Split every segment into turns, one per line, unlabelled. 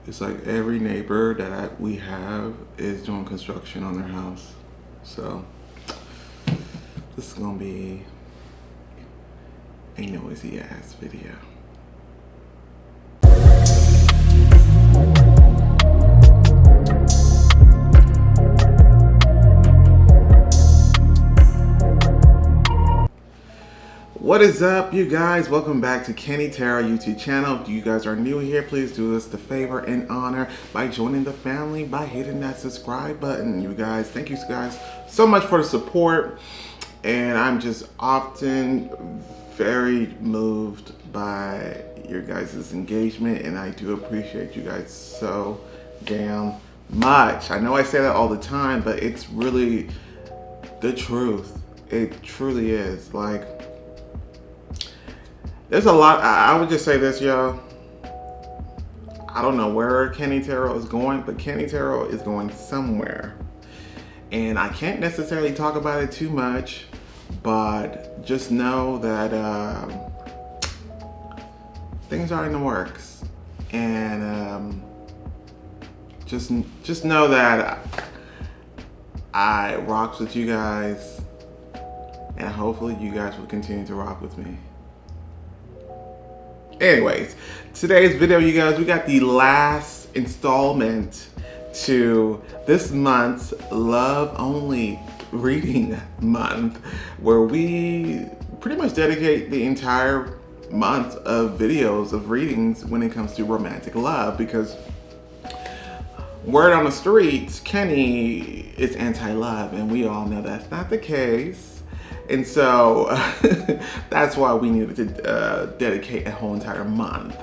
It's like every neighbor that we have is doing construction on their house. So this is gonna be a noisy ass video. What is up, you guys? Welcome back to Kenny Tara YouTube channel. If you guys are new here, please do us the favor and honor by joining the family by hitting that subscribe button. You guys, thank you guys so much for the support, and I'm just often very moved by your guys' engagement, and I do appreciate you guys so damn much. I know I say that all the time, but it's really the truth. It truly is. Like, there's a lot. I would just say this, y'all. I don't know where Kenny Taro is going, but Kenny Taro is going somewhere. And I can't necessarily talk about it too much, but just know that things are in the works. And just know that I rocks with you guys, and hopefully you guys will continue to rock with me. Anyways, today's video, you guys, we got the last installment to this month's Love Only Reading Month, where we pretty much dedicate the entire month of videos of readings when it comes to romantic love, because word on the streets, Kenny is anti-love, and we all know that's not the case. And so that's why we needed to dedicate a whole entire month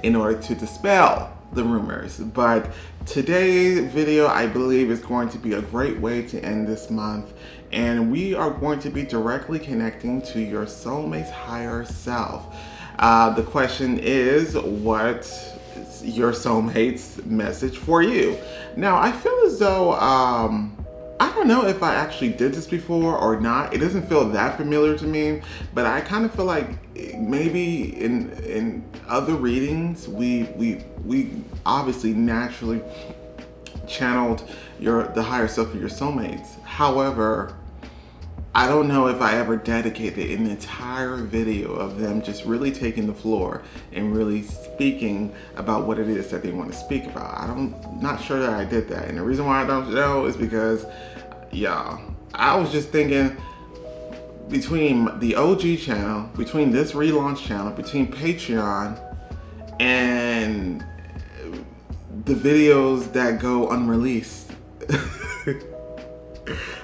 in order to dispel the rumors. But today's video, I believe, is going to be a great way to end this month. And we are going to be directly connecting to your soulmate's higher self. The question is, what's your soulmate's message for you? Now, I feel as though I don't know if I actually did this before or not. It doesn't feel that familiar to me, but I kind of feel like maybe in other readings we obviously naturally channeled the higher self of your soulmates. However, I don't know if I ever dedicated an entire video of them just really taking the floor and really speaking about what it is that they want to speak about. I'm not sure that I did that. And the reason why I don't know is because, y'all, I was just thinking between the OG channel, between this relaunch channel, between Patreon and the videos that go unreleased.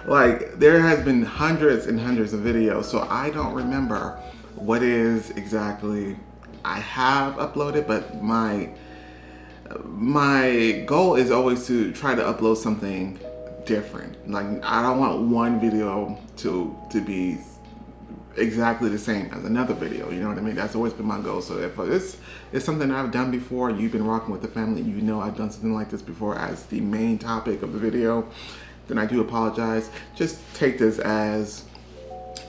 Like, there has been hundreds and hundreds of videos, so I don't remember what is exactly I have uploaded, but my goal is always to try to upload something different. Like, I don't want one video to be exactly the same as another video, you know what I mean? That's always been my goal. So if this is something I've done before, you've been rocking with the family, you know I've done something like this before as the main topic of the video, then I do apologize. Just take this as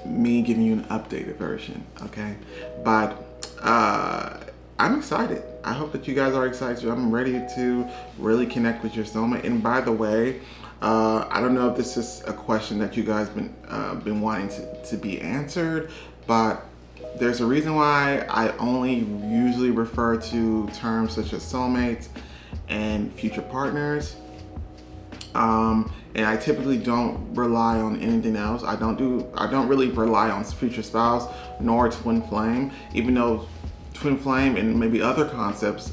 me giving you an updated version, okay? But I'm excited. I hope that you guys are excited. I'm ready to really connect with your soulmate. And by the way, I don't know if this is a question that you guys been wanting to be answered, but there's a reason why I only usually refer to terms such as soulmates and future partners. And I typically don't rely on anything else. I don't really rely on future spouse nor twin flame, even though twin flame and maybe other concepts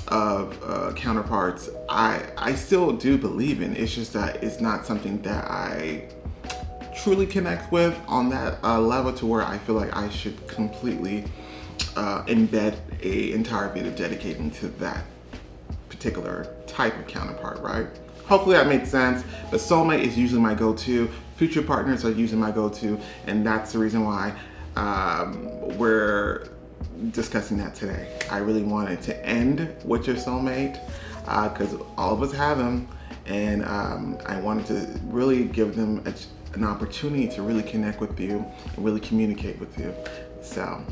of counterparts I still do believe in. It's just that it's not something that I truly connect with on that level to where I feel like I should completely embed an entire video dedicating to that particular type of counterpart, right? Hopefully that made sense. But soulmate is usually my go-to. Future partners are usually my go-to, and that's the reason why we're discussing that today. I really wanted to end with your soulmate because all of us have them, and I wanted to really give them an opportunity to really connect with you and really communicate with you. So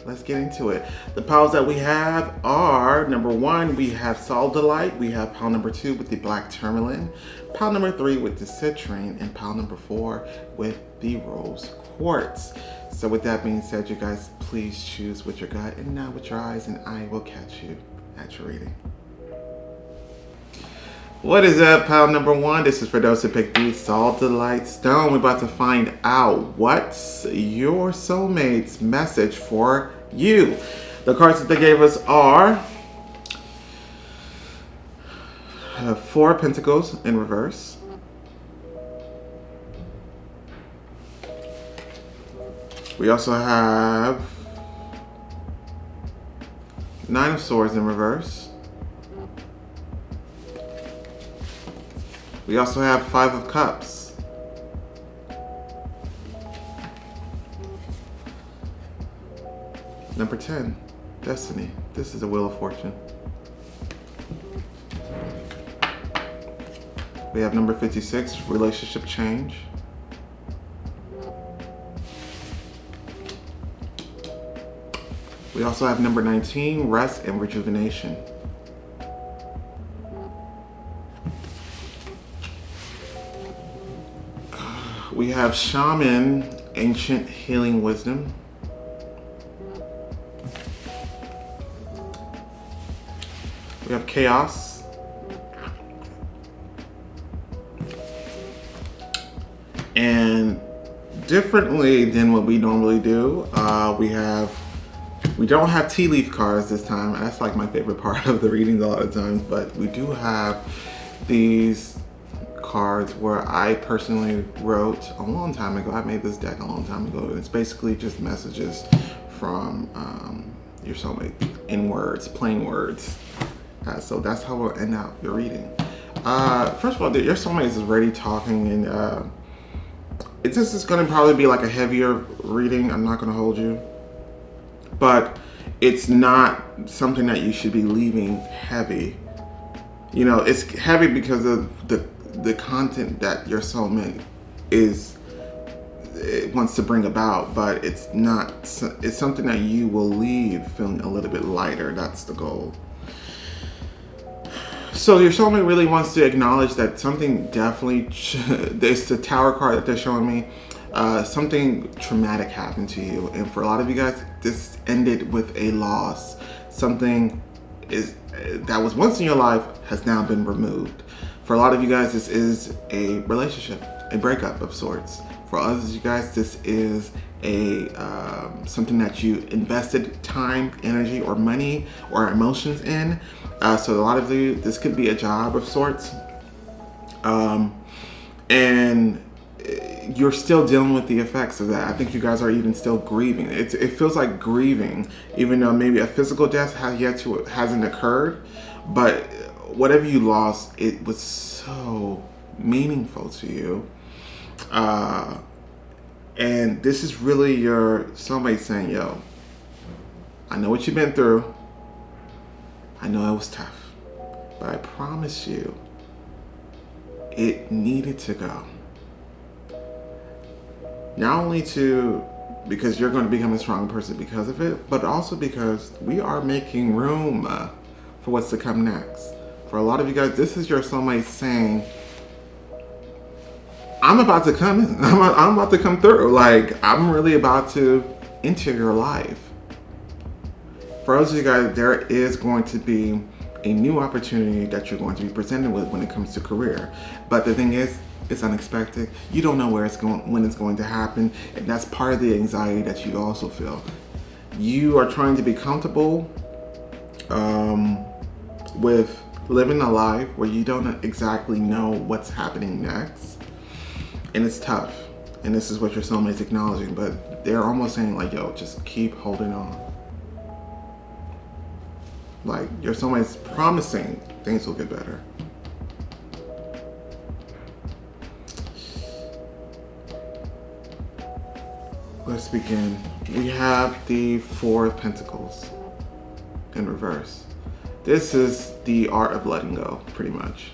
let's get into it. The piles that we have are, number 1, we have Sodalite. We have pile number 2 with the black Tourmaline, pile number 3 with the Citrine, and pile number 4 with the rose Quartz. So with that being said, you guys, please choose with your gut and not with your eyes, and I will catch you at your reading. What is up, pile number 1? This is for those who picked the Sodalite stone. We're about to find out what's your soulmate's message for you. The cards that they gave us are 4 of Pentacles in reverse, we also have 9 of Swords in reverse, we also have 5 of Cups, number 10, Destiny. This is a Wheel of Fortune. We have number 56, Relationship Change. We also have number 19, Rest and Rejuvenation. We have Shaman, Ancient Healing Wisdom. We have Chaos. And differently than what we normally do, we don't have tea leaf cards this time. That's like my favorite part of the readings a lot of times, but we do have these cards where I personally wrote a long time ago. I made this deck a long time ago, and it's basically just messages from your soulmate in words, plain words. So that's how we'll end out your reading. First of all, your soulmate is already talking, and this is going to probably be like a heavier reading. I'm not going to hold you, but it's not something that you should be leaving heavy. You know, it's heavy because of the content that your soulmate wants to bring about, but it's something that you will leave feeling a little bit lighter. That's the goal. So your soulmate really wants to acknowledge that something definitely, it's the Tower card that they're showing me, something traumatic happened to you. And for a lot of you guys, this ended with a loss. Something that was once in your life has now been removed. For a lot of you guys, this is a relationship, a breakup of sorts. For others of you guys, this is something that you invested time, energy, or money, or emotions in. So a lot of you, this could be a job of sorts. And you're still dealing with the effects of that. I think you guys are even still grieving. It feels like grieving, even though maybe a physical death hasn't occurred. But whatever you lost, it was so meaningful to you. And this is really your soulmate saying, yo, I know what you've been through. I know it was tough, but I promise you, it needed to go. Not only because you're going to become a stronger person because of it, but also because we are making room for what's to come next. For a lot of you guys, this is your soulmate saying, I'm about to come in. I'm about to come through. Like, I'm really about to enter your life. For those of you guys, there is going to be a new opportunity that you're going to be presented with when it comes to career. But the thing is, it's unexpected. You don't know when it's going to happen. And that's part of the anxiety that you also feel. You are trying to be comfortable with living a life where you don't exactly know what's happening next. And it's tough. And this is what your soulmate's acknowledging. But they're almost saying like, yo, just keep holding on. Like, your soulmate's promising things will get better. Let's begin. We have the 4 of Pentacles in reverse. This is the art of letting go, pretty much.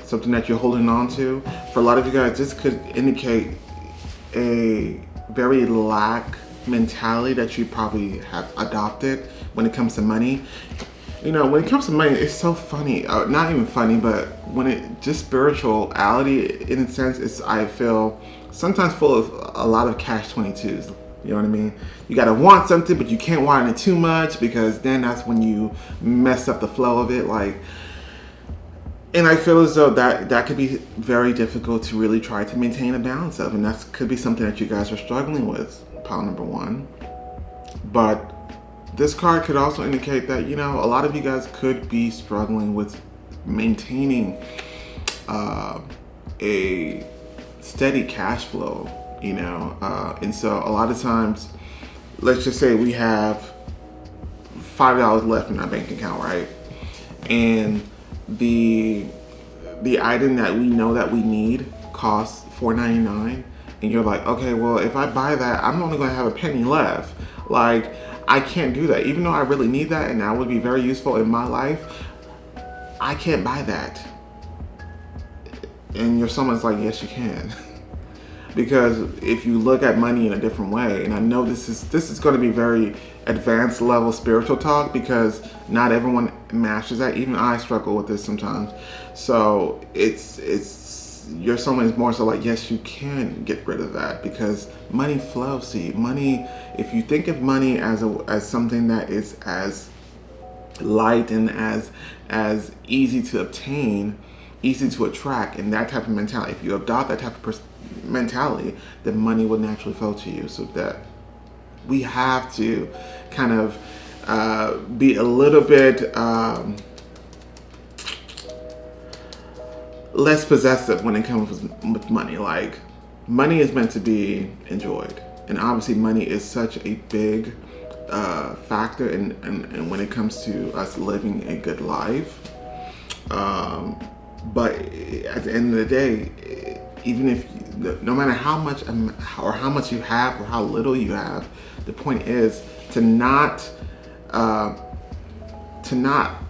Something that you're holding on to. For a lot of you guys, this could indicate a very lack mentality that you probably have adopted when it comes to money. You know, when it comes to money, it's so funny. Not even funny, but when it just spirituality, in a sense, it's, I feel, sometimes full of a lot of catch-22s. You know what I mean? You gotta want something, but you can't want it too much, because then that's when you mess up the flow of it. Like, and I feel as though that could be very difficult to really try to maintain a balance of, and that could be something that you guys are struggling with, pile number one. But this card could also indicate that, you know, a lot of you guys could be struggling with maintaining a steady cash flow, you know. And so a lot of times, let's just say we have $5 left in our bank account, right? And the item that we know that we need costs $4.99, and you're like, okay, well, if I buy that, I'm only gonna have a penny left. Like, I can't do that. Even though I really need that and that would be very useful in my life, I can't buy that. And your someone's like, yes, you can. Because if you look at money in a different way, and I know this is going to be very advanced level spiritual talk, because not everyone masters that. Even I struggle with this sometimes. So it's your someone is more so like, yes, you can get rid of that, because money flows to you. Money, if you think of money as something that is as light and as easy to obtain, easy to attract, and that type of mentality, if you adopt that type of mentality, then money will naturally flow to you. So that we have to kind of be a little bit less possessive when it comes with money. Like, money is meant to be enjoyed, and obviously money is such a big factor in when it comes to us living a good life. But at the end of the day, even if no matter how much you have or how little you have, the point is to not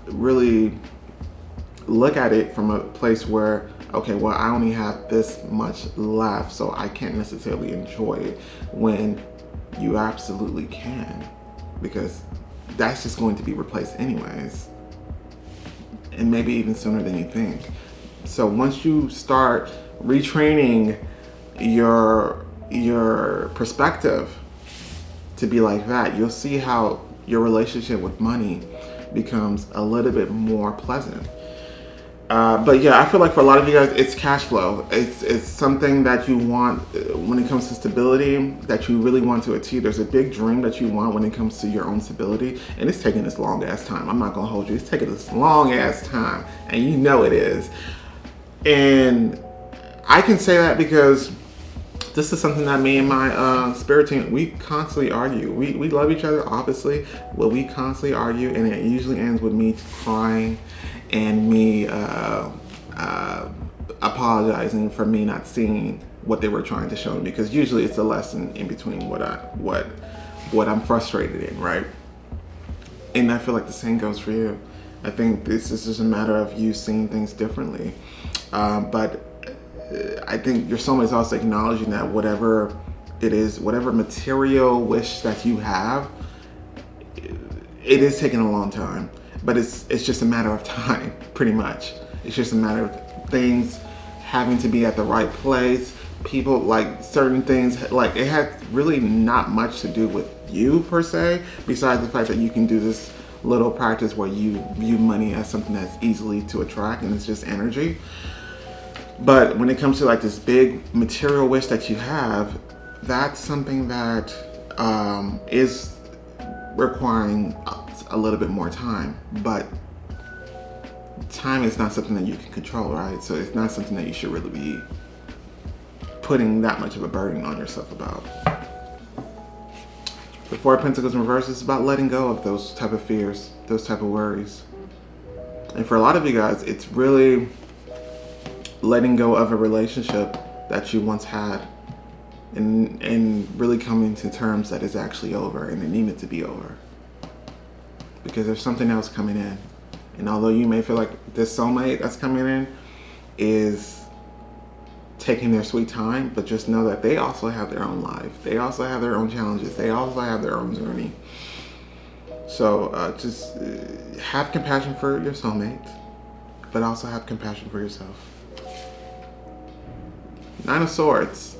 really look at it from a place where, okay, well, I only have this much left, so I can't necessarily enjoy it, when you absolutely can, because that's just going to be replaced anyways, and maybe even sooner than you think. So once you start retraining your perspective to be like that, you'll see how your relationship with money becomes a little bit more pleasant. But yeah, I feel like for a lot of you guys, it's cash flow. It's something that you want when it comes to stability, that you really want to achieve. There's a big dream that you want when it comes to your own stability, and it's taking this long ass time. I'm not gonna hold you. It's taking this long ass time, and you know it is. And I can say that because this is something that me and my spirit team, we constantly argue. We love each other, obviously, but we constantly argue, and it usually ends with me crying and me apologizing for me not seeing what they were trying to show me, because usually it's a lesson in between what I'm frustrated in, right? And I feel like the same goes for you. I think this is just a matter of you seeing things differently. But I think your soulmate is also acknowledging that whatever it is, whatever material wish that you have, it is taking a long time. But it's just a matter of time, pretty much. It's just a matter of things having to be at the right place. People, like, certain things, like, it had really not much to do with you per se, besides the fact that you can do this little practice where you view money as something that's easily to attract, and it's just energy. But when it comes to like this big material wish that you have, that's something that is requiring a little bit more time. But time is not something that you can control, right? So it's not something that you should really be putting that much of a burden on yourself about. The Four of Pentacles in reverse is about letting go of those type of fears, those type of worries. And for a lot of you guys, it's really letting go of a relationship that you once had, and really coming to terms that it's actually over and it needed to be over. Because there's something else coming in. And although you may feel like this soulmate that's coming in is taking their sweet time, but just know that they also have their own life. They also have their own challenges. They also have their own journey. So just have compassion for your soulmate, but also have compassion for yourself. Nine of Swords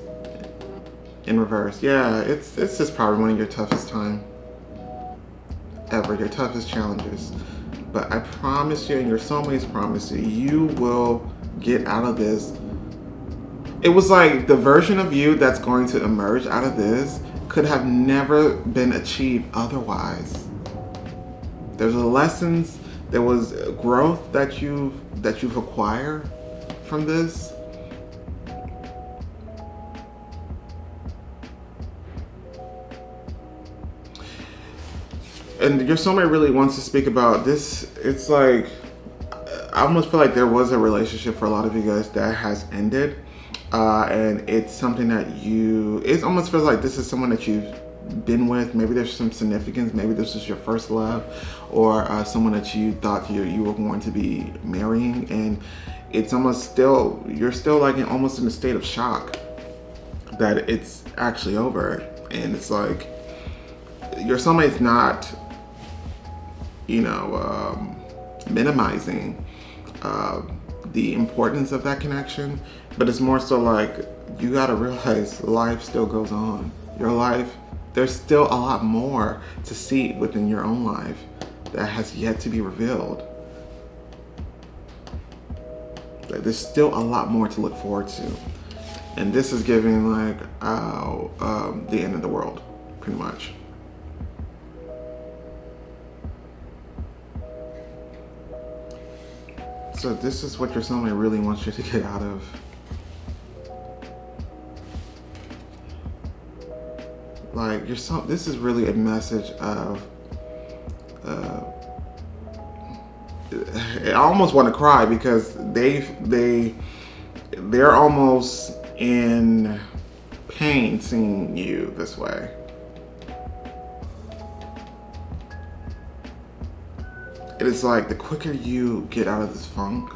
in reverse. Yeah, it's just probably one of your toughest time ever, your toughest challenges. But I promise you, and your soulmates promise you, you will get out of this. It was like the version of you that's going to emerge out of this could have never been achieved otherwise. There's lessons, there was growth that you've acquired from this. And your soulmate really wants to speak about this. It's like, I almost feel like there was a relationship for a lot of you guys that has ended. And it's something that it almost feels like this is someone that you've been with. Maybe there's some significance. Maybe this is your first love, or someone that you thought you were going to be marrying. And it's almost you're still like almost in a state of shock that it's actually over. And it's like, your soulmate's not, minimizing the importance of that connection, but it's more so like, you gotta realize life still goes on. Your life, there's still a lot more to see within your own life that has yet to be revealed. Like, there's still a lot more to look forward to. And this is giving like the end of the world, pretty much. So this is what your soulmate really wants you to get out of. Like, this is really a message of, I almost want to cry, because they're almost in pain seeing you this way. It is like, the quicker you get out of this funk,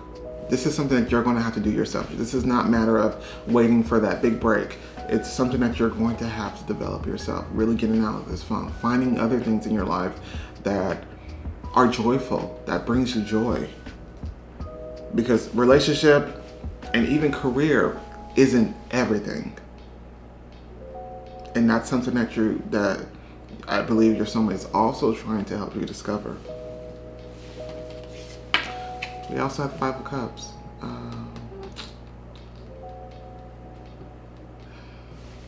this is something that you're going to have to do yourself. This is not a matter of waiting for that big break. It's something that you're going to have to develop yourself, really getting out of this funk, finding other things in your life that are joyful, that brings you joy. Because relationship and even career isn't everything. And that's something that I believe your soulmate is also trying to help you discover. We also have the Five of Cups.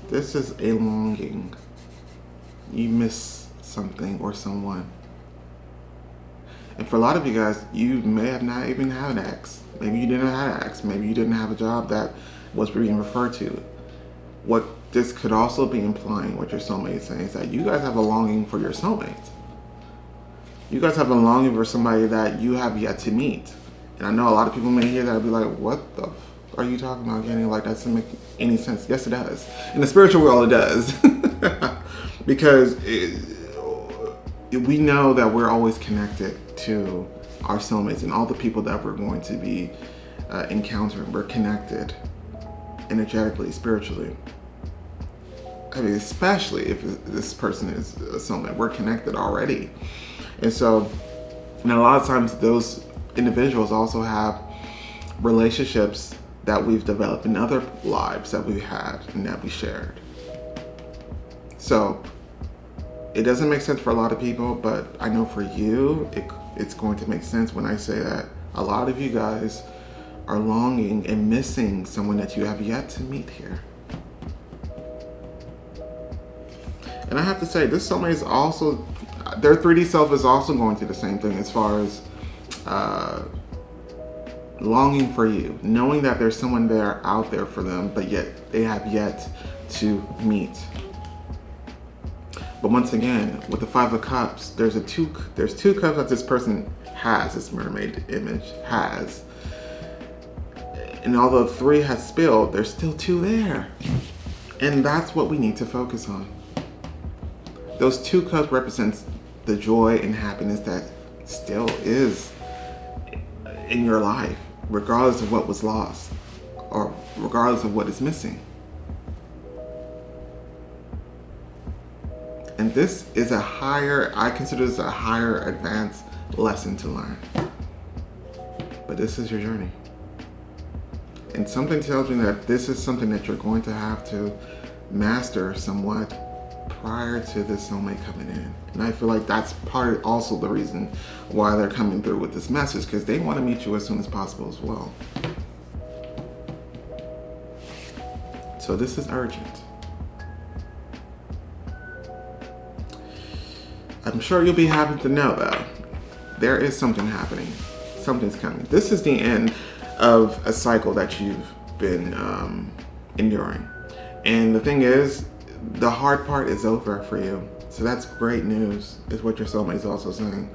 This is a longing. You miss something or someone. And for a lot of you guys, you may have not even had an ex. Maybe you didn't have an ex. Maybe you didn't have a job that was being referred to. What this could also be implying, what your soulmate is saying, is that you guys have a longing for your soulmate. You guys have a longing for somebody that you have yet to meet. And I know a lot of people may hear that and be like, what the are you talking about, Kenny? Like, that doesn't make any sense. Yes, it does. In the spiritual world, it does. Because we know that we're always connected to our soulmates and all the people that we're going to be encountering. We're connected energetically, spiritually. I mean, especially if this person is a soulmate, we're connected already. And so, and a lot of times those individuals also have relationships that we've developed in other lives that we've had and that we shared. So it doesn't make sense for a lot of people, but I know for you, it's going to make sense when I say that a lot of you guys are longing and missing someone that you have yet to meet here. And I have to say, this soulmate is also, their 3D self is also going through the same thing as far as longing for you, knowing that there's someone there out there for them, but yet they have yet to meet. But once again, with the Five of Cups, there's two cups that this person has, this mermaid image has. And although 3 has spilled, there's still 2 there. And that's what we need to focus on. Those 2 cups represents the joy and happiness that still is in your life, regardless of what was lost. or regardless of what is missing. And this is I consider this a higher advanced lesson to learn. But this is your journey. And something tells me that this is something that you're going to have to master somewhat prior to this soulmate coming in. And I feel like that's part of also the reason why they're coming through with this message, because they want to meet you as soon as possible as well. So this is urgent. I'm sure you'll be happy to know though, there is something happening. Something's coming. This is the end of a cycle that you've been enduring. And the thing is, the hard part is over for you. So that's great news, is what your soulmate is also saying.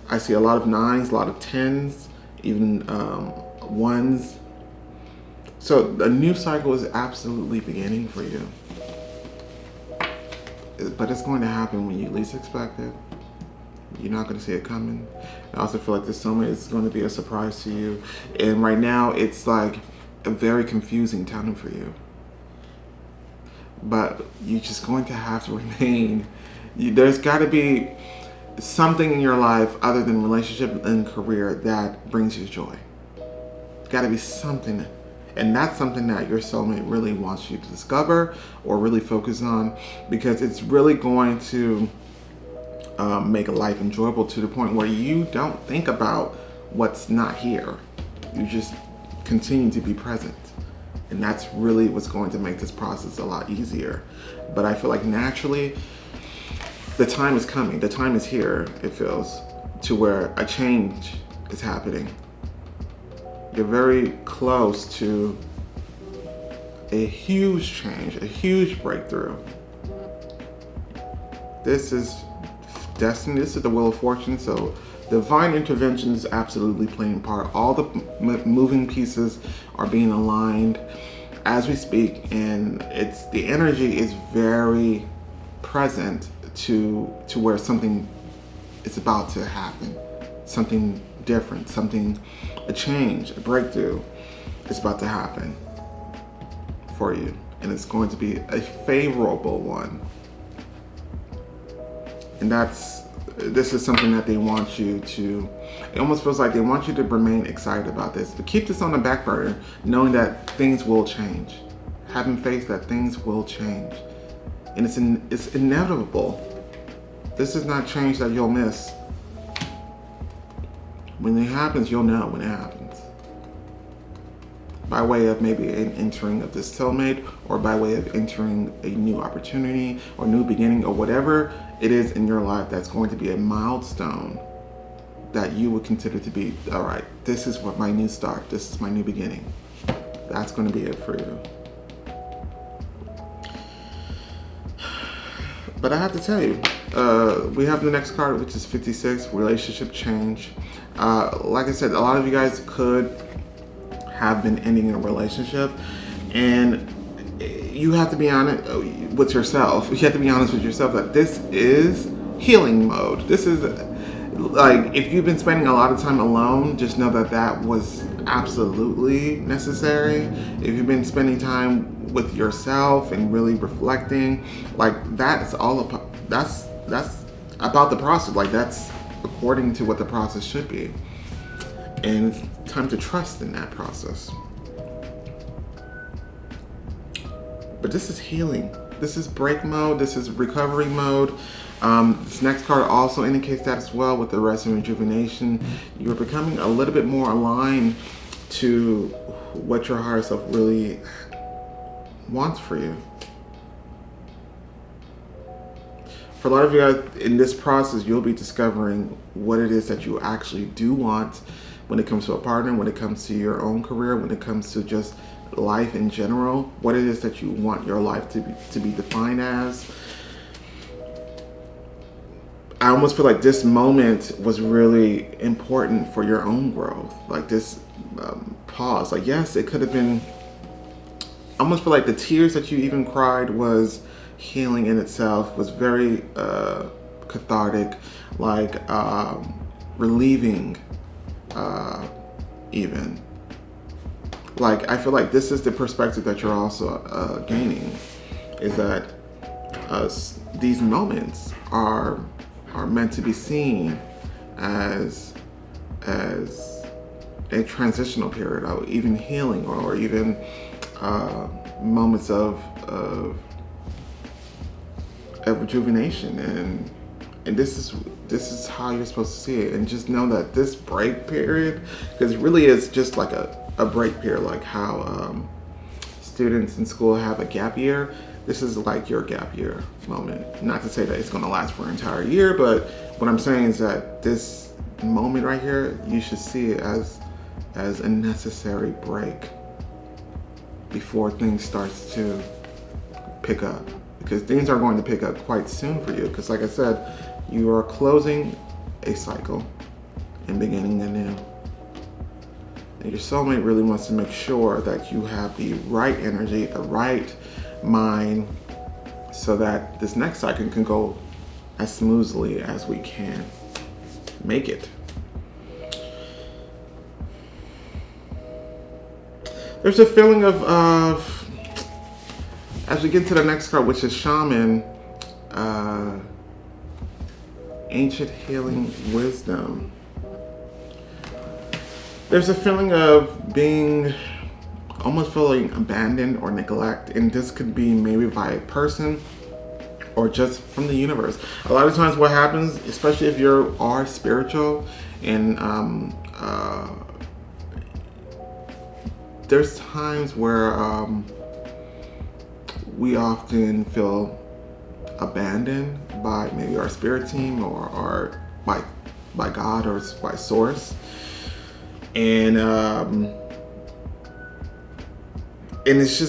I see a lot of 9s, a lot of 10s, even 1s. So a new cycle is absolutely beginning for you. But it's going to happen when you least expect it. You're not going to see it coming. I also feel like this soulmate is going to be a surprise to you. And right now, it's like a very confusing time for you. But you're just going to have to remain. There's got to be something in your life other than relationship and career that brings you joy. Got to be something. And that's something that your soulmate really wants you to discover or really focus on, because it's really going to make life enjoyable to the point where you don't think about what's not here. You just continue to be present. And that's really what's going to make this process a lot easier. But I feel like naturally, the time is coming. The time is here, it feels, to where a change is happening. You're very close to a huge change, a huge breakthrough. This is destiny. This is the wheel of fortune. So divine intervention is absolutely playing part. All the moving pieces are being aligned as we speak, and the energy is very present to where something is about to happen. Something different, a change, a breakthrough is about to happen for you, and it's going to be a favorable one. And this is something that they want you to, it almost feels like they want you to remain excited about this, but keep this on the back burner, knowing that things will change, having faith that things will change, and it's inevitable. This is not change that you'll miss. When it happens, you'll know when it happens. By way of maybe an entering of this soulmate, or by way of entering a new opportunity or new beginning, or whatever it is in your life that's going to be a milestone that you would consider to be, all right, this is what my new start, this is my new beginning. That's going to be it for you. But I have to tell you, we have the next card, which is 56, relationship change. Like I said, a lot of you guys could have been ending a relationship, and you have to be honest with yourself. You have to be honest with yourself that this is healing mode. This is like, if you've been spending a lot of time alone, just know that that was absolutely necessary. If you've been spending time with yourself and really reflecting, like that's about the process. Like that's according to what the process should be. And it's time to trust in that process. But this is healing. This is break mode. This is recovery mode. This next card also indicates that as well, with the rest and rejuvenation. You're becoming a little bit more aligned to what your higher self really wants for you. For a lot of you guys in this process, you'll be discovering what it is that you actually do want when it comes to a partner, when it comes to your own career, when it comes to just life in general, what it is that you want your life to be defined as. I almost feel like this moment was really important for your own growth. Like this pause, like yes, it could have been, I almost feel like the tears that you even cried was healing in itself, was very cathartic, like relieving even. Like, I feel like this is the perspective that you're also gaining, is that these moments are meant to be seen as a transitional period, or even healing, or even moments of rejuvenation, and this is how you're supposed to see it. And just know that this break period, because it really is just like a break period, like how students in school have a gap year. This is like your gap year moment. Not to say that it's going to last for an entire year, but what I'm saying is that this moment right here, you should see it as a necessary break before things starts to pick up, because things are going to pick up quite soon for you, because like I said, you are closing a cycle and beginning a new. And your soulmate really wants to make sure that you have the right energy, the right mind, so that this next cycle can go as smoothly as we can make it. There's a feeling of as we get to the next card, which is Shaman, Ancient Healing Wisdom. There's a feeling of being, almost feeling abandoned or neglect, and this could be maybe by a person or just from the universe. A lot of times what happens, especially if you are spiritual, and there's times where we often feel abandoned by maybe our spirit team, or by God, or by source. And it's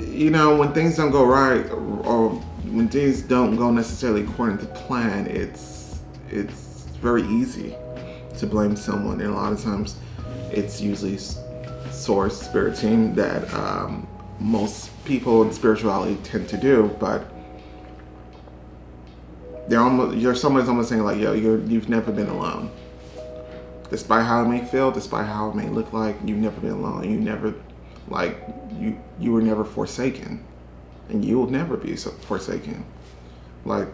you know, when things don't go right, or when things don't go necessarily according to plan, it's very easy to blame someone. And a lot of times it's usually source, spirit team, that most people in spirituality tend to do. But someone's almost saying like, yo, you've never been alone. Despite how it may feel, despite how it may look like, you've never been alone. You never, like, you were never forsaken, and you will never be forsaken. Like,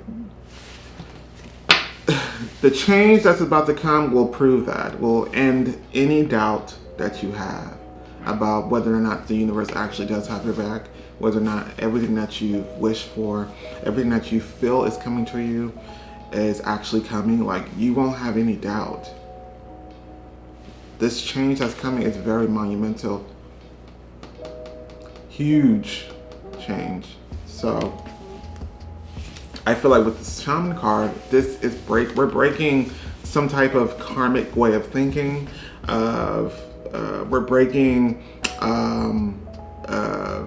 the change that's about to come will prove that, will end any doubt that you have about whether or not the universe actually does have your back, whether or not everything that you wish for, everything that you feel is coming to you is actually coming. Like, you won't have any doubt. This change that's coming is very monumental. Huge change. So I feel like with the Shaman card, this is we're breaking some type of karmic way of thinking. We're breaking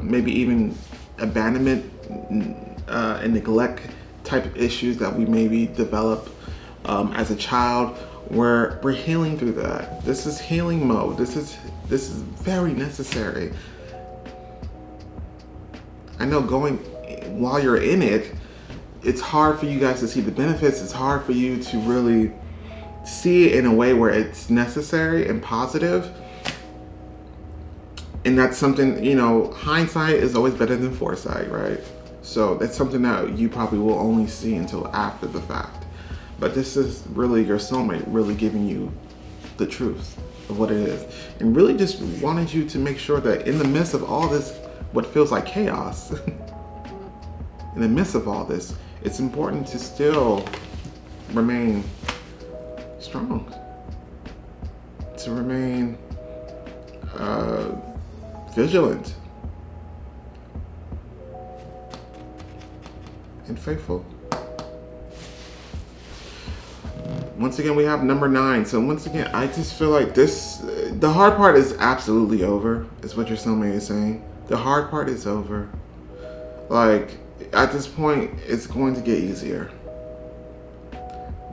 maybe even abandonment and neglect type of issues that we maybe develop as a child. We're healing through that. This is healing mode. This is very necessary. I know while you're in it, it's hard for you guys to see the benefits. It's hard for you to really see it in a way where it's necessary and positive. And that's something, you know, hindsight is always better than foresight, right? So that's something that you probably will only see until after the fact. But this is really your soulmate really giving you the truth of what it is. And really just wanted you to make sure that in the midst of all this, what feels like chaos, in the midst of all this, it's important to still remain strong, to remain vigilant and faithful. Once again, we have number 9. So once again, I just feel like the hard part is absolutely over, is what your soulmate is saying. The hard part is over. Like, at this point, it's going to get easier.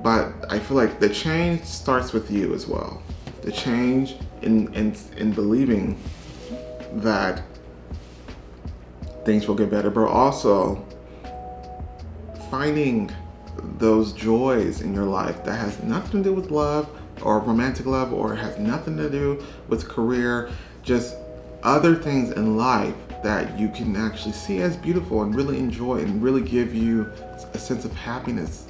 But I feel like the change starts with you as well. The change in believing that things will get better, but also finding those joys in your life that has nothing to do with love or romantic love, or has nothing to do with career, just other things in life that you can actually see as beautiful and really enjoy and really give you a sense of happiness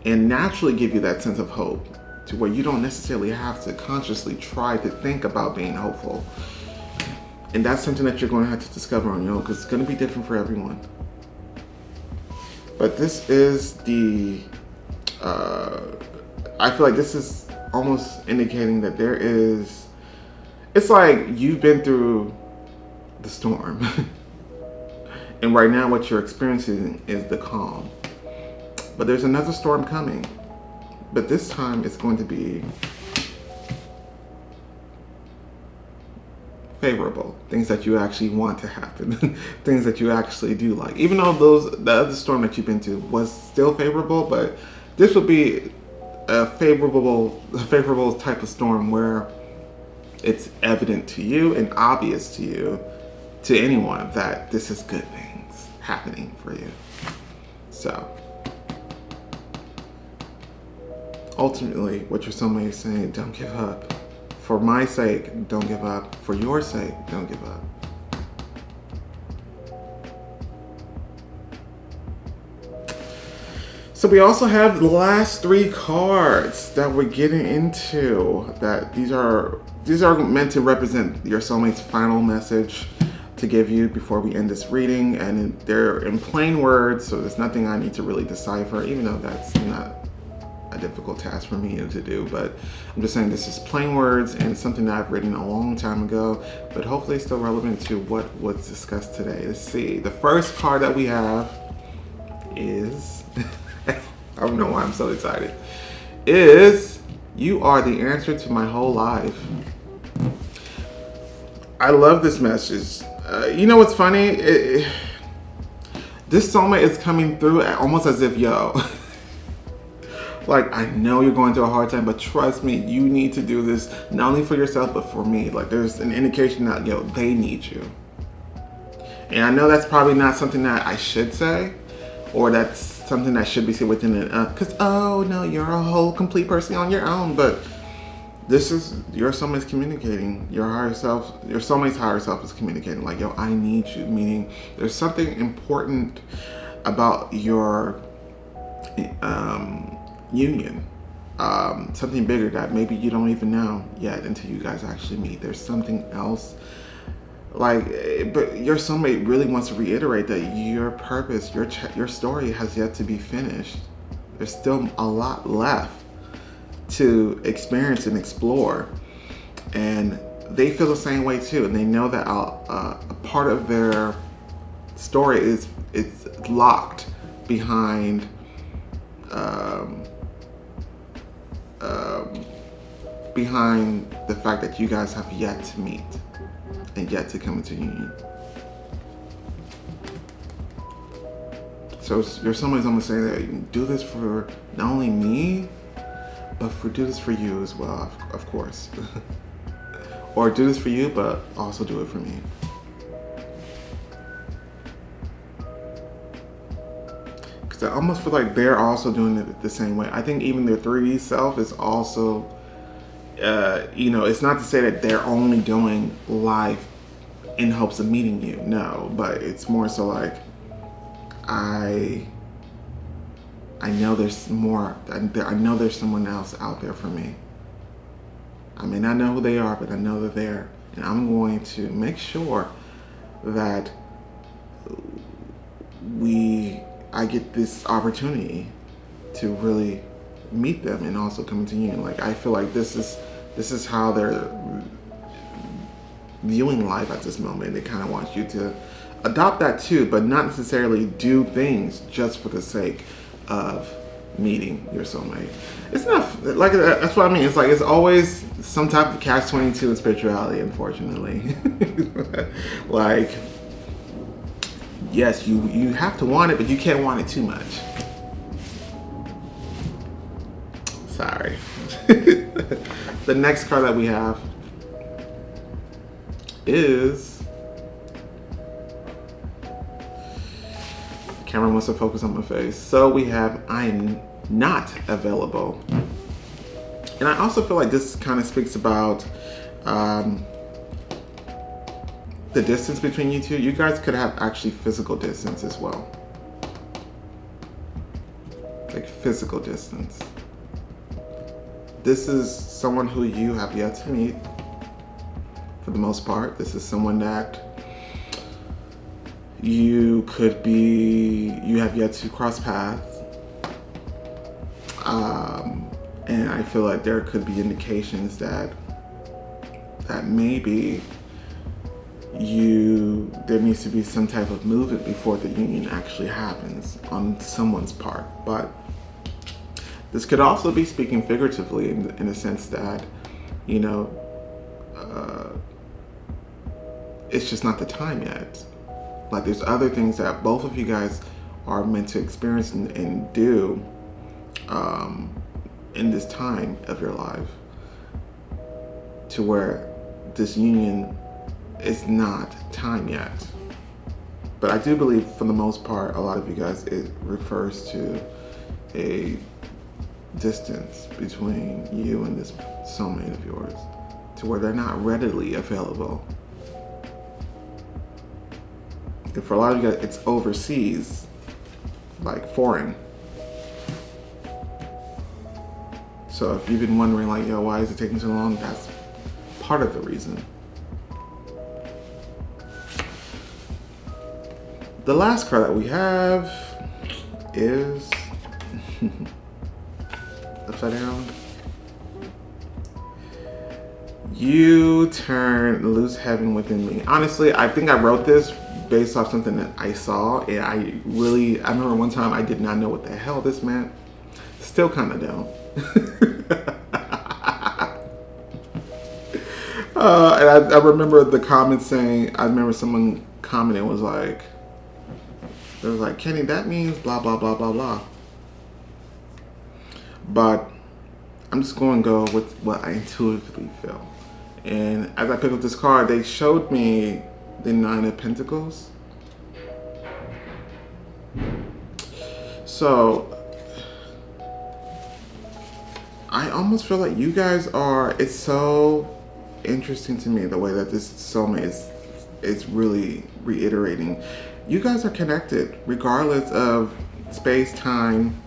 and naturally give you that sense of hope to where you don't necessarily have to consciously try to think about being hopeful. And that's something that you're going to have to discover on your own because it's going to be different for everyone. But this is the, I feel like this is almost indicating that there is, it's like you've been through the storm. And right now what you're experiencing is the calm. But there's another storm coming. But this time it's going to be favorable. Things that you actually want to happen. Things that you actually do like. Even though the other storm that you've been to was still favorable, but this will be a favorable type of storm where it's evident to you and obvious to you, to anyone, that this is good things happening for you. So ultimately, what your soulmate is saying, don't give up. For my sake, don't give up. For your sake, don't give up. So we also have the last 3 cards that we're getting into. That these are meant to represent your soulmate's final message to give you before we end this reading, and they're in plain words, so there's nothing I need to really decipher, even though that's not a difficult task for me to do. But I'm just saying this is plain words and something that I've written a long time ago, but hopefully it's still relevant to what was discussed today. Let's see. The first card that we have is I don't know why I'm so excited. Is you are the answer to my whole life. I love this message. You know what's funny? This soulmate is coming through almost as if, yo, like, I know you're going through a hard time, but trust me, you need to do this not only for yourself, but for me. Like, there's an indication that, yo, they need you. And I know that's probably not something that I should say, or that's something that should be said within it. Because, oh, no, you're a whole complete person on your own. But this is your soulmate's communicating. Your higher self, your soulmate's higher self is communicating. Like, yo, I need you. Meaning there's something important about your union. Something bigger that maybe you don't even know yet until you guys actually meet. There's something else. Like, but your soulmate really wants to reiterate that your purpose, your story has yet to be finished. There's still a lot left to experience and explore, and they feel the same way too. And they know that a part of their story is locked behind behind the fact that you guys have yet to meet and yet to come into union. So your soulmate's almost saying that you can do this for not only me, but do this for you as well, of course. Or do this for you, but also do it for me. Because I almost feel like they're also doing it the same way. I think even their 3D self is also, it's not to say that they're only doing life in hopes of meeting you. No, but it's more so like, I know there's more. I know there's someone else out there for me. I may not know who they are, but I know they're there. And I'm going to make sure that I get this opportunity to really meet them and also come into union. Like, I feel like this is how they're viewing life at this moment. They kind of want you to adopt that too, but not necessarily do things just for the sake of meeting your soulmate. It's not like, that's what I mean. It's like, it's always some type of catch-22 in spirituality, unfortunately. Like, yes, you have to want it, but you can't want it too much. Sorry. The next card that we have is, camera wants to focus on my face. So we have, I am not available. And I also feel like this kind of speaks about the distance between you two, you guys could have actually physical distance as well. Like physical distance. This is someone who you have yet to meet, for the most part. This is someone that you have yet to cross paths. And I feel like there could be indications that maybe there needs to be some type of movement before the union actually happens on someone's part. But this could also be speaking figuratively in a sense that, it's just not the time yet. Like there's other things that both of you guys are meant to experience and do in this time of your life, to where this union is not time yet. But I do believe, for the most part, a lot of you guys, it refers to a distance between you and this soulmate of yours, to where they're not readily available. And for a lot of you guys, it's overseas, like foreign. So if you've been wondering, like, yo, why is it taking so long? That's part of the reason. The last card that we have is upside down. You turn loose heaven within me. Honestly, I think I wrote this based off something that I saw, and I remember one time I did not know what the hell this meant. Still kind of don't. And I remember the comments saying, I remember someone commenting was like, it was like, Kenny, that means blah, blah, blah, blah, blah. But I'm just going to go with what I intuitively feel. And as I picked up this card, they showed me the Nine of Pentacles. So I almost feel like you guys are, it's so interesting to me the way that this soulmate is really reiterating. You guys are connected regardless of space, time.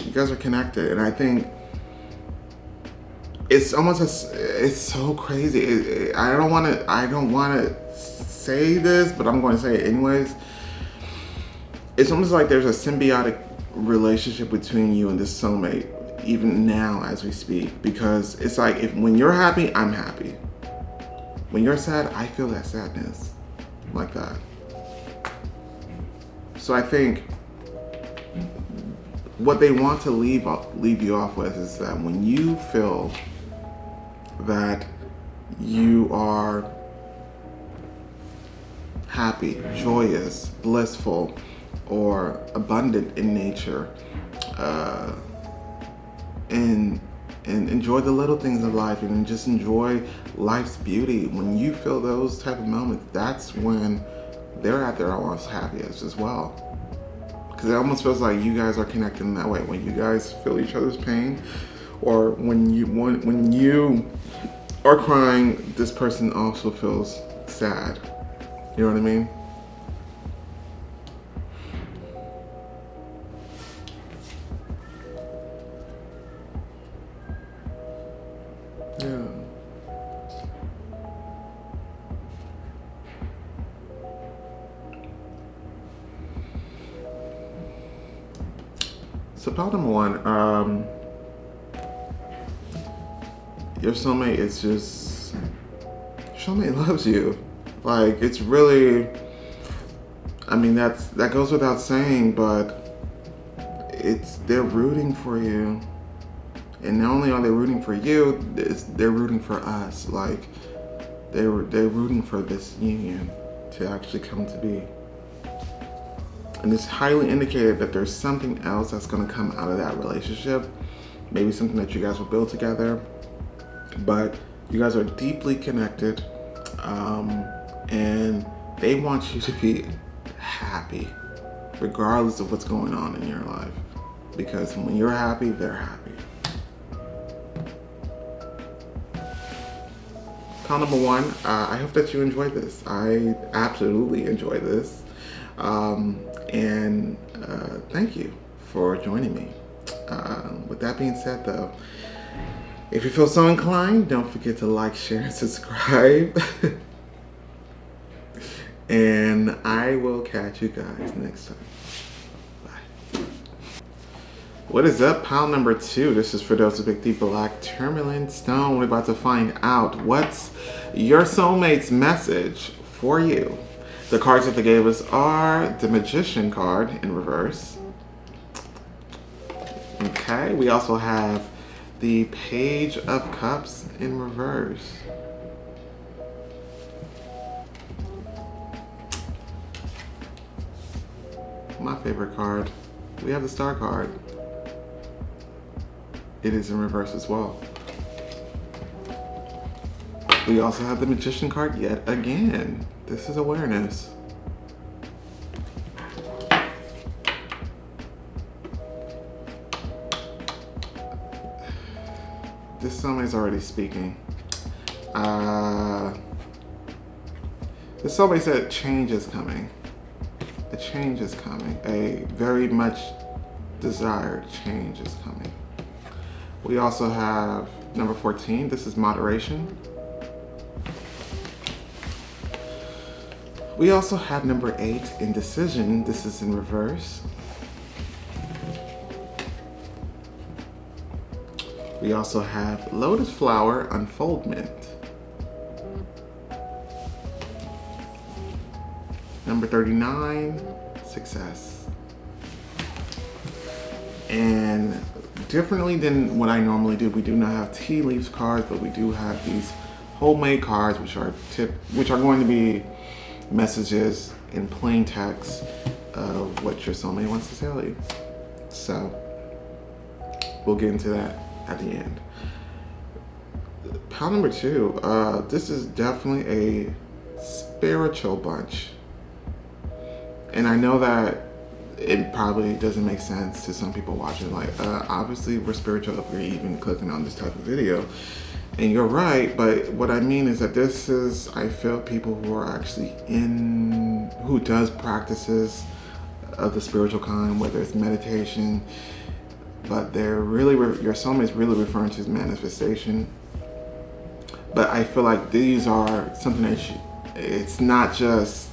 You guys are connected, and I think it's almost it's so crazy. I don't want to say this, but I'm going to say it anyways. It's almost like there's a symbiotic relationship between you and this soulmate, even now as we speak, because it's like when you're happy, I'm happy. When you're sad, I feel that sadness, like that. So I think what they want to leave you off with is that when you feel that you are happy, joyous, blissful, or abundant in nature, and enjoy the little things of life and just enjoy life's beauty. When you feel those type of moments, that's when they're at their almost happiest as well. Because it almost feels like you guys are connected in that way. When you guys feel each other's pain, or when you are crying, this person also feels sad. You know what I mean? Yeah. So part number one, your soulmate is just, soulmate loves you. Like, it's really, I mean, that goes without saying, but they're rooting for you. And not only are they rooting for you, they're rooting for us. Like, they're rooting for this union to actually come to be. And it's highly indicated that there's something else that's going to come out of that relationship. Maybe something that you guys will build together. But you guys are deeply connected. And they want you to be happy, regardless of what's going on in your life. Because when you're happy, they're happy. Pile number one, I hope that you enjoyed this. I absolutely enjoyed this. And thank you for joining me. With that being said, though, if you feel so inclined, don't forget to like, share, and subscribe. And I will catch you guys next time. Bye. What is up? Pile number two. This is for those who picked the black Tourmaline stone. We're about to find out what's your soulmate's message for you. The cards that they gave us are the Magician card in reverse. Okay, we also have the Page of Cups in reverse. My favorite card. We have the Star card. It is in reverse as well. We also have the Magician card yet again. This is awareness. This soulmate's already speaking. This soulmate said change is coming. A change is coming. A very much desired change is coming. We also have number 14. This is moderation. We also have number 8, indecision. This is in reverse. We also have lotus flower, unfoldment. Number 39, success. And differently than what I normally do, we do not have tea leaves cards, but we do have these homemade cards, which are going to be messages in plain text of what your soulmate wants to tell you. So we'll get into that at the end. Pile number 2, this is definitely a spiritual bunch. And I know that it probably doesn't make sense to some people watching. Like, obviously we're spiritual if we're even clicking on this type of video. And you're right, but what I mean is that this is, I feel, people who are actually who does practices of the spiritual kind, whether it's meditation, but they're really, your soulmate is really referring to manifestation. But I feel like these are something that it's not just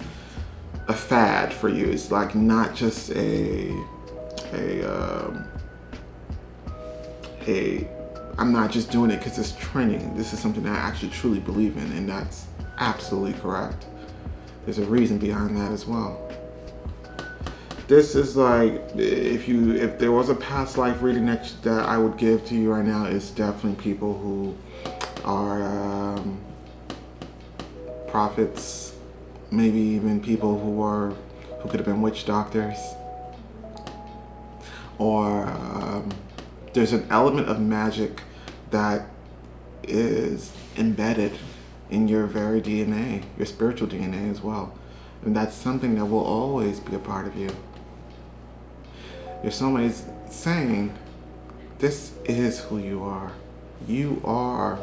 a fad for you. It's like not just I'm not just doing it because it's trending. This is something that I actually truly believe in, and that's absolutely correct. There's a reason behind that as well. This is like, if there was a past life reading that I would give to you right now, it's definitely people who are prophets, maybe even people who could have been witch doctors, or there's an element of magic that is embedded in your very DNA, your spiritual DNA as well. And that's something that will always be a part of you. Your soulmate is saying, this is who you are. You are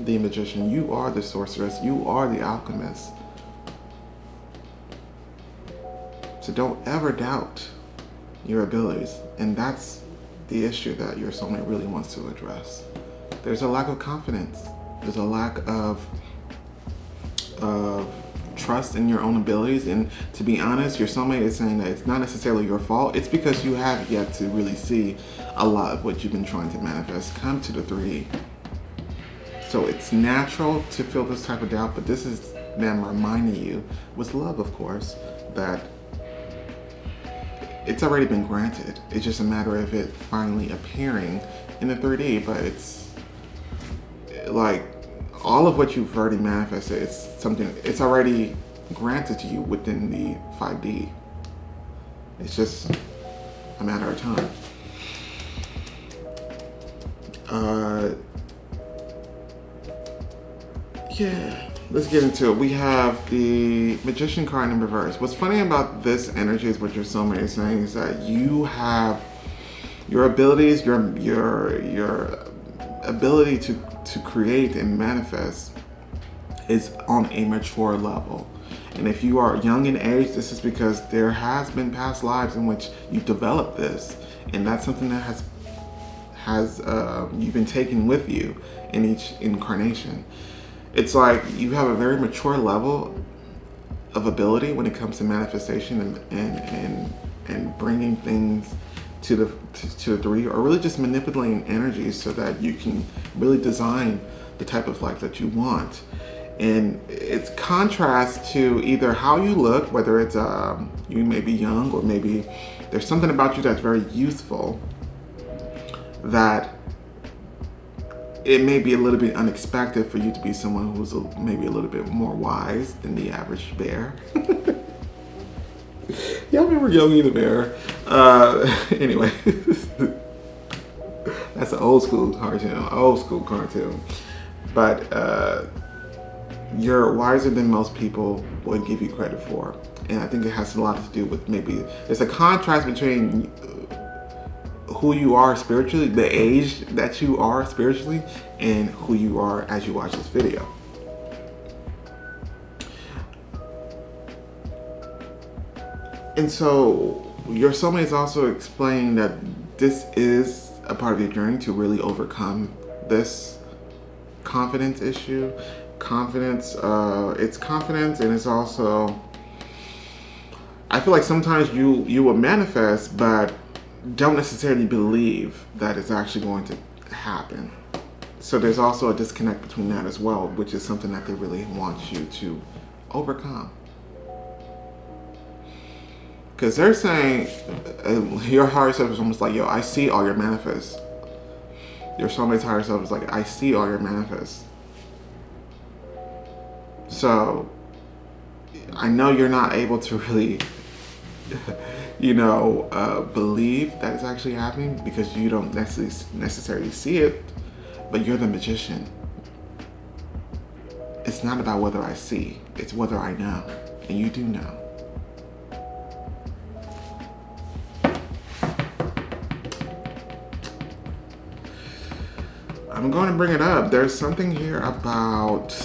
the magician. You are the sorceress. You are the alchemist. So don't ever doubt your abilities. And that's the issue that your soulmate really wants to address. There's a lack of confidence. There's a lack of trust in your own abilities. And to be honest, your soulmate is saying that it's not necessarily your fault. It's because you have yet to really see a lot of what you've been trying to manifest come to the 3D. So it's natural to feel this type of doubt, but this is them reminding you, with love of course, that it's already been granted. It's just a matter of it finally appearing in the 3D, but it's like all of what you've already manifested, it's already granted to you within the 5D. It's just a matter of time. Yeah, let's get into it. We have the Magician card in reverse. What's funny about this energy is what your soulmate is saying is that you have your abilities, your ability to create and manifest is on a mature level. And if you are young in age, this is because there has been past lives in which you developed this, and that's something that has you've been taking with you in each incarnation. It's like you have a very mature level of ability when it comes to manifestation and bringing things to the 3, or really just manipulating energies so that you can really design the type of life that you want. And it's contrast to either how you look, whether it's you may be young, or maybe there's something about you that's very youthful that it may be a little bit unexpected for you to be someone who's maybe a little bit more wise than the average bear. Y'all remember Yogi the Bear? Anyway, that's an old school cartoon. But you're wiser than most people would give you credit for. And I think it has a lot to do with maybe there's a contrast between who you are spiritually, the age that you are spiritually, and who you are as you watch this video. And so your soulmate is also explaining that this is a part of your journey to really overcome this confidence issue. It's confidence, and it's also, I feel like sometimes you will manifest, but don't necessarily believe that it's actually going to happen. So there's also a disconnect between that as well, which is something that they really want you to overcome. Because they're saying your higher self is almost like, yo, I see all your manifests. Your soulmate's higher self is like, I see all your manifests. So I know you're not able to really, believe that it's actually happening because you don't necessarily see it, but you're the magician. It's not about whether I see, it's whether I know, and you do know. I'm going to bring it up. There's something here about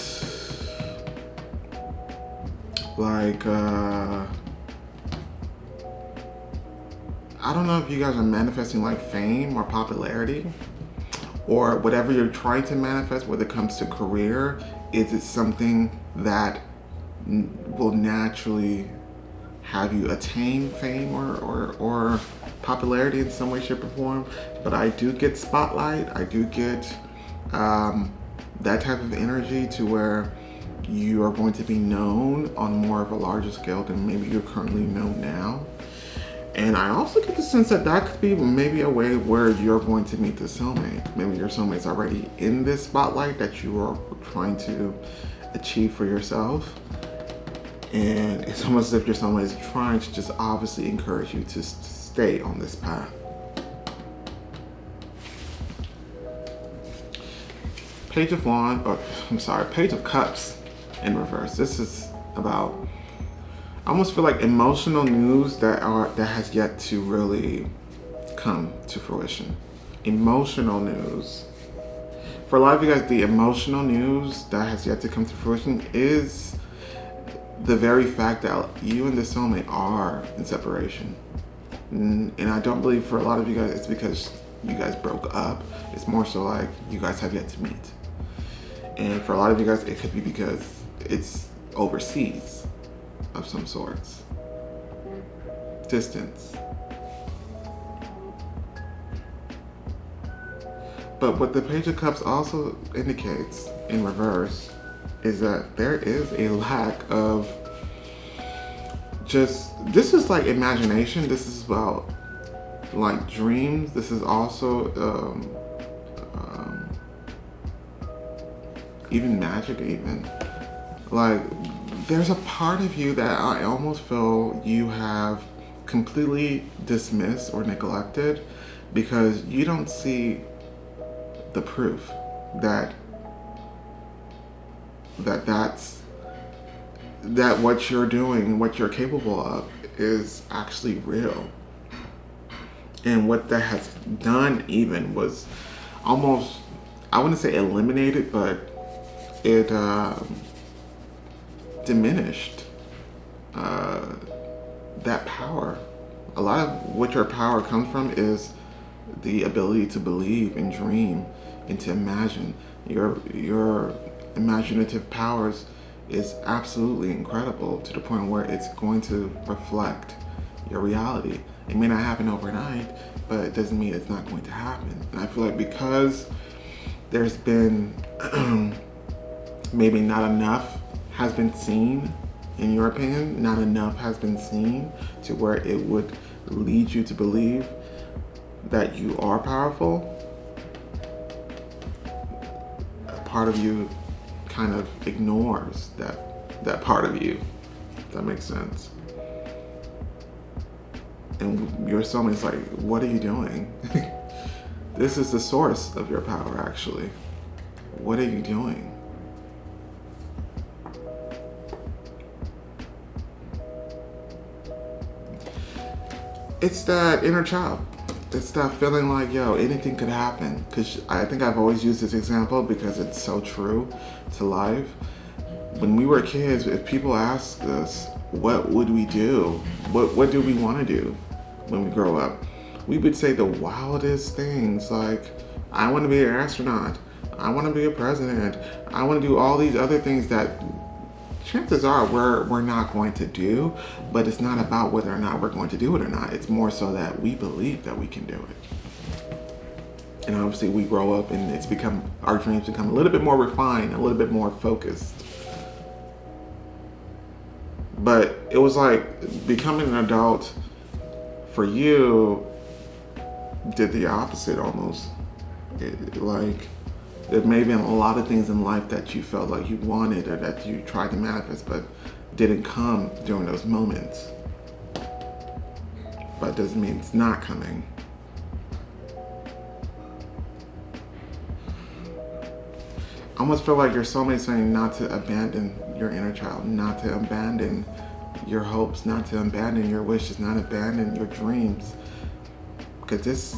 I don't know if you guys are manifesting like fame or popularity or whatever you're trying to manifest, whether it comes to career. Is it something that will naturally have you attain fame or popularity in some way, shape, or form? But I do get spotlight. I do get that type of energy to where you are going to be known on more of a larger scale than maybe you're currently known now. And I also get the sense that that could be maybe a way where you're going to meet the soulmate. Maybe your soulmate's already in this spotlight that you are trying to achieve for yourself. And it's almost as if your soulmate is trying to just obviously encourage you to stay on this path. Page of Cups in reverse. This is about, I almost feel like emotional news that has yet to really come to fruition. Emotional news. For a lot of you guys, the emotional news that has yet to come to fruition is the very fact that you and the soulmate are in separation. And I don't believe for a lot of you guys it's because you guys broke up. It's more so like you guys have yet to meet. And for a lot of you guys, it could be because it's overseas of some sorts. Distance. But what the Page of Cups also indicates in reverse is that there is a lack of this is like imagination. This is about like dreams. This is also even magic even. Like there's a part of you that I almost feel you have completely dismissed or neglected because you don't see the proof that what you're doing and what you're capable of is actually real. And what that has done even was almost, I wouldn't say eliminated, but it diminished that power. A lot of what your power comes from is the ability to believe and dream and to imagine. Your imaginative powers is absolutely incredible to the point where it's going to reflect your reality. It may not happen overnight, but it doesn't mean it's not going to happen. And I feel like because there's been maybe not enough has been seen, in your opinion, not enough has been seen to where it would lead you to believe that you are powerful, a part of you kind of ignores that part of you, if that makes sense. And your soulmate's like, what are you doing? This is the source of your power, actually. What are you doing? It's that inner child. It's that feeling like, yo, anything could happen. Because I think I've always used this example because it's so true to life. When we were kids, if people asked us, what would we do? What do we want to do when we grow up? We would say the wildest things like, I want to be an astronaut. I want to be a president. I want to do all these other things that chances are we're not going to do, but it's not about whether or not we're going to do it or not. It's more so that we believe that we can do it. And obviously we grow up and our dreams become a little bit more refined, a little bit more focused. But it was like becoming an adult for you did the opposite almost. There may have been a lot of things in life that you felt like you wanted or that you tried to manifest but didn't come during those moments. But it doesn't mean it's not coming. I almost feel like your soulmate saying not to abandon your inner child, not to abandon your hopes, not to abandon your wishes, not abandon your dreams. Because this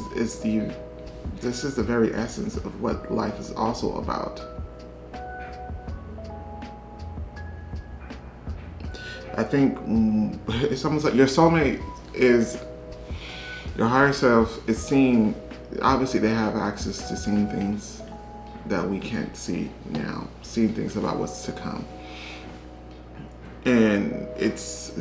is the very essence of what life is also about. I think it's almost like your soulmate is, your higher self is seeing, obviously they have access to seeing things that we can't see now, seeing things about what's to come. And it's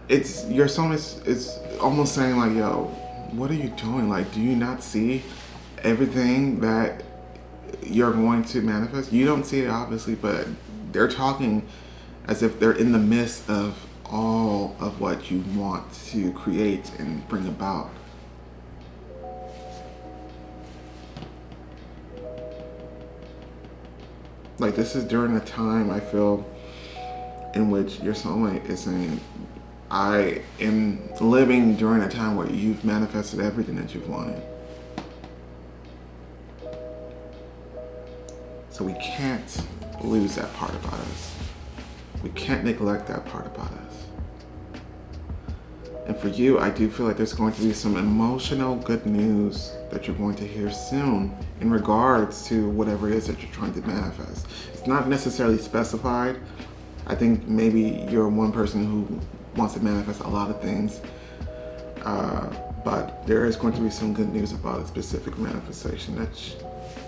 your soulmate is almost saying like, yo, what are you doing? Like, do you not see everything that you're going to manifest? You don't see it obviously, but they're talking as if they're in the midst of all of what you want to create and bring about. Like, this is during a time, I feel, in which your soulmate is saying, I am living during a time where you've manifested everything that you've wanted. So we can't lose that part about us. We can't neglect that part about us. And for you, I do feel like there's going to be some emotional good news that you're going to hear soon in regards to whatever it is that you're trying to manifest. It's not necessarily specified. I think maybe you're one person who wants to manifest a lot of things, but there is going to be some good news about a specific manifestation that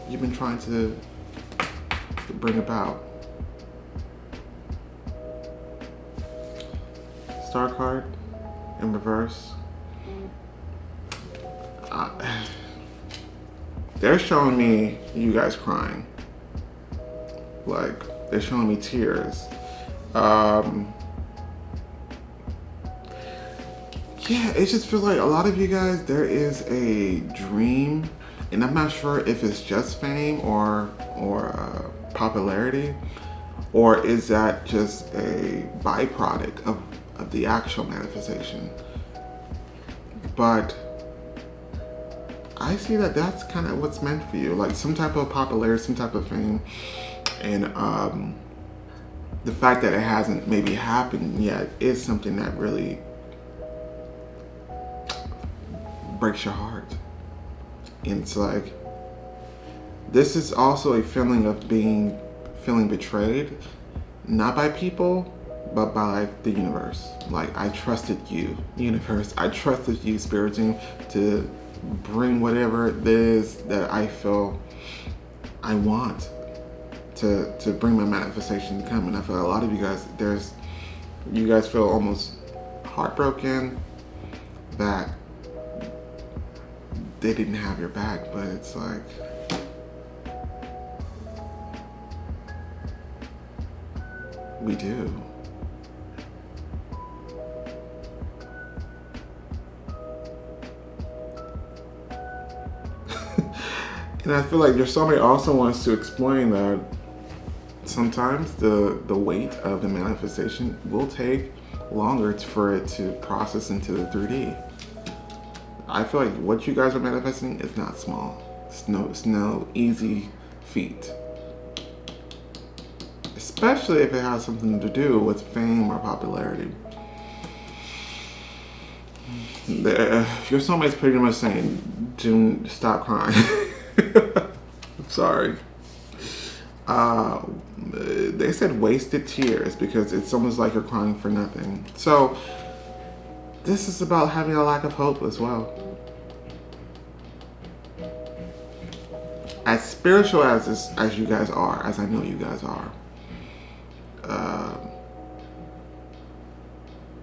you've been trying to bring about. Star card in reverse. They're showing me you guys crying. Like, they're showing me tears. Yeah, it just feels like a lot of you guys, there is a dream, and I'm not sure if it's just fame or popularity, or is that just a byproduct of the actual manifestation. But I see that that's kind of what's meant for you, like some type of popularity, some type of fame, and the fact that it hasn't maybe happened yet is something that really breaks your heart. And it's like, this is also a feeling of feeling betrayed, not by people, but by the universe. Like, I trusted you, universe. I trusted you, spirit team, to bring whatever it is that I feel I want to bring my manifestation to come. And I feel a lot of you guys, you guys feel almost heartbroken that they didn't have your back, but it's like, we do. And I feel like your soulmate also wants to explain that sometimes the weight of the manifestation will take longer for it to process into the 3D. I feel like what you guys are manifesting is not small. It's no easy feat. Especially if it has something to do with fame or popularity. Your soulmate's pretty much saying, "Do stop crying." I'm sorry. They said wasted tears because it's almost like you're crying for nothing. So this is about having a lack of hope as well. As spiritual as you guys are, as I know you guys are,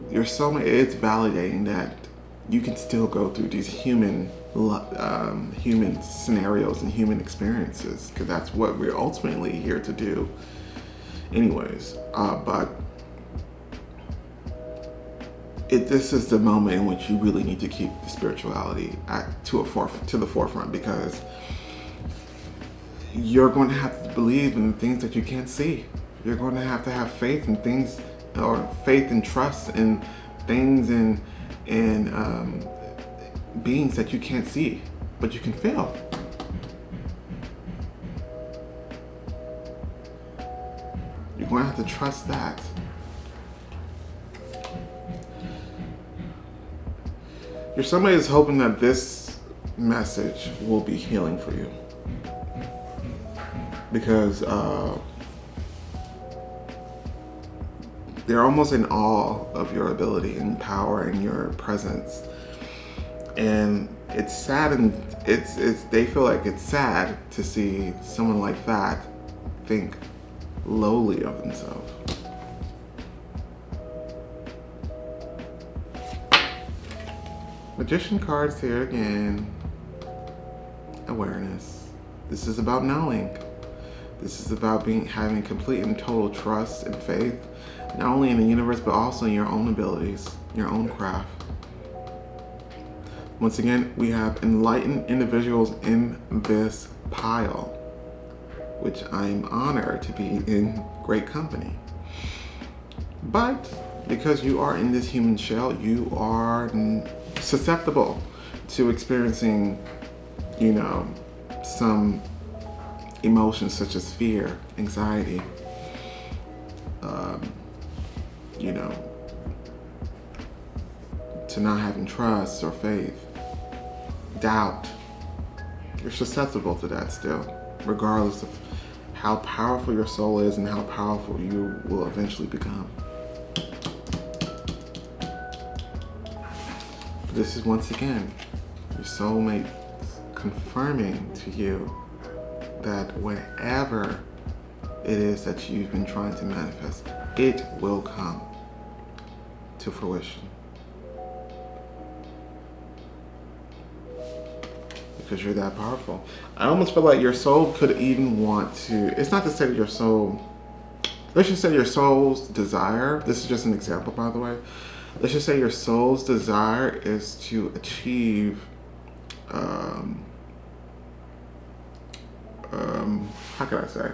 your soulmate is validating that you can still go through these human scenarios and human experiences, because that's what we're ultimately here to do anyways. But this is the moment in which you really need to keep the spirituality to the forefront, because you're going to have to believe in things that you can't see. You're going to have faith in things, or faith and trust in things and beings that you can't see, but you can feel. You're going to have to trust that. Your soulmate is hoping that this message will be healing for you, because they're almost in awe of your ability and power and your presence. And it's sad, and they feel like it's sad to see someone like that think lowly of themselves. Magician cards here again. Awareness. This is about knowing. This is about having complete and total trust and faith, not only in the universe, but also in your own abilities, your own craft. Once again, we have enlightened individuals in this pile, which I'm honored to be in great company. But because you are in this human shell, you are susceptible to experiencing, some emotions such as fear, anxiety, to not having trust or faith, doubt. You're susceptible to that still, regardless of how powerful your soul is and how powerful you will eventually become. This is once again your soulmate confirming to you that whatever it is that you've been trying to manifest, it will come to fruition. Because you're that powerful. I almost feel like your soul could even want to, it's not to say that your soul, let's just say your soul's desire, this is just an example by the way, let's just say your soul's desire is to achieve, how can I say?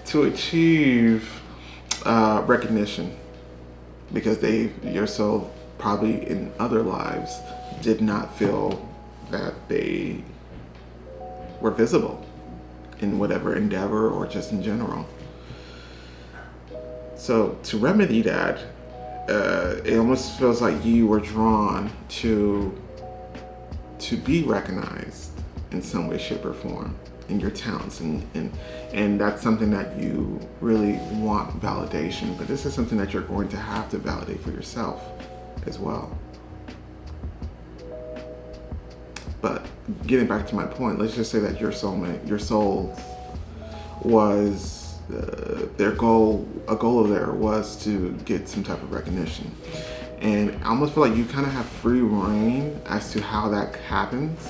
To achieve recognition, because your soul probably in other lives did not feel that they were visible in whatever endeavor or just in general. So to remedy that, it almost feels like you were drawn to be recognized in some way, shape, or form. and your talents, and that's something that you really want validation, but this is something that you're going to have to validate for yourself as well. But getting back to my point, let's just say that your soulmate, your soul was their goal, a goal of theirs was to get some type of recognition. And I almost feel like you kind of have free reign as to how that happens,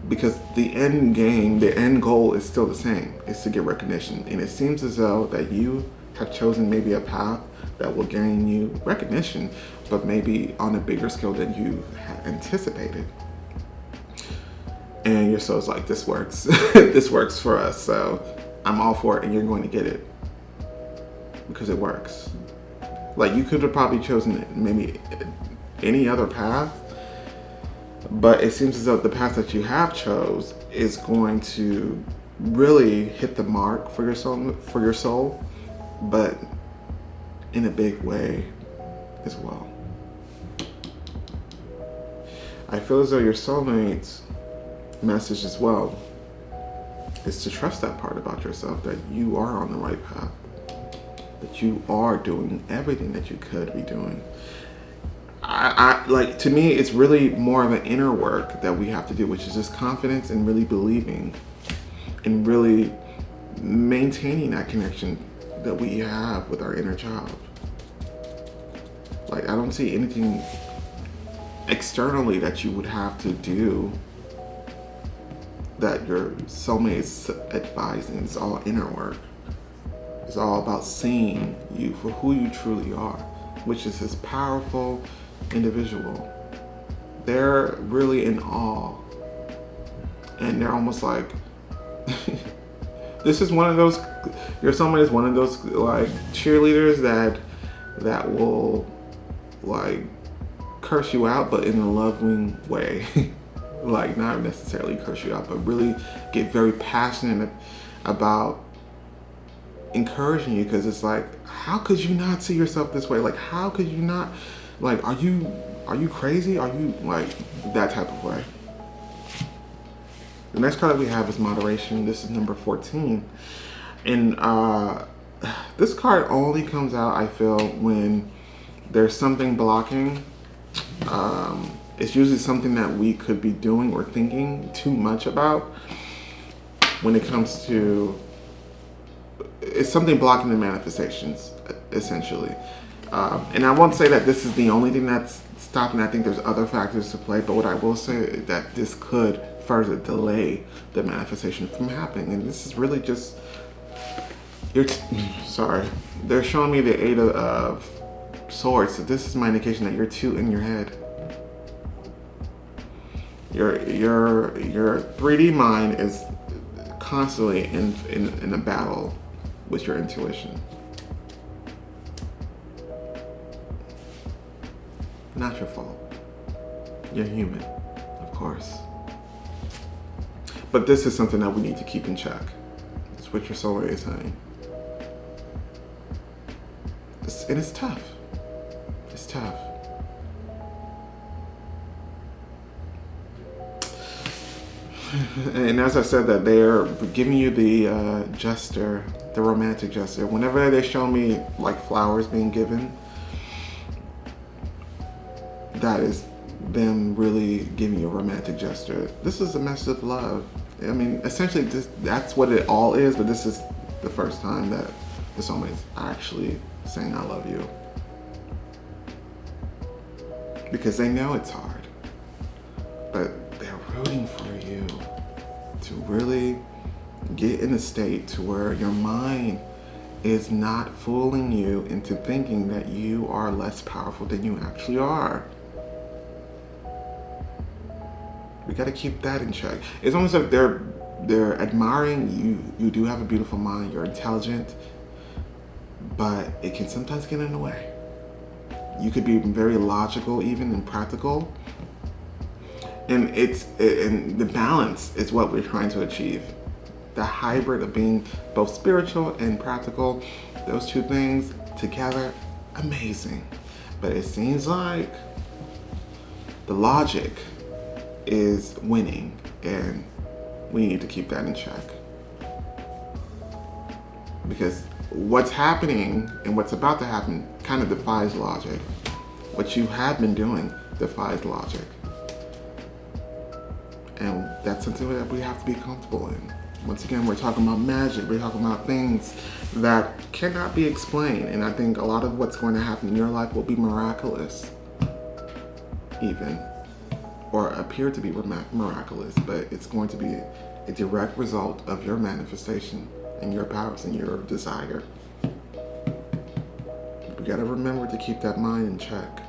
because the end game, the end goal is still the same. It's to get recognition. And it seems as though that you have chosen maybe a path that will gain you recognition, but maybe on a bigger scale than you had anticipated. And your soul's like, this works. This works for us. So I'm all for it, and you're going to get it because it works. Like, you could have probably chosen maybe any other path, but it seems as though the path that you have chose is going to really hit the mark for your soul, but in a big way as well. I feel as though your soulmate's message as well is to trust that part about yourself, that you are on the right path, that you are doing everything that you could be doing. I like, to me, it's really more of an inner work that we have to do, which is just confidence and really believing and really maintaining that connection that we have with our inner child. Like, I don't see anything externally that you would have to do that your soulmate is advising. It's all inner work. It's all about seeing you for who you truly are, which is this powerful individual. They're really in awe, and they're almost like this is one of those, your soulmate is one of those like cheerleaders that will like curse you out, but in a loving way. Like, not necessarily curse you out, but really get very passionate about encouraging you, because it's like, how could you not see yourself this way? Like, how could you not, like, are you crazy? Are you, like, that type of way? The next card that we have is moderation. This is number 14. And this card only comes out, I feel, when there's something blocking. It's usually something that we could be doing or thinking too much about when it comes to, it's something blocking the manifestations, essentially. And I won't say that this is the only thing that's stopping. I think there's other factors to play, but what I will say is that this could further delay the manifestation from happening. And this is really just, sorry, they're showing me the Eight of Swords. So this is my indication that you're too in your head. Your 3D mind is constantly in a battle with your intuition. Not your fault. You're human, of course. But this is something that we need to keep in check. It's what your soul is saying. And it's tough. It's tough. And as I said, that they're giving you the gesture, the romantic gesture. Whenever they show me like flowers being given, that is them really giving you a romantic gesture. This is a message of love. I mean, essentially, that's what it all is, but this is the first time that the soulmate is actually saying I love you. Because they know it's hard, but they're rooting for you to really get in a state to where your mind is not fooling you into thinking that you are less powerful than you actually are. We got to keep that in check. It's almost like they're admiring you. You do have a beautiful mind. You're intelligent, but it can sometimes get in the way. You could be very logical, even, and practical. And and the balance is what we're trying to achieve. The hybrid of being both spiritual and practical, those two things together, amazing. But it seems like the logic is winning, and we need to keep that in check. Because what's happening and what's about to happen kind of defies logic. What you have been doing defies logic. And that's something that we have to be comfortable in. Once again, we're talking about magic. We're talking about things that cannot be explained. And I think a lot of what's going to happen in your life will be miraculous, even, or appear to be miraculous, but it's going to be a direct result of your manifestation and your powers and your desire. We gotta remember to keep that mind in check.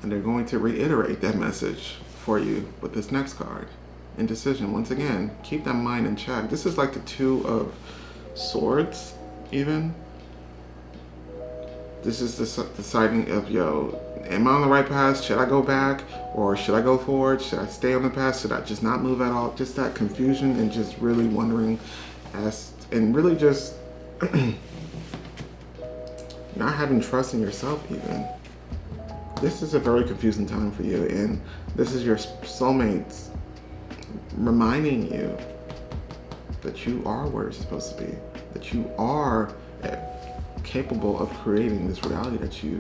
And they're going to reiterate that message for you with this next card. Indecision. Once again, keep that mind in check. This is like the Two of Swords, even. This is the deciding of, yo, am I on the right path? Should I go back? Or should I go forward? Should I stay on the path? Should I just not move at all? Just that confusion and just really wondering and really just not having trust in yourself even. This is a very confusing time for you, and this is your soulmates reminding you that you are where you're supposed to be, that you are capable of creating this reality that you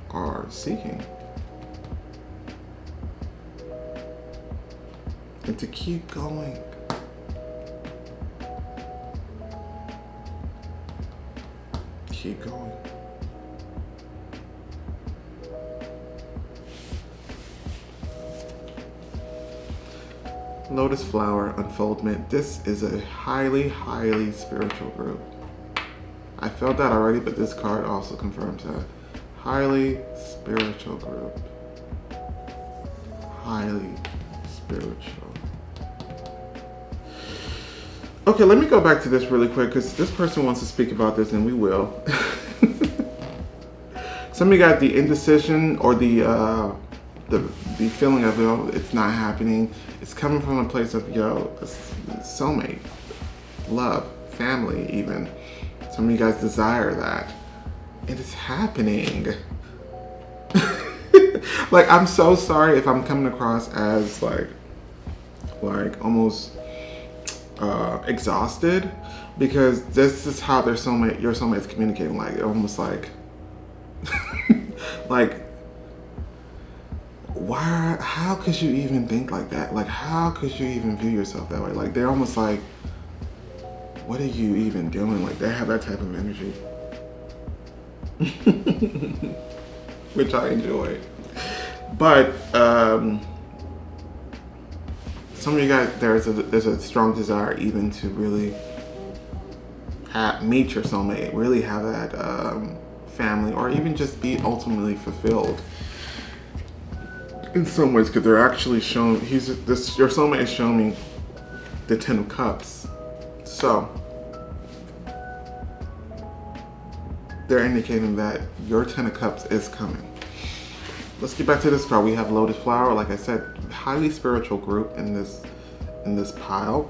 are seeking. And to keep going. Keep going. Lotus Flower Unfoldment. This is a highly, highly spiritual group. I felt that already, but this card also confirms that. Highly spiritual group. Highly spiritual. Okay, let me go back to this really quick because this person wants to speak about this, and we will. Some of you got the indecision or the feeling of, yo, it's not happening. It's coming from a place of, yo, soulmate, love, family even. Some of you guys desire that. It is happening. Like, I'm so sorry if I'm coming across as like almost exhausted, because this is how your soulmate's communicating. Like, almost like, like, why, how could you even think like that? Like, how could you even view yourself that way? Like, they're almost like, what are you even doing? Like, they have that type of energy. Which I enjoy. But, some of you guys, there's a strong desire even to really meet your soulmate, really have that family, or even just be ultimately fulfilled. In some ways, because they're actually showing, your soulmate is showing me the Ten of Cups. So, they're indicating that your Ten of Cups is coming. Let's get back to this card. We have Lotus Flower. Like I said, highly spiritual group in this pile.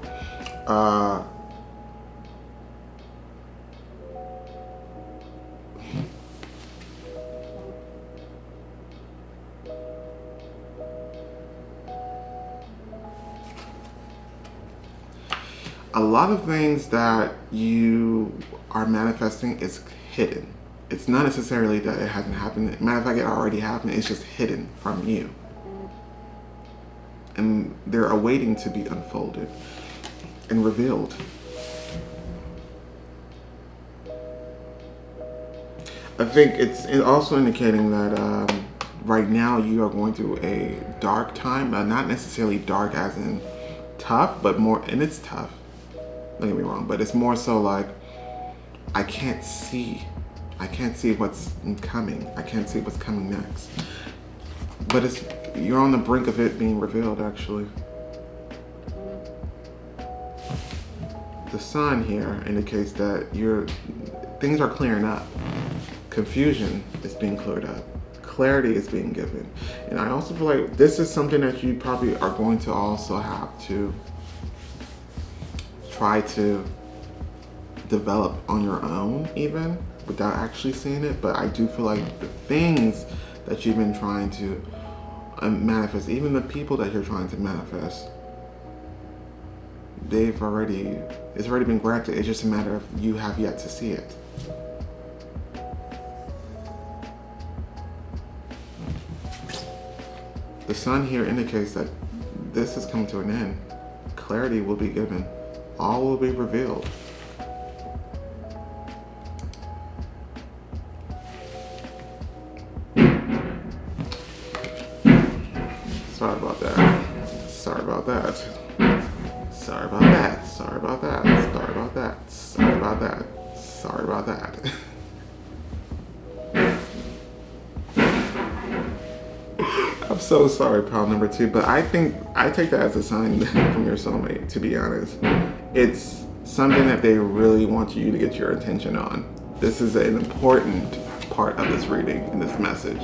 A lot of things that you are manifesting is hidden. It's not necessarily that it hasn't happened. Matter of fact, it already happened. It's just hidden from you. And they're awaiting to be unfolded and revealed. I think it's also indicating that right now you are going through a dark time. Not necessarily dark as in tough, but more, and it's tough. Don't get me wrong, but it's more so like, I can't see what's coming. I can't see what's coming next. But you're on the brink of it being revealed, actually. The sun here indicates that things are clearing up. Confusion is being cleared up. Clarity is being given. And I also feel like this is something that you probably are going to also have to try to develop on your own, even without actually seeing it. But I do feel like the things that you've been trying to manifest, even the people that you're trying to manifest, it's already been granted. It's just a matter of you have yet to see it. The sun here indicates that this is coming to an end. Clarity will be given. All will be revealed. Sorry about that. Sorry about that. Sorry about that. Sorry about that. Sorry about that. Sorry about that. Sorry about that. I'm so sorry, pal number 2, but I take that as a sign from your soulmate, to be honest. It's something that they really want you to get your attention on. This is an important part of this reading and this message.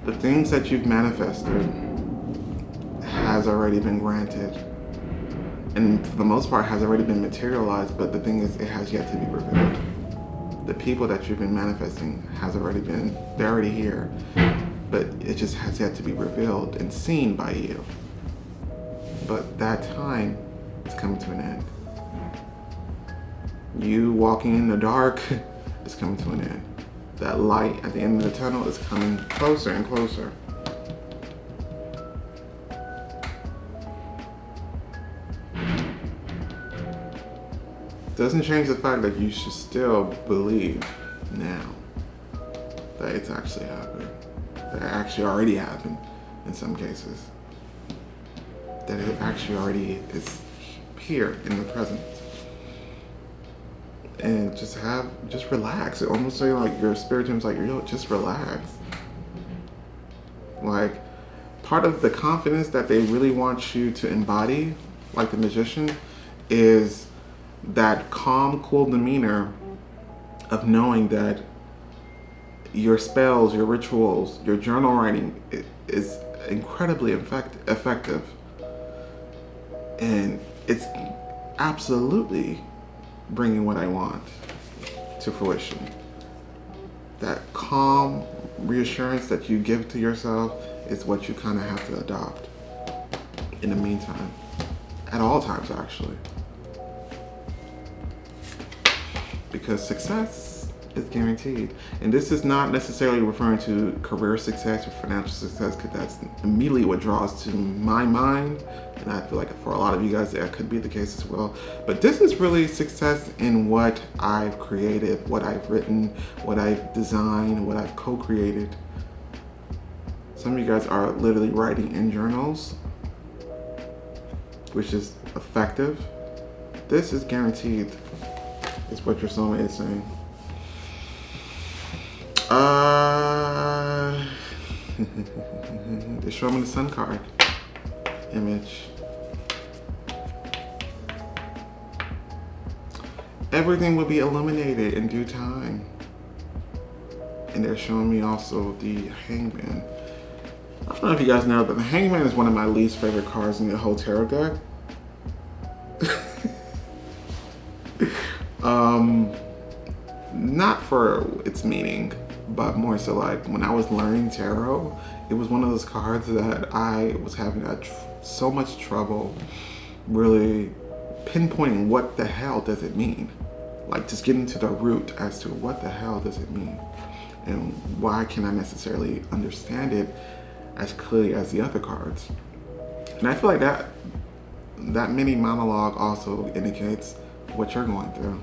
The things that you've manifested has already been granted, and for the most part has already been materialized, but the thing is, it has yet to be revealed. The people that you've been manifesting they're already here, but it just has yet to be revealed and seen by you. But that time is coming to an end. You walking in the dark is coming to an end. That light at the end of the tunnel is coming closer and closer. Doesn't change the fact that you should still believe now that it's actually happening. That it actually already happened in some cases. That it actually already is here in the present. And just relax. It almost say like your spirit team's like, yo, just relax. Like, part of the confidence that they really want you to embody, like the magician, is that calm, cool demeanor of knowing that your spells, your rituals, your journal writing is incredibly effective. And it's absolutely bringing what I want to fruition. That calm reassurance that you give to yourself is what you kind of have to adopt in the meantime. At all times, actually. Because success is guaranteed. And this is not necessarily referring to career success or financial success, because that's immediately what draws to my mind. And I feel like for a lot of you guys, that could be the case as well. But this is really success in what I've created, what I've written, what I've designed, what I've co-created. Some of you guys are literally writing in journals, which is effective. This is guaranteed. Is what your soulmate is saying. They show me the sun card image. Everything will be illuminated in due time. And they're showing me also the Hangman. I don't know if you guys know, but the Hangman is one of my least favorite cards in the whole tarot deck. Not for its meaning, but more so like when I was learning tarot, it was one of those cards that I was having so much trouble really pinpointing what the hell does it mean. Like just getting to the root as to what the hell does it mean and why can I necessarily understand it as clearly as the other cards. And I feel like that mini monologue also indicates what you're going through.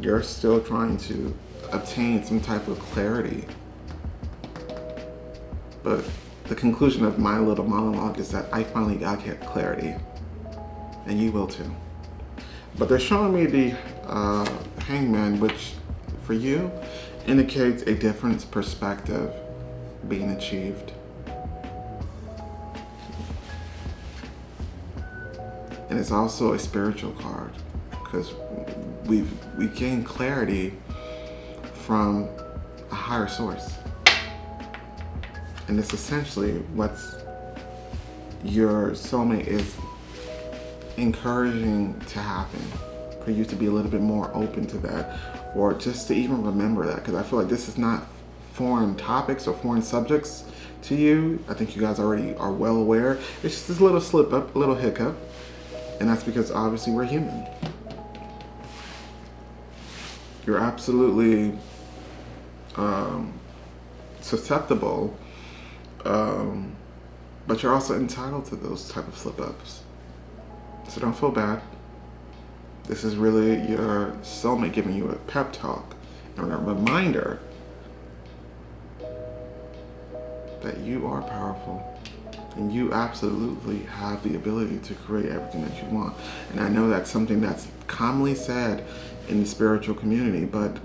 You're still trying to obtain some type of clarity. But the conclusion of my little monologue is that I finally got clarity. And you will too. But they're showing me the Hangman, which for you indicates a different perspective being achieved. And it's also a spiritual card, because we gain clarity from a higher source. And it's essentially what your soulmate is encouraging to happen, for you to be a little bit more open to that, or just to even remember that, because I feel like this is not foreign topics or foreign subjects to you. I think you guys already are well aware. It's just this little slip up, a little hiccup, and that's because obviously we're human. You're absolutely susceptible, but you're also entitled to those type of slip ups. So don't feel bad. This is really your soulmate giving you a pep talk and a reminder that you are powerful and you absolutely have the ability to create everything that you want. And I know that's something that's commonly said in the spiritual community, but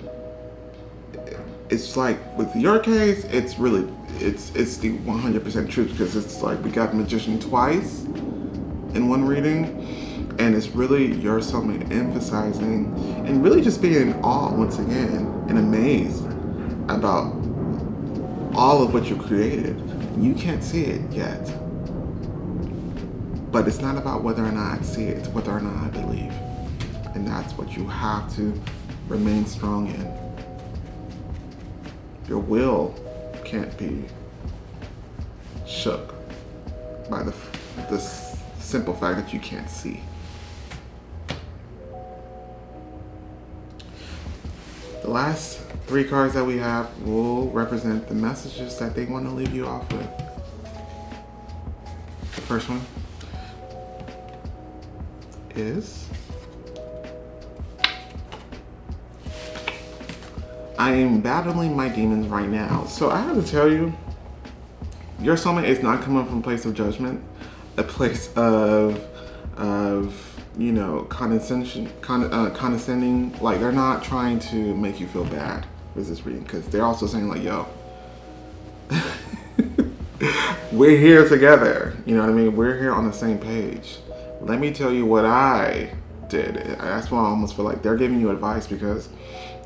it's like with your case, it's really, it's the 100% truth, because it's like we got magician twice in one reading. And it's really your soulmate emphasizing and really just being in awe once again and amazed about all of what you created. You can't see it yet. But it's not about whether or not I see it, it's whether or not I believe. And that's what you have to remain strong in. Your will can't be shook by the simple fact that you can't see. The last 3 cards that we have will represent the messages that they want to leave you off with. The first one is, I am battling my demons right now. So I have to tell you, your soulmate is not coming from a place of judgment, a place of you know, condescension, condescending. Like, they're not trying to make you feel bad with this reading, because they're also saying like, yo, we're here together. You know what I mean? We're here on the same page. Let me tell you what I did. That's why I almost feel like they're giving you advice, because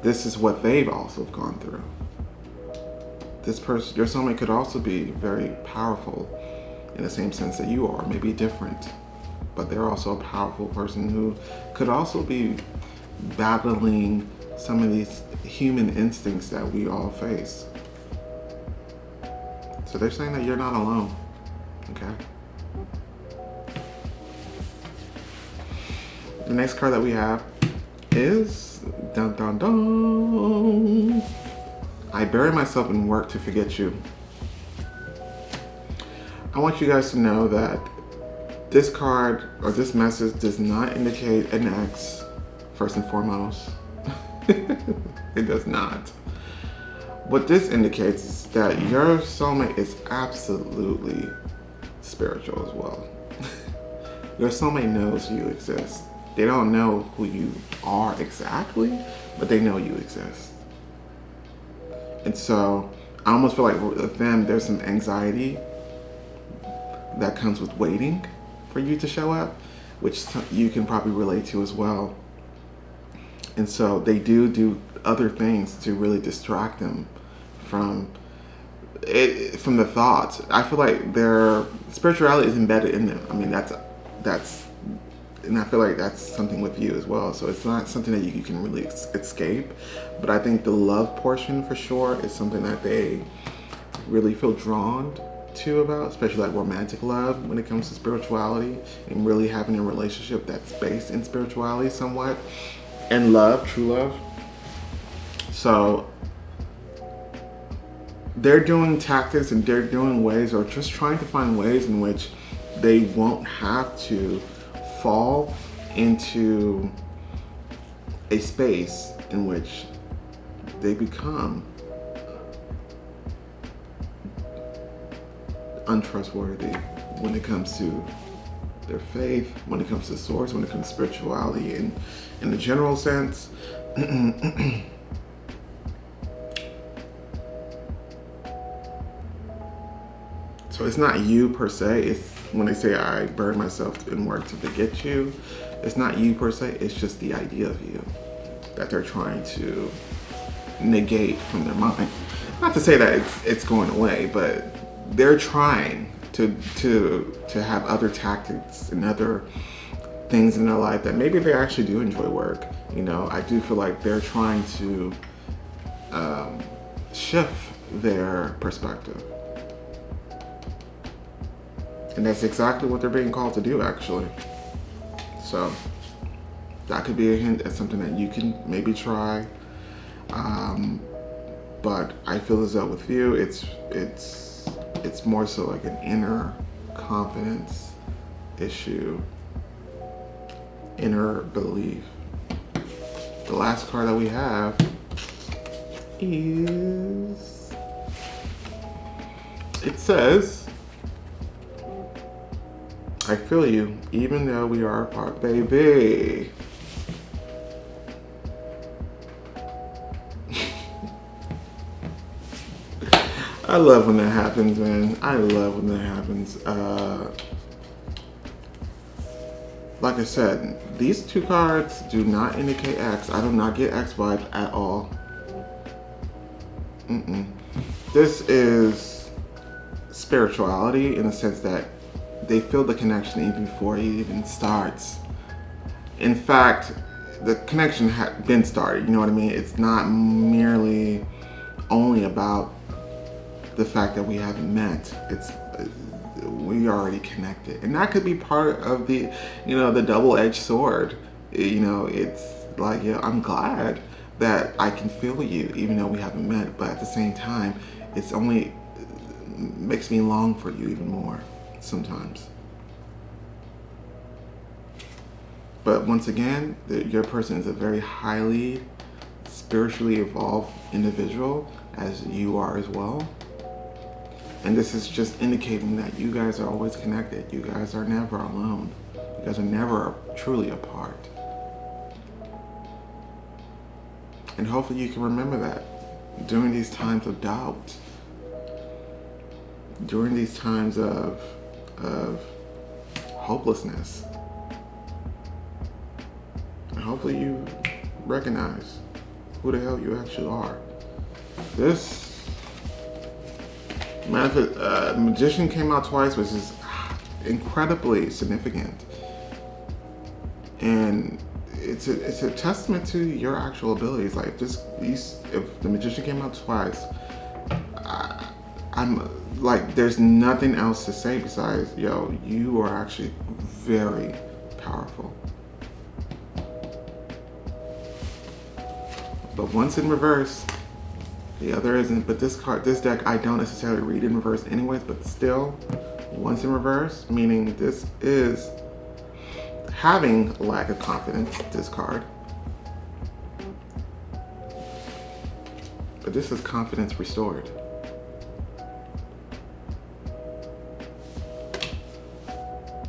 this is what they've also gone through. This person, your soulmate, could also be very powerful in the same sense that you are, maybe different. But they're also a powerful person who could also be battling some of these human instincts that we all face. So they're saying that you're not alone, okay? The next card that we have is, dun dun dun, I bury myself in work to forget you. I want you guys to know that this card or this message does not indicate an ex, first and foremost. It does not. What this indicates is that your soulmate is absolutely spiritual as well. Your soulmate knows you exist. They don't know who you are exactly, but they know you exist. And so I almost feel like with them, there's some anxiety that comes with waiting for you to show up, which you can probably relate to as well. And so they do other things to really distract them from it, from the thoughts. I feel like their spirituality is embedded in them. I mean, that's, and I feel like that's something with you as well. So it's not something that you can really escape. But I think the love portion for sure is something that they really feel drawn to about, especially like romantic love when it comes to spirituality and really having a relationship that's based in spirituality somewhat, and love, true love. So they're doing tactics and they're doing ways, or just trying to find ways in which they won't have to fall into a space in which they become untrustworthy when it comes to their faith, when it comes to source, when it comes to spirituality, and in the general sense. So it's not you per se. It's when they say I bury myself in work to forget you, it's not you per se. It's just the idea of you that they're trying to negate from their mind. Not to say that it's going away, but they're trying to have other tactics and other things in their life that maybe they actually do enjoy work. You know, I do feel like they're trying to shift their perspective. And that's exactly what they're being called to do, actually. So that could be a hint at something that you can maybe try. But I feel as though with you, it's more so like an inner confidence issue, inner belief. The last card that we have is, it says, I feel you, even though we are apart, baby. I love when that happens, man. I love when that happens. Like I said, these two cards do not indicate X. I do not get X vibes at all. This is spirituality in the sense that they feel the connection even before it even starts. In fact, the connection had been started, you know what I mean? It's not merely only about the fact that we haven't met. It's we already connected, and that could be part of the, you know, the double-edged sword. You know, it's like, yeah, I'm glad that I can feel you even though we haven't met, but at the same time, it's only makes me long for you even more sometimes. But once again, your person is a very highly spiritually evolved individual, as you are as well. And this is just indicating that you guys are always connected. You guys are never alone. You guys are never truly apart. And hopefully you can remember that during these times of doubt, during these times of hopelessness. And hopefully you recognize who the hell you actually are. This Magician came out twice, which is incredibly significant, and it's a testament to your actual abilities. Like, just if the Magician came out twice, I'm like, there's nothing else to say besides, yo, you are actually very powerful. But once in reverse, the other isn't. But this deck, I don't necessarily read in reverse anyways, but still, once in reverse, meaning this is having lack of confidence, this card. But this is confidence restored.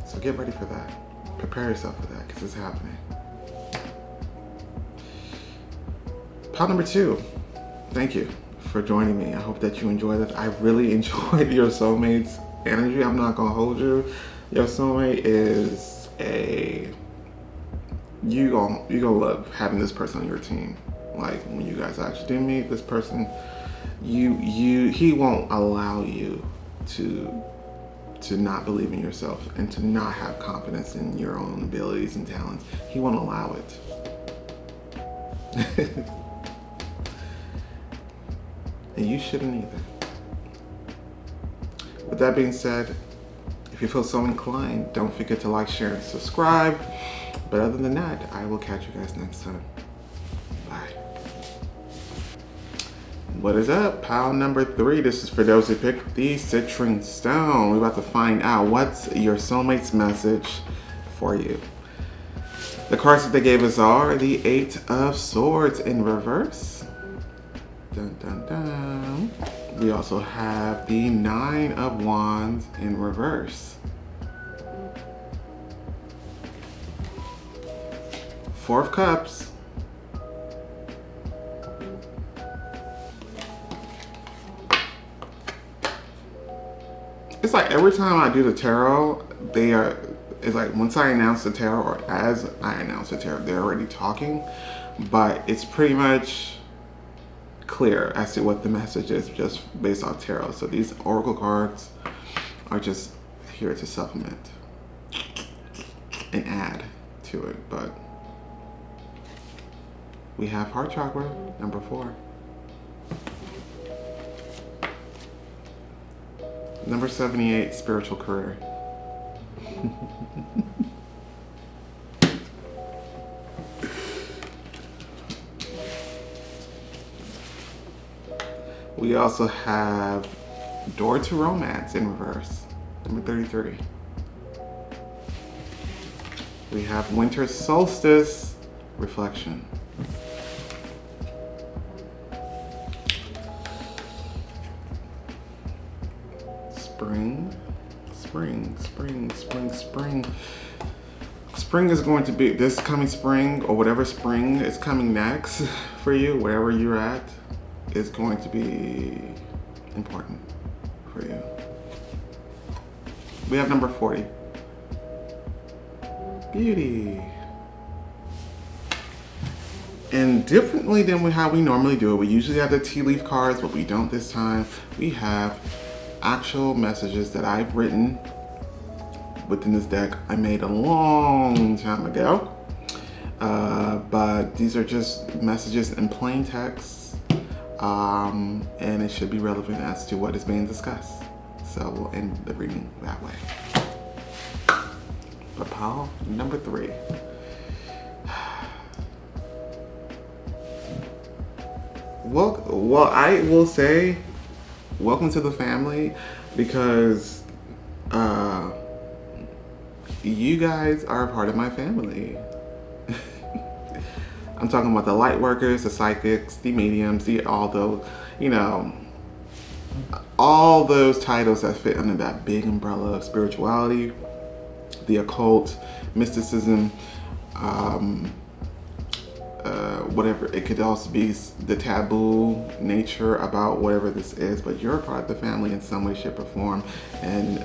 So get ready for that. Prepare yourself for that, because it's happening. Pile number 2. Thank you for joining me. I hope that you enjoyed this. I really enjoyed your Soulmates energy. I'm not gonna hold you. Your soulmate is you gonna love having this person on your team. Like, when you guys actually do meet this person, he won't allow you to not believe in yourself and to not have confidence in your own abilities and talents. He won't allow it. And you shouldn't either. With that being said, if you feel so inclined, don't forget to like, share, and subscribe. But other than that, I will catch you guys next time. Bye. What is up? Pile number 3. This is for those who picked the Citrine stone. We're about to find out what's your soulmate's message for you. The cards that they gave us are the 8 of Swords in reverse. Dun, dun, dun. We also have the 9 of Wands in reverse. 4 of Cups. It's like every time I do the tarot, it's like once I announce the tarot, or as I announce the tarot, they're already talking, but it's pretty much clear as to what the message is just based off tarot. So these oracle cards are just here to supplement and add to it. But We have heart chakra, number 4. Number 78, spiritual career. We also have door to romance in reverse, number 33. We have winter solstice reflection. Spring, spring, spring, spring, spring. Spring is going to be, this coming spring, or whatever spring is coming next for you, wherever you're at, is going to be important for you. We have number 40. Beauty. And differently than how we normally do it, we usually have the tea leaf cards, but we don't this time. We have actual messages that I've written within this deck I made a long time ago. But these are just messages in plain text, and it should be relevant as to what is being discussed. So we'll end the reading that way. But pile number 3. Well, I will say, welcome to the family, because you guys are a part of my family. I'm talking about the light workers, the psychics, the mediums, all those, all those titles that fit under that big umbrella of spirituality, the occult, mysticism, whatever. It could also be the taboo nature about whatever this is, but you're a part of the family in some way, shape, or form, and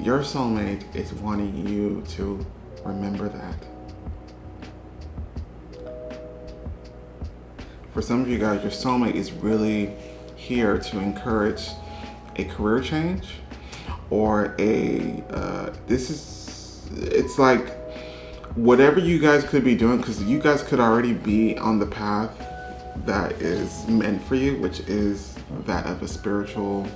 your soulmate is wanting you to remember that. For some of you guys, your soulmate is really here to encourage a career change, or it's like whatever you guys could be doing, because you guys could already be on the path that is meant for you, which is that of a spiritual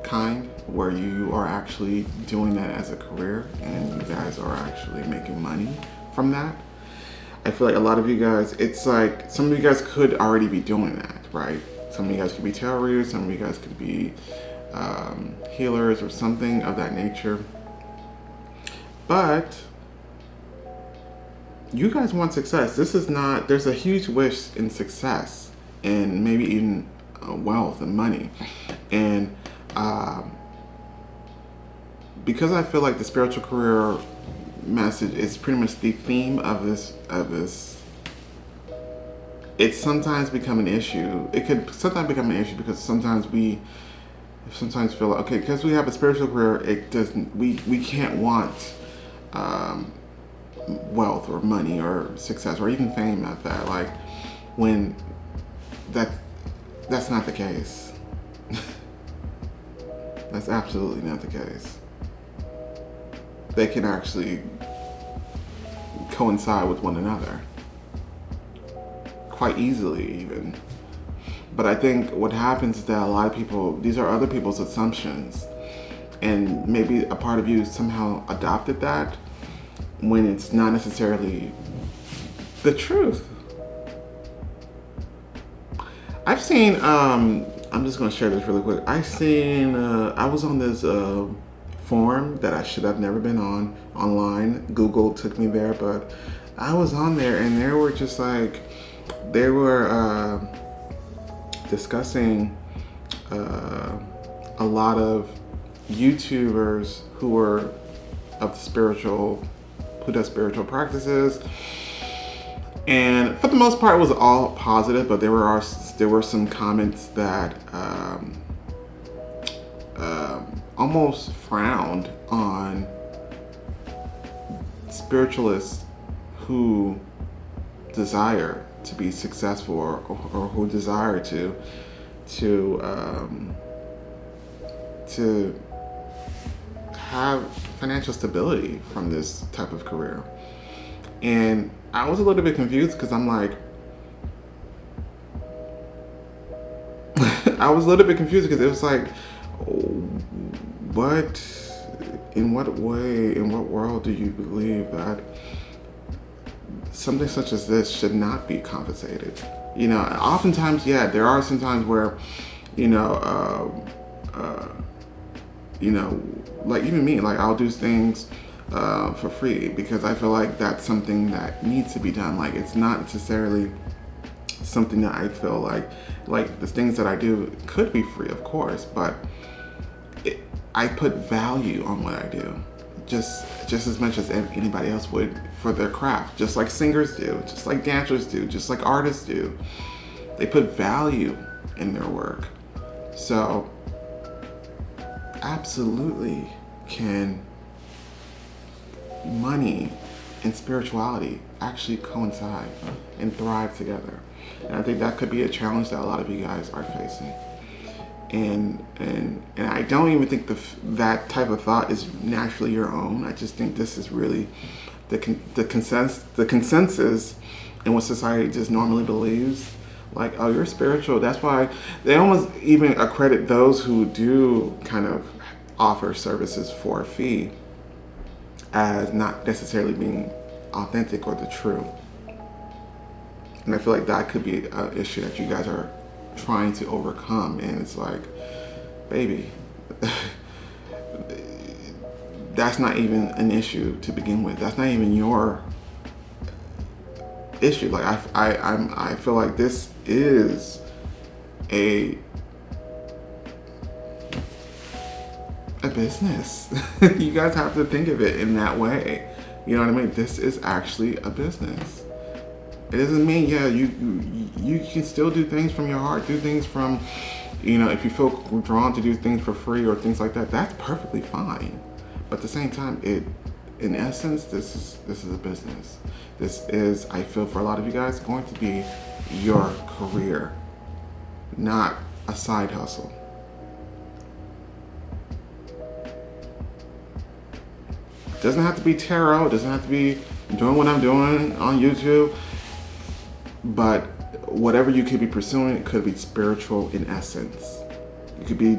kind, where you are actually doing that as a career and you guys are actually making money from that. I feel like a lot of you guys, it's like some of you guys could already be doing that, right? Some of you guys could be tarot readers, some of you guys could be healers or something of that nature. But you guys want success. This is not, there's a huge wish in success and maybe even wealth and money. And because I feel like the spiritual career message is pretty much the theme of this, it's sometimes become an issue. It could sometimes become an issue because sometimes we feel like, okay, because we have a spiritual career, it doesn't, we can't want wealth or money or success or even fame at that. Like, when that's not the case. That's absolutely not the case. They can actually coincide with one another quite easily even. But I think what happens is that a lot of people, these are other people's assumptions, and maybe a part of you somehow adopted that when it's not necessarily the truth. I've seen, I'm just gonna share this really quick. I've seen, I was on this forum that I should have never been on, online. Google took me there, but I was on there and they were just like, they were discussing a lot of YouTubers who were of spiritual, who does spiritual practices, and for the most part it was all positive, but there were some comments that almost frowned on spiritualists who desire to be successful or who desire to have financial stability from this type of career. And I was a little bit confused because I'm like, I was a little bit confused because it was like, what, in what way, in what world do you believe that something such as this should not be compensated? You know, oftentimes, yeah, there are some times where, you know, like even me, like I'll do things for free because I feel like that's something that needs to be done. Like it's not necessarily something that I feel like the things that I do could be free, of course, but I put value on what I do, just as much as anybody else would for their craft, just like singers do, just like dancers do, just like artists do. They put value in their work. So absolutely can money and spirituality actually coincide and thrive together. And I think that could be a challenge that a lot of you guys are facing. And I don't even think that type of thought is naturally your own. I just think this is really the consensus in what society just normally believes. Like, oh, you're spiritual. That's why they almost even accredit those who do kind of offer services for a fee as not necessarily being authentic or the true. And I feel like that could be an issue that you guys are trying to overcome. And it's like, baby, that's not even an issue to begin with. That's not even your issue. Like I feel like this is a business. You guys have to think of it in that way. You know what I mean? This is actually a business. It doesn't mean, yeah, you can still do things from your heart, do things from, you know, if you feel drawn to do things for free or things like that, that's perfectly fine. But at the same time, in essence, this is a business. This is, I feel for a lot of you guys, going to be your career, not a side hustle. It doesn't have to be tarot. It doesn't have to be doing what I'm doing on YouTube. But whatever you could be pursuing, it could be spiritual in essence. You could be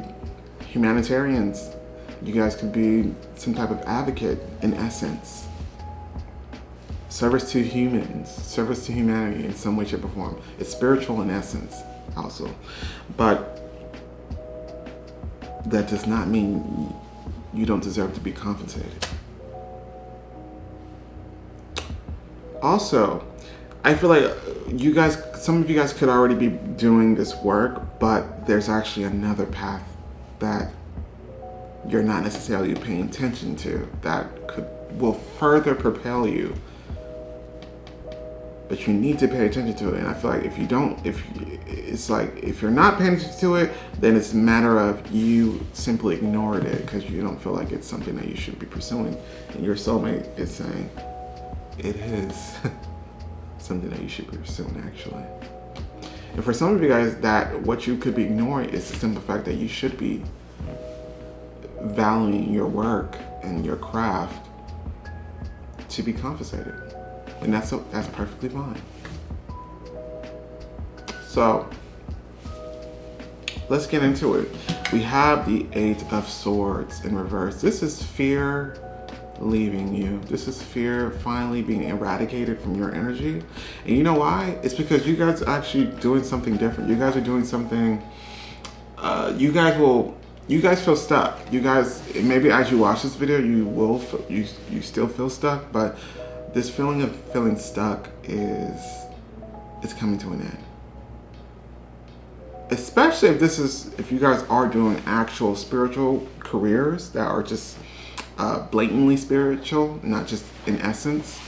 humanitarians. You guys could be some type of advocate in essence. Service to humans, service to humanity in some way, shape, or form. It's spiritual in essence also. But that does not mean you don't deserve to be compensated. Also, I feel like some of you guys could already be doing this work, but there's actually another path that you're not necessarily paying attention to that will further propel you. But you need to pay attention to it. And I feel like if you're not paying attention to it, then it's a matter of you simply ignored it because you don't feel like it's something that you should be pursuing. And your soulmate is saying it is something that you should be pursuing, actually. And for some of you guys, that what you could be ignoring is the simple fact that you should be valuing your work and your craft to be compensated. And that's perfectly fine. So let's get into it. We have the Eight of Swords in reverse. This is fear leaving you. This is fear finally being eradicated from your energy. And you know why? It's because you guys are actually doing something different. You guys are doing something, you guys feel stuck. You guys, maybe as you watch this video, you still feel stuck, but this feeling of feeling stuck is coming to an end. Especially if you guys are doing actual spiritual careers that are just blatantly spiritual, not just in essence.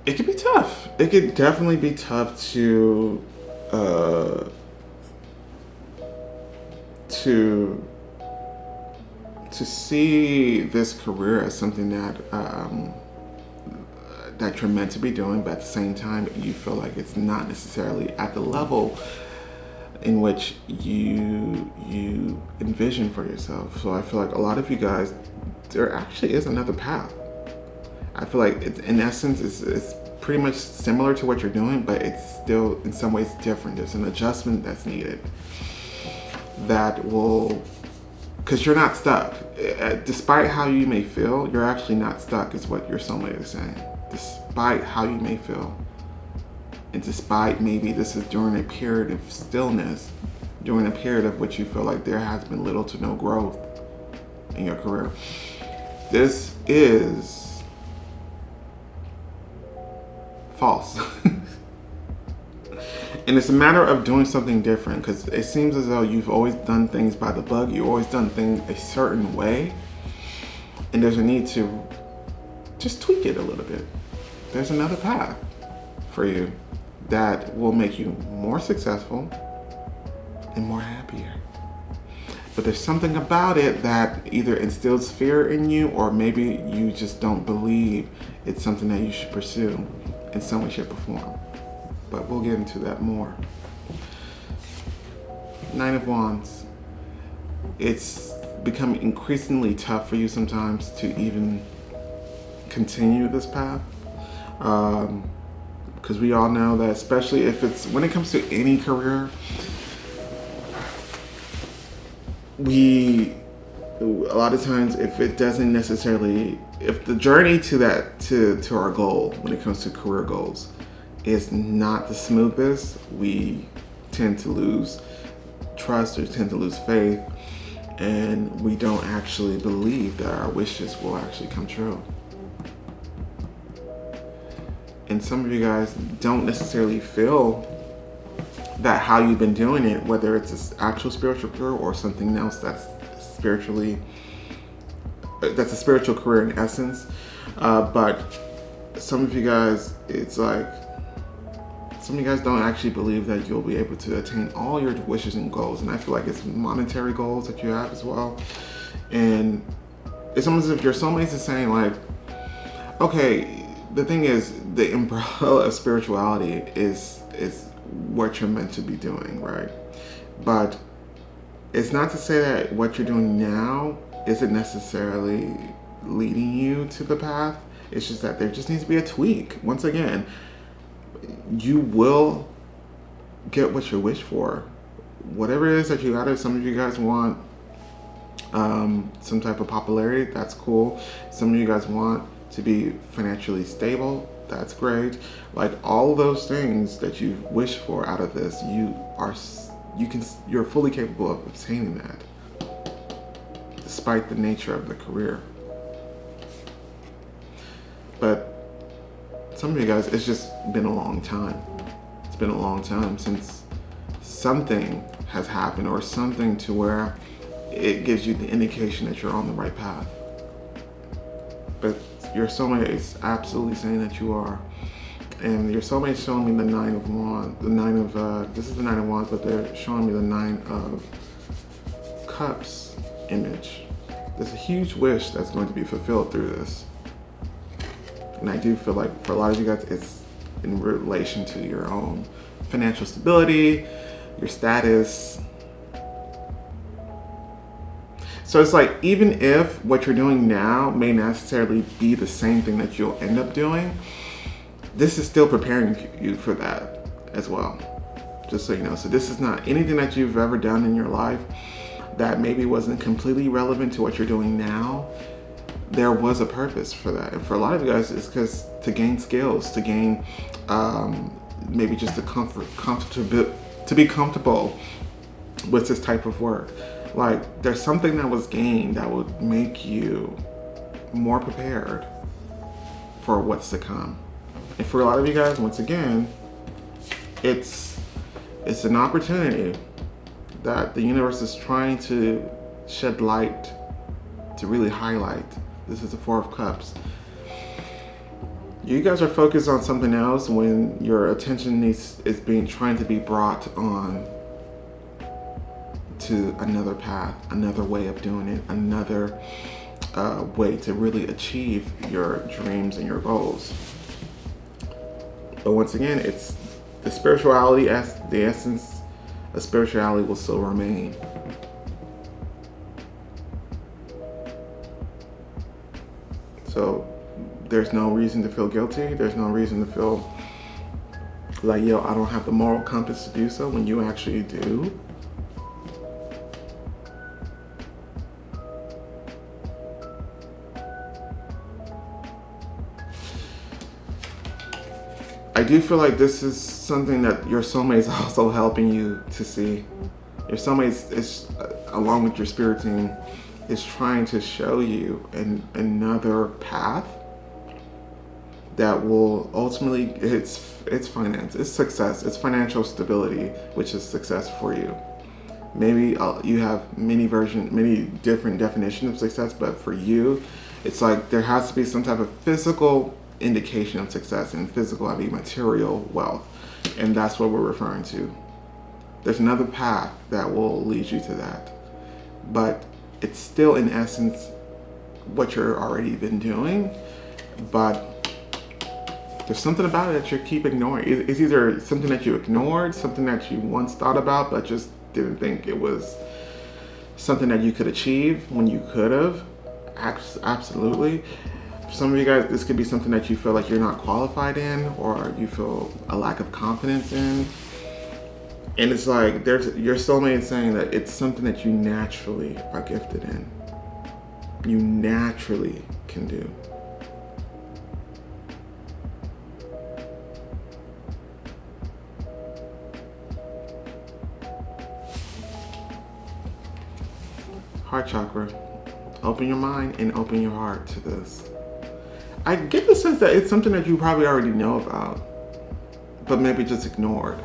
It could be tough. It could definitely be tough to see this career as something that you're meant to be doing, but at the same time you feel like it's not necessarily at the level in which you envision for yourself. So I feel like a lot of you guys, there actually is another path. I feel like in essence, it's pretty much similar to what you're doing, but it's still in some ways different. There's an adjustment that's needed that will, because you're not stuck. Despite how you may feel, you're actually not stuck, is what your soulmate is saying. Despite how you may feel, and despite maybe this is during a period of stillness, during a period of which you feel like there has been little to no growth in your career, this is false. And it's a matter of doing something different, because it seems as though you've always done things by the book. You've always done things a certain way, and there's a need to just tweak it a little bit. There's another path for you that will make you more successful and more happier. But there's something about it that either instills fear in you, or maybe you just don't believe it's something that you should pursue in some way, shape, or form. But we'll get into that more. Nine of Wands. It's become increasingly tough for you sometimes to even continue this path. Because we all know that, especially if it's, when it comes to any career, a lot of times, if it doesn't necessarily, if the journey to our goal, when it comes to career goals, is not the smoothest, we tend to lose trust, or tend to lose faith, and we don't actually believe that our wishes will actually come true. And some of you guys don't necessarily feel that how you've been doing it, whether it's an actual spiritual career or something else that's a spiritual career in essence. But some of you guys, it's like, some of you guys don't actually believe that you'll be able to attain all your wishes and goals. And I feel like it's monetary goals that you have as well. And it's almost as if your soulmates is saying like, okay, the thing is, the umbrella of spirituality is what you're meant to be doing, right? But it's not to say that what you're doing now isn't necessarily leading you to the path. It's just that there just needs to be a tweak. Once again, you will get what you wish for. Whatever it is that you got, if some of you guys want some type of popularity, that's cool. Some of you guys want to be financially stable, that's great. Like, all those things that you wish for out of this, you're fully capable of obtaining that, despite the nature of the career. But some of you guys, it's just been a long time. It's been a long time since something has happened, or something to where it gives you the indication that you're on the right path. But your soulmate is absolutely saying that you are. And your soulmate is showing me the Nine of Wands. This is the Nine of Wands, but they're showing me the Nine of Cups image. There's a huge wish that's going to be fulfilled through this. And I do feel like for a lot of you guys, it's in relation to your own financial stability, your status. So it's like, even if what you're doing now may not necessarily be the same thing that you'll end up doing, this is still preparing you for that as well. Just so you know. So this is not anything that you've ever done in your life that maybe wasn't completely relevant to what you're doing now. There was a purpose for that. And for a lot of you guys, it's because to gain skills, to gain maybe just to be comfortable with this type of work. Like, there's something that was gained that would make you more prepared for what's to come. And for a lot of you guys, once again, it's an opportunity that the universe is trying to shed light, to really highlight. This is the Four of Cups. You guys are focused on something else when your attention is trying to be brought on to another path, another way of doing it, another way to really achieve your dreams and your goals. But once again, it's the spirituality, the essence of spirituality will still remain. So there's no reason to feel guilty. There's no reason to feel like, yo, I don't have the moral compass to do so, when you actually do. I do feel like this is something that your soulmate is also helping you to see. Your soulmate is, along with your spirit team, is trying to show you another path that will ultimately, it's finance, it's success, it's financial stability, which is success for you. Maybe you have many different definitions of success, but for you, it's like there has to be some type of physical indication of success, and physical, I mean material wealth, and that's what we're referring to. There's another path that will lead you to that, but it's still in essence what you're already been doing, but there's something about it that you keep ignoring. It's either something that you ignored, something that you once thought about but just didn't think it was something that you could achieve when you could have. Absolutely. For some of you guys, this could be something that you feel like you're not qualified in, or you feel a lack of confidence in. And it's like your soulmate saying that it's something that you naturally are gifted in. You naturally can do. Heart chakra. Open your mind and open your heart to this. I get the sense that it's something that you probably already know about, but maybe just ignored.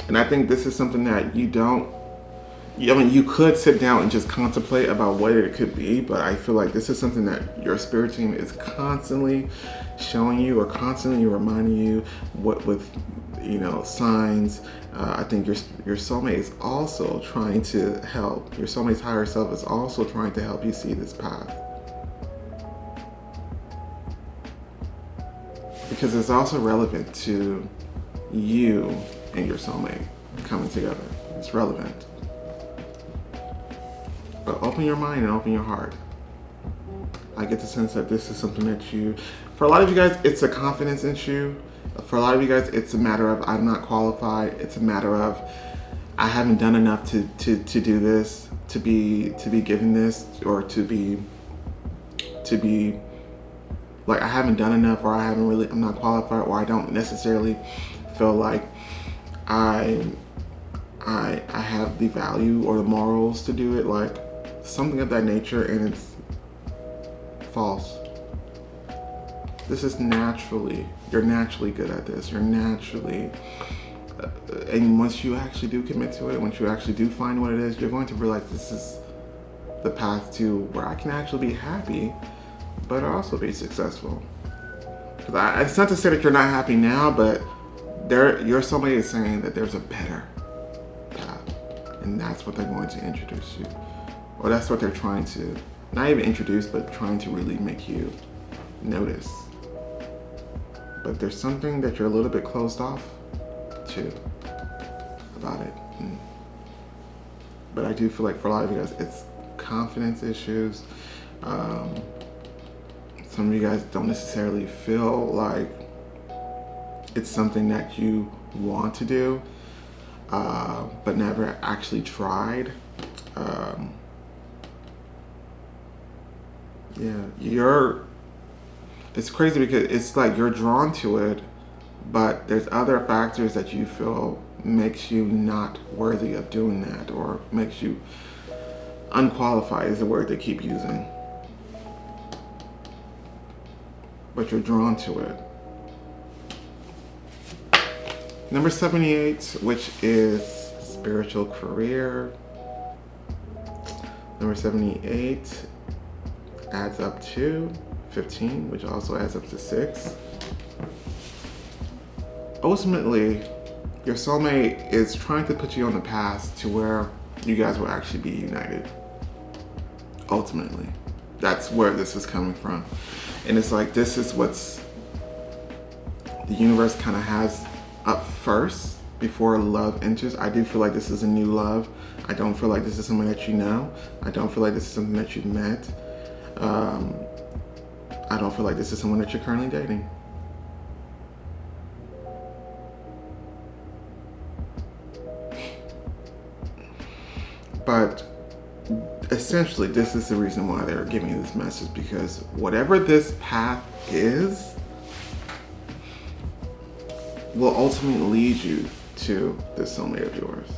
And I think this is something that you could sit down and just contemplate about what it could be, but I feel like this is something that your spirit team is constantly showing you, or constantly reminding you with signs. I think your soulmate is also trying to help. Your soulmate's higher self is also trying to help you see this path. Because it's also relevant to you and your soulmate coming together. It's relevant. But open your mind and open your heart. I get the sense that this is something that for a lot of you guys, it's a confidence issue. For a lot of you guys, it's a matter of I'm not qualified. It's a matter of I haven't done enough to do this, to be given this, or to be like I haven't done enough, or I'm not qualified, or I don't necessarily feel like I have the value or the morals to do it, like something of that nature, and it's false. This is you're naturally good at this. You're naturally, and once you actually do commit to it, once you actually do find what it is, you're going to realize this is the path to where I can actually be happy, but also be successful. Because it's not to say that you're not happy now, but your soulmate is saying that there's a better path, and that's what they're going to introduce you, or that's what they're trying to, not even introduce, but trying to really make you notice. But there's something that you're a little bit closed off to about it. But I do feel like for a lot of you guys, it's confidence issues. Some of you guys don't necessarily feel like it's something that you want to do, but never actually tried. It's crazy because it's like you're drawn to it, but there's other factors that you feel makes you not worthy of doing that, or makes you unqualified is the word they keep using. But you're drawn to it. Number 78, which is spiritual career. Number 78 adds up to 15, which also adds up to 6. Ultimately, your soulmate is trying to put you on the path to where you guys will actually be united. Ultimately, that's where this is coming from. And it's like, this is what's the universe kind of has up first before love enters. I do feel like this is a new love. I don't feel like this is someone that you know. I don't feel like this is something that you've met. I don't feel like this is someone that you're currently dating. But essentially, this is the reason why they're giving you this message, because whatever this path is will ultimately lead you to this soulmate of yours.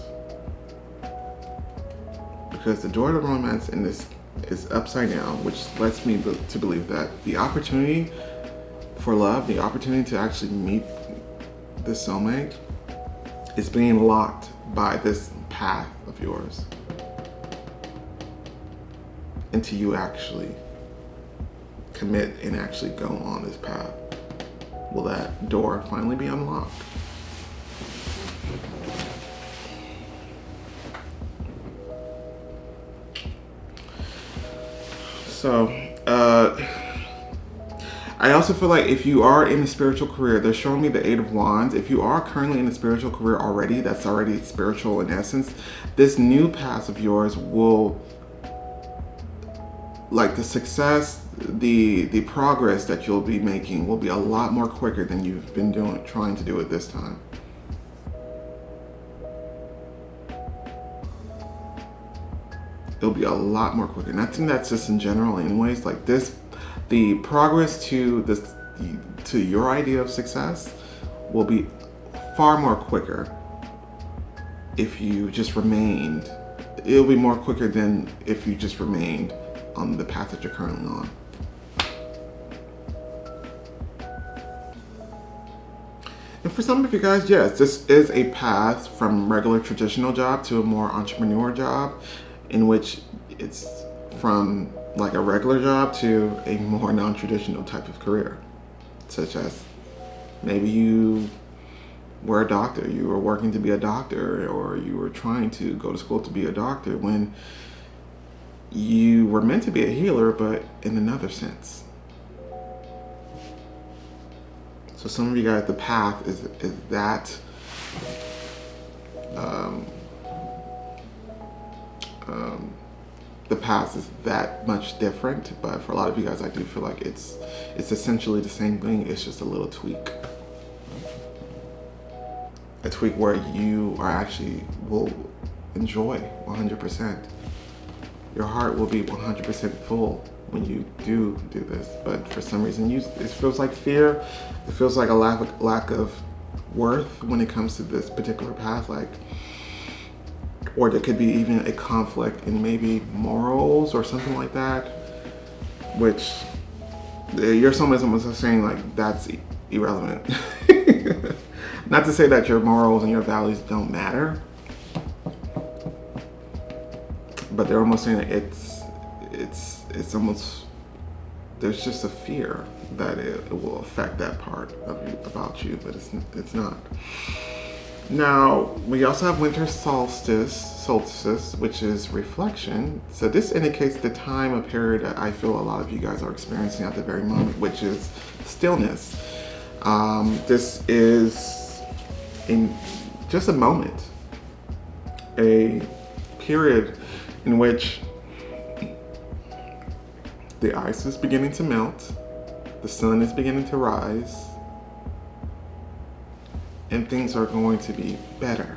Because the door to romance in this is upside down, which lets me to believe that the opportunity for love, the opportunity to actually meet this soulmate, is being locked by this path of yours until you actually commit and actually go on this path. Will that door finally be unlocked? So, I also feel like if you are in a spiritual career, they're showing me the Eight of Wands. If you are currently in a spiritual career already, that's already spiritual in essence, this new path of yours will, like the success, the progress that you'll be making will be a lot more quicker than you've been trying to do it this time. It'll be a lot more quicker. And I think that's just in general anyways, like this, the progress to your idea of success will be far more quicker if you just remained. It'll be more quicker than if you just remained on the path that you're currently on. And for some of you guys, yes, this is a path from regular traditional job to a more entrepreneur job, in which it's from like a regular job to a more non-traditional type of career, such as maybe you were a doctor, you were working to be a doctor, or you were trying to go to school to be a doctor when you were meant to be a healer, but in another sense. So some of you guys, the path is that the path is that much different, but for a lot of you guys, I do feel like it's essentially the same thing. It's just a little tweak. A tweak where you are actually will enjoy 100%. Your heart will be 100% full when you do this, but for some reason it feels like fear. It feels like a lack of worth when it comes to this particular path, or there could be even a conflict in maybe morals or something like that, which your soulmate is saying like that's irrelevant. Not to say that your morals and your values don't matter, but they're almost saying that it's almost, there's just a fear that it will affect that part of you, about you, but it's not. Now, we also have winter solstice, which is reflection. So this indicates the time of period that I feel a lot of you guys are experiencing at the very moment, which is stillness. This is just a moment, a period in which the ice is beginning to melt, the sun is beginning to rise, and things are going to be better.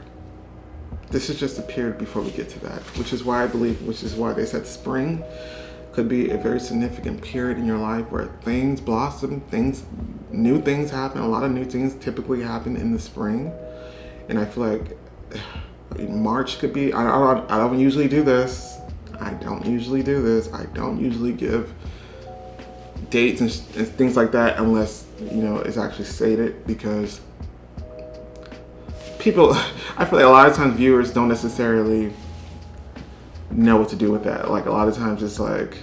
This is just a period before we get to that, which is why they said spring could be a very significant period in your life where things blossom, new things happen. A lot of new things typically happen in the spring. And I feel like March could be, I don't usually do this. I don't usually give dates and things like that unless, it's actually stated, because people, I feel like a lot of times viewers don't necessarily know what to do with that. Like a lot of times it's like,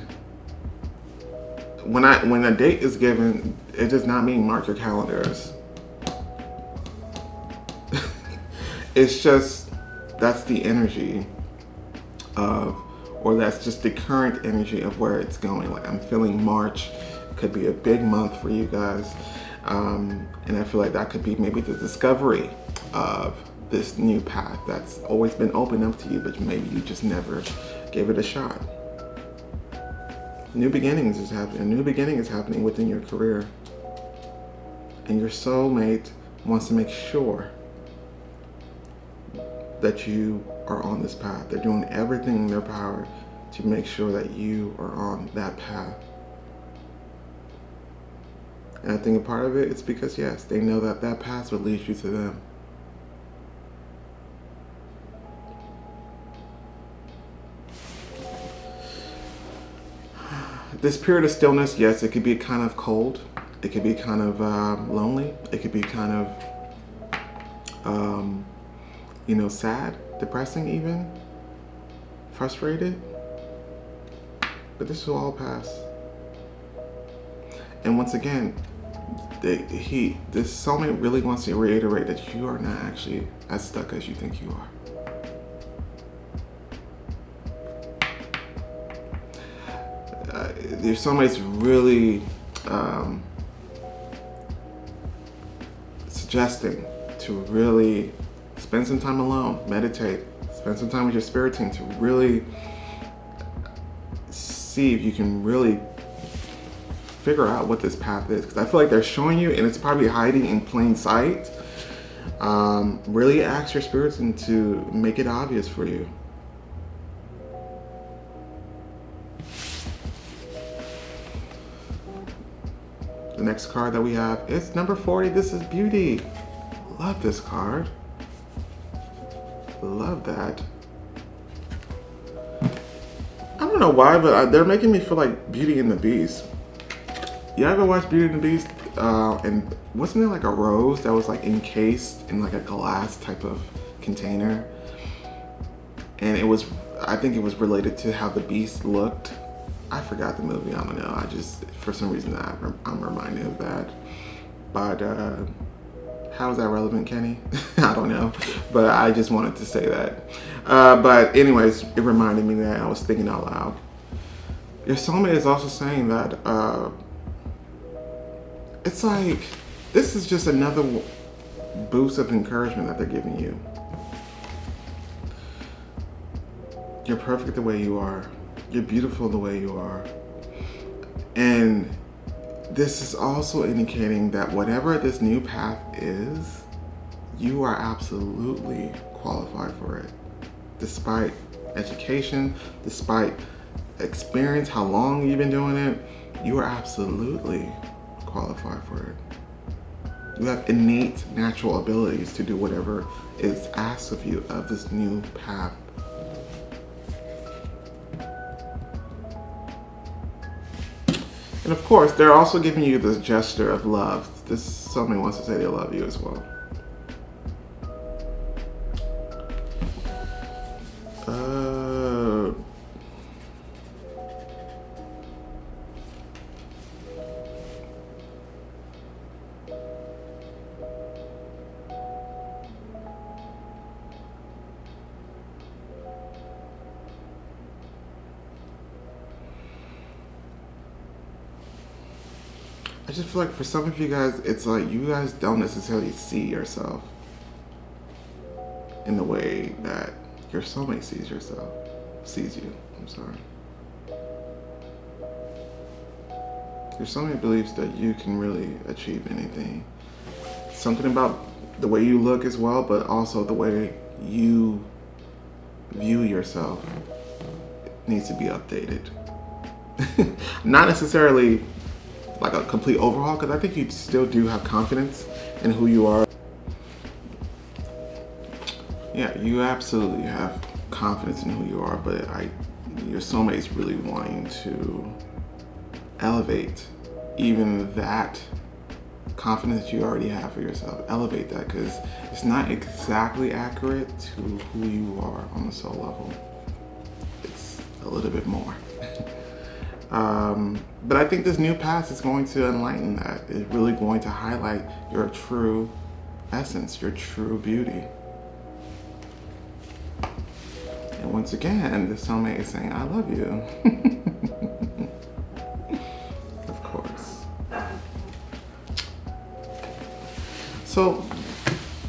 when a date is given, it does not mean mark your calendars. It's just, that's the energy of, or that's just the current energy of where it's going. Like I'm feeling March could be a big month for you guys. And I feel like that could be maybe the discovery of this new path that's always been open up to you, but maybe you just never gave it a shot. New beginnings is happening. A new beginning is happening within your career. And your soulmate wants to make sure that you are on this path. They're doing everything in their power to make sure that you are on that path. And I think a part of it is because, yes, they know that that path would lead you to them. This period of stillness, yes, it could be kind of cold. It could be kind of lonely. It could be kind of, sad, depressing even, frustrated. But this will all pass. And once again, this soulmate really wants to reiterate that you are not actually as stuck as you think you are. Your soulmate's really suggesting to really spend some time alone, meditate, spend some time with your spirit team to really see if you can really figure out what this path is. Because I feel like they're showing you and it's probably hiding in plain sight. Really ask your spirits and to make it obvious for you. The next card that we have is number 40. This is Beauty. Love this card. Love that. I don't know why, but they're making me feel like Beauty and the Beast. You ever watch Beauty and the Beast? And wasn't there like a rose that was like encased in like a glass type of container? And it was, I think it was related to how the Beast looked. I forgot the movie, I don't know. I just, for some reason, I'm reminded of that. But how is that relevant, Kenny? I don't know. But I just wanted to say that. But anyways, it reminded me that I was thinking out loud. Your soulmate is also saying that it's like, this is just another boost of encouragement that they're giving you. You're perfect the way you are. You're beautiful the way you are. And this is also indicating that whatever this new path is, you are absolutely qualified for it. Despite education, despite experience, how long you've been doing it, you are absolutely qualified for it. You have innate natural abilities to do whatever is asked of you of this new path. And of course, they're also giving you this gesture of love. Somebody wants to say they love you as well. I just feel like for some of you guys, it's like you guys don't necessarily see yourself in the way that your soulmate sees you. I'm sorry. Your soulmate believes that you can really achieve anything. Something about the way you look as well, but also the way you view yourself needs to be updated. Not necessarily like a complete overhaul, because I think you still do have confidence in who you are. Yeah, you absolutely have confidence in who you are, but your soulmate is really wanting to elevate even that confidence that you already have for yourself. Elevate that, because it's not exactly accurate to who you are on the soul level. It's a little bit more. But I think this new path is going to enlighten that. It's really going to highlight your true essence, your true beauty. And once again, the soulmate is saying, I love you. Of course. So,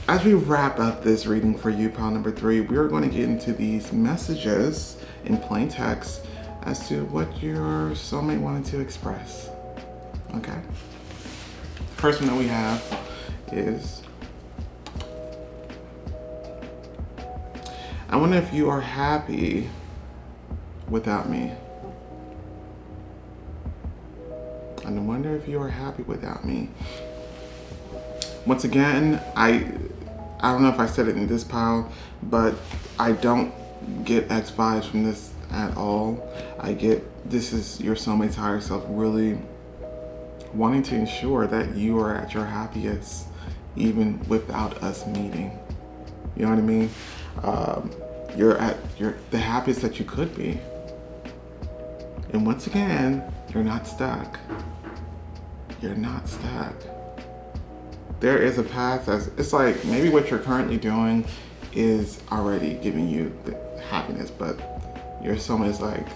as we wrap up this reading for you, pile number 3, we are going to get into these messages in plain text as to what your soulmate wanted to express. Okay? First one that we have is, I wonder if you are happy without me. I wonder if you are happy without me. Once again, I don't know if I said it in this pile, but I don't get X vibes from this at all. I get this is your soulmate's higher self really wanting to ensure that you are at your happiest even without us meeting. You know what I mean? You're at the happiest that you could be. And once again, you're not stuck. You're not stuck. There is a path it's like maybe what you're currently doing is already giving you the happiness, but your soulmate is like,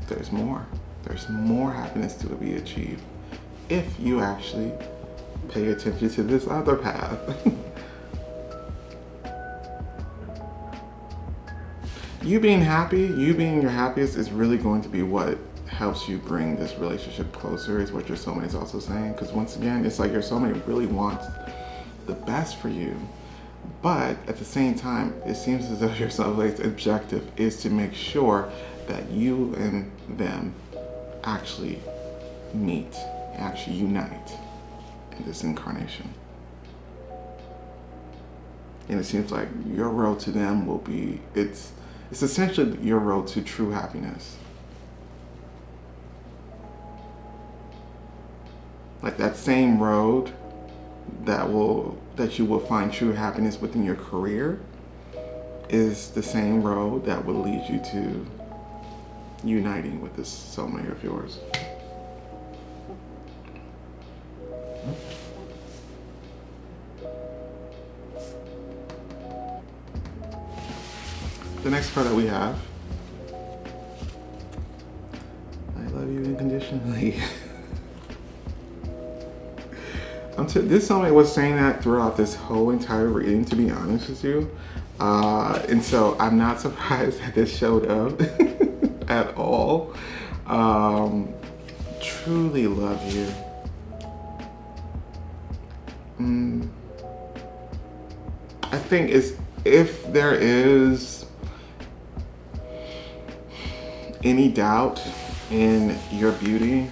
there's more. There's more happiness to be achieved if you actually pay attention to this other path. You being happy, you being your happiest is really going to be what helps you bring this relationship closer, is what your soulmate is also saying. Because once again, it's like your soulmate really wants the best for you. But at the same time, it seems as though your soulmate's objective is to make sure that you and them actually meet, actually unite in this incarnation. And it seems like your road to them will be, it's essentially your road to true happiness. Like that same road that you will find true happiness within your career is the same road that will lead you to uniting with this soulmate of yours. The next card that we have, I love you unconditionally. This soulmate was saying that throughout this whole entire reading, to be honest with you. And so I'm not surprised that this showed up at all. Truly love you. I think if there is any doubt in your beauty,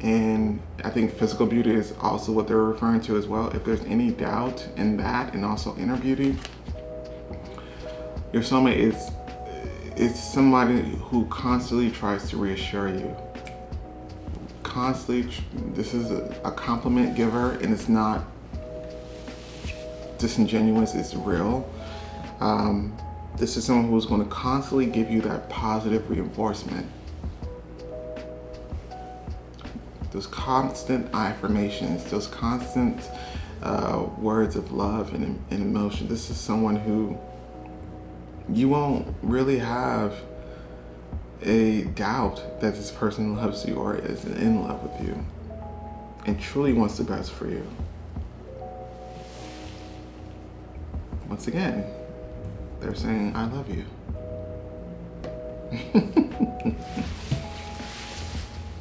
and I think physical beauty is also what they're referring to as well. If there's any doubt in that, and also inner beauty, your soulmate is somebody who constantly tries to reassure you. Constantly, this is a compliment giver, and it's not disingenuous, it's real. This is someone who's going to constantly give you that positive reinforcement. Those constant affirmations, those constant words of love and emotion. This is someone who you won't really have a doubt that this person loves you or is in love with you and truly wants the best for you. Once again, they're saying, I love you.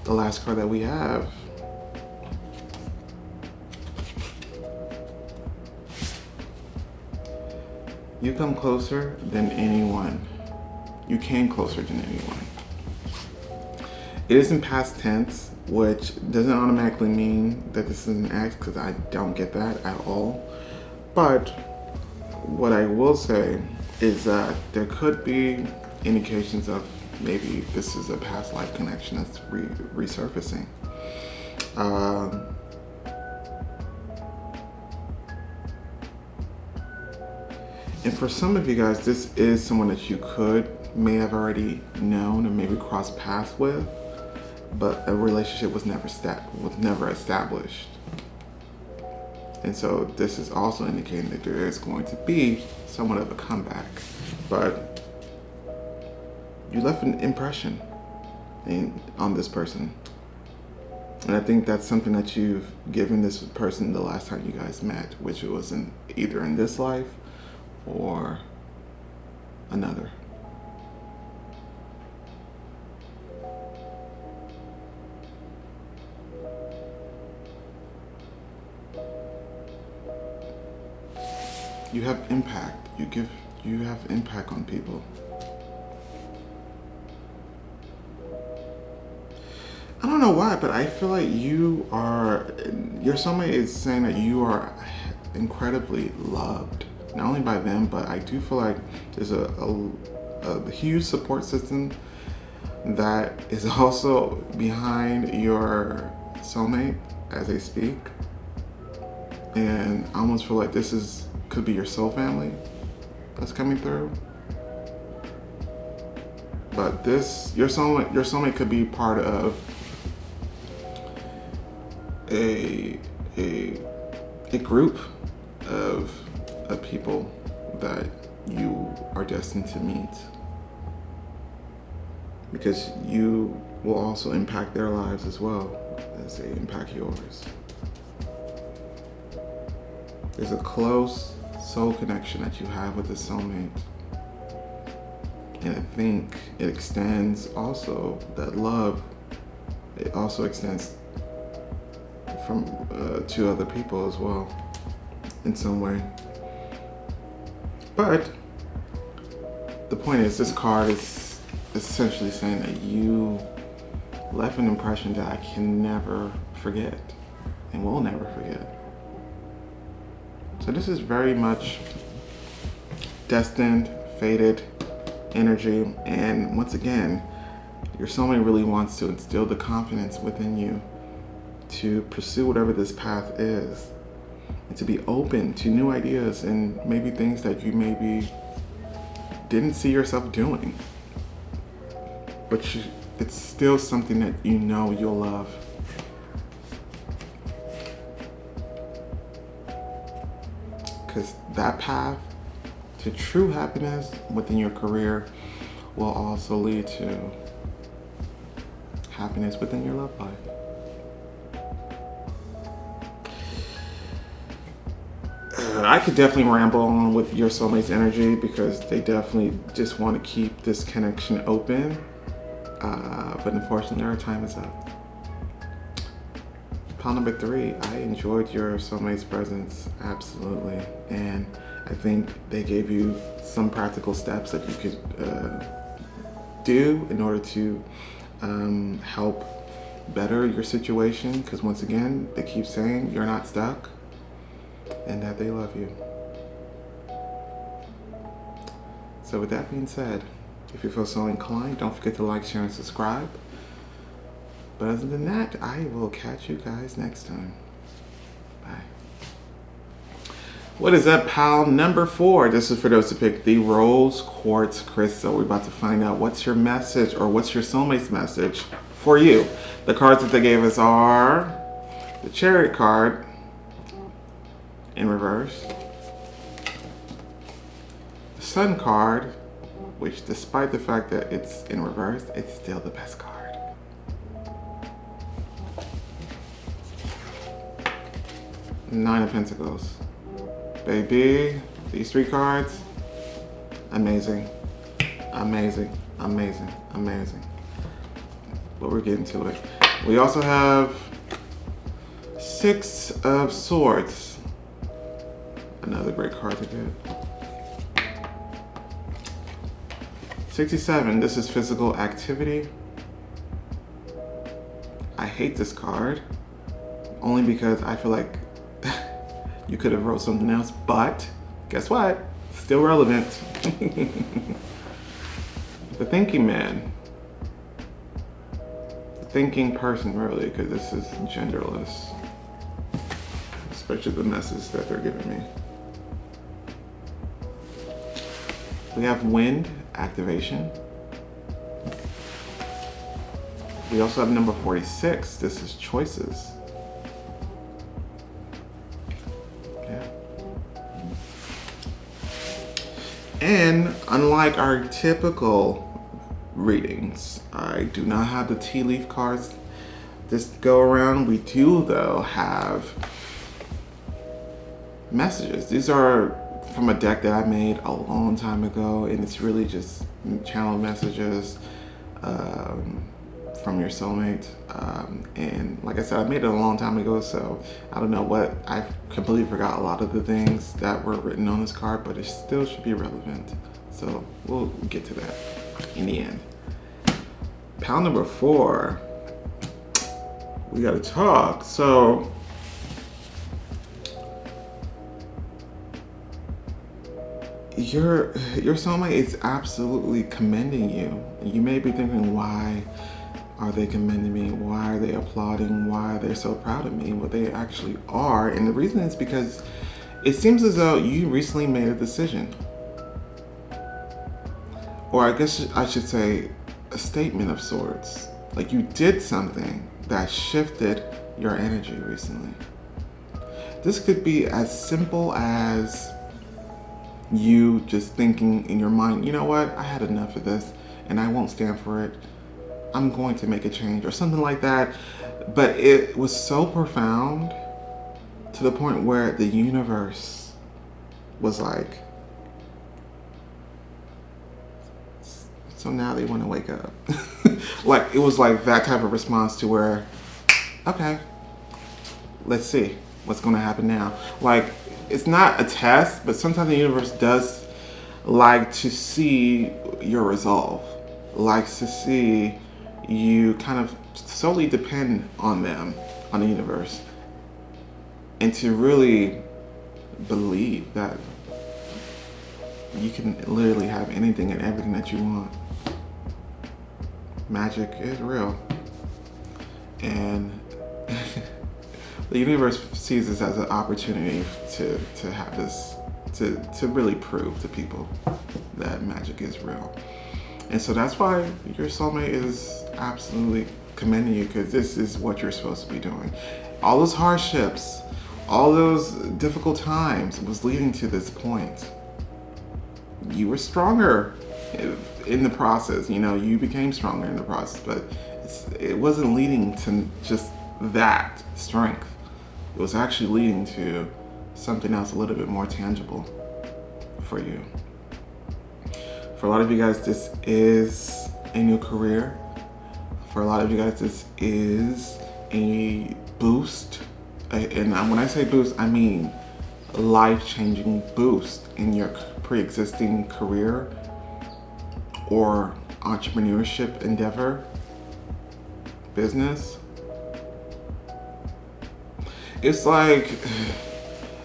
The last card that we have, you come closer than anyone. You came closer than anyone. It is in past tense, which doesn't automatically mean that this is an ex, because I don't get that at all. But what I will say is that there could be indications of maybe this is a past life connection that's resurfacing. And for some of you guys, this is someone that you may have already known or maybe crossed paths with, but a relationship was never established. And so this is also indicating that there is going to be somewhat of a comeback. But you left an impression on this person. And I think that's something that you've given this person the last time you guys met, which was either in this life or another. You have impact. You have impact on people. I don't know why, but I feel like your soulmate is saying that you are incredibly loved, not only by them, but I do feel like there's a huge support system that is also behind your soulmate as they speak. And I almost feel like could be your soul family that's coming through. But your soulmate could be part of a group of people that you are destined to meet, because you will also impact their lives as well as they impact yours. There's a close soul connection that you have with the soulmate, and I think it extends also, that love, it also extends from to other people as well in some way. But the point is, this card is essentially saying that you left an impression that I can never forget and will never forget. So this is very much destined, fated energy, and once again, your soulmate really wants to instill the confidence within you to pursue whatever this path is, and to be open to new ideas and maybe things that you maybe didn't see yourself doing, but it's still something that you know you'll love. Because that path to true happiness within your career will also lead to happiness within your love life. I could definitely ramble on with your soulmate's energy, because they definitely just want to keep this connection open. But unfortunately, our time is up. Pile number 3, I enjoyed your soulmate's presence, absolutely. And I think they gave you some practical steps that you could do in order to help better your situation. Because once again, they keep saying you're not stuck, and that they love you. So with that being said, if you feel so inclined, don't forget to like, share, and subscribe. But other than that, I will catch you guys next time. Bye. What is up, pal? Number 4. This is for those to pick the Rose Quartz Crystal. We're about to find out what's your message, or what's your soulmate's message for you. The cards that they gave us are the Chariot card in reverse, the Sun card, which despite the fact that it's in reverse, it's still the best card. Nine of Pentacles. Baby, these 3 cards, amazing, amazing, amazing, amazing. But we're getting to it. We also have 6 of Swords. Another great card to get. 67, this is physical activity. I hate this card, only because I feel like you could have wrote something else, but guess what? Still relevant. The thinking man. The thinking person, really, because this is genderless. Especially the message that they're giving me. We have wind activation. We also have number 46. This is choices. Yeah. And unlike our typical readings, I do not have the tea leaf cards this go around. We do, though, have messages. These are from a deck that I made a long time ago, and it's really just channel messages from your soulmate. And like I said, I made it a long time ago, so I don't know what, I completely forgot a lot of the things that were written on this card, but it still should be relevant. So we'll get to that in the end. Pile number 4, we gotta talk. So your soulmate is absolutely commending you. You may be thinking, why are they commending me? Why are they applauding? Why are they so proud of me? Well, they actually are. And the reason is because it seems as though you recently made a decision. Or I guess I should say a statement of sorts. Like you did something that shifted your energy recently. This could be as simple as you just thinking in your mind, you know what, I had enough of this and I won't stand for it. I'm going to make a change or something like that. But it was so profound to the point where the universe was like, so now they want to wake up. Like it was like that type of response to where, okay, let's see what's going to happen now. Like it's not a test, but sometimes the universe does like to see your resolve, likes to see you kind of solely depend on them, on the universe, and to really believe that you can literally have anything and everything that you want. Magic is real. And the universe sees this as an opportunity to have this, to really prove to people that magic is real. And so that's why your soulmate is absolutely commending you, because this is what you're supposed to be doing. All those hardships, all those difficult times was leading to this point. You were stronger in the process, you know, you became stronger in the process, but it wasn't leading to just that strength. It was actually leading to something else a little bit more tangible for you. For a lot of you guys, this is a new career. For a lot of you guys, this is a boost. And when I say boost, I mean life-changing boost in your pre-existing career or entrepreneurship endeavor, business. It's like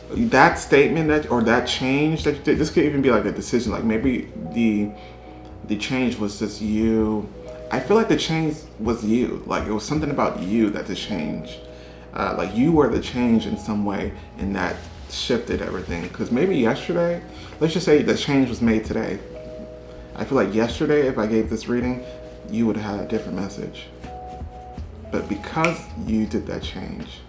that statement that, or that change that you did, this could even be like a decision. Like maybe the change was just you. I feel like the change was you. Like it was something about you that the change, like you were the change in some way, and that shifted everything. Because maybe yesterday, let's just say the change was made today. I feel like yesterday, if I gave this reading, you would have had a different message. But because you did that change,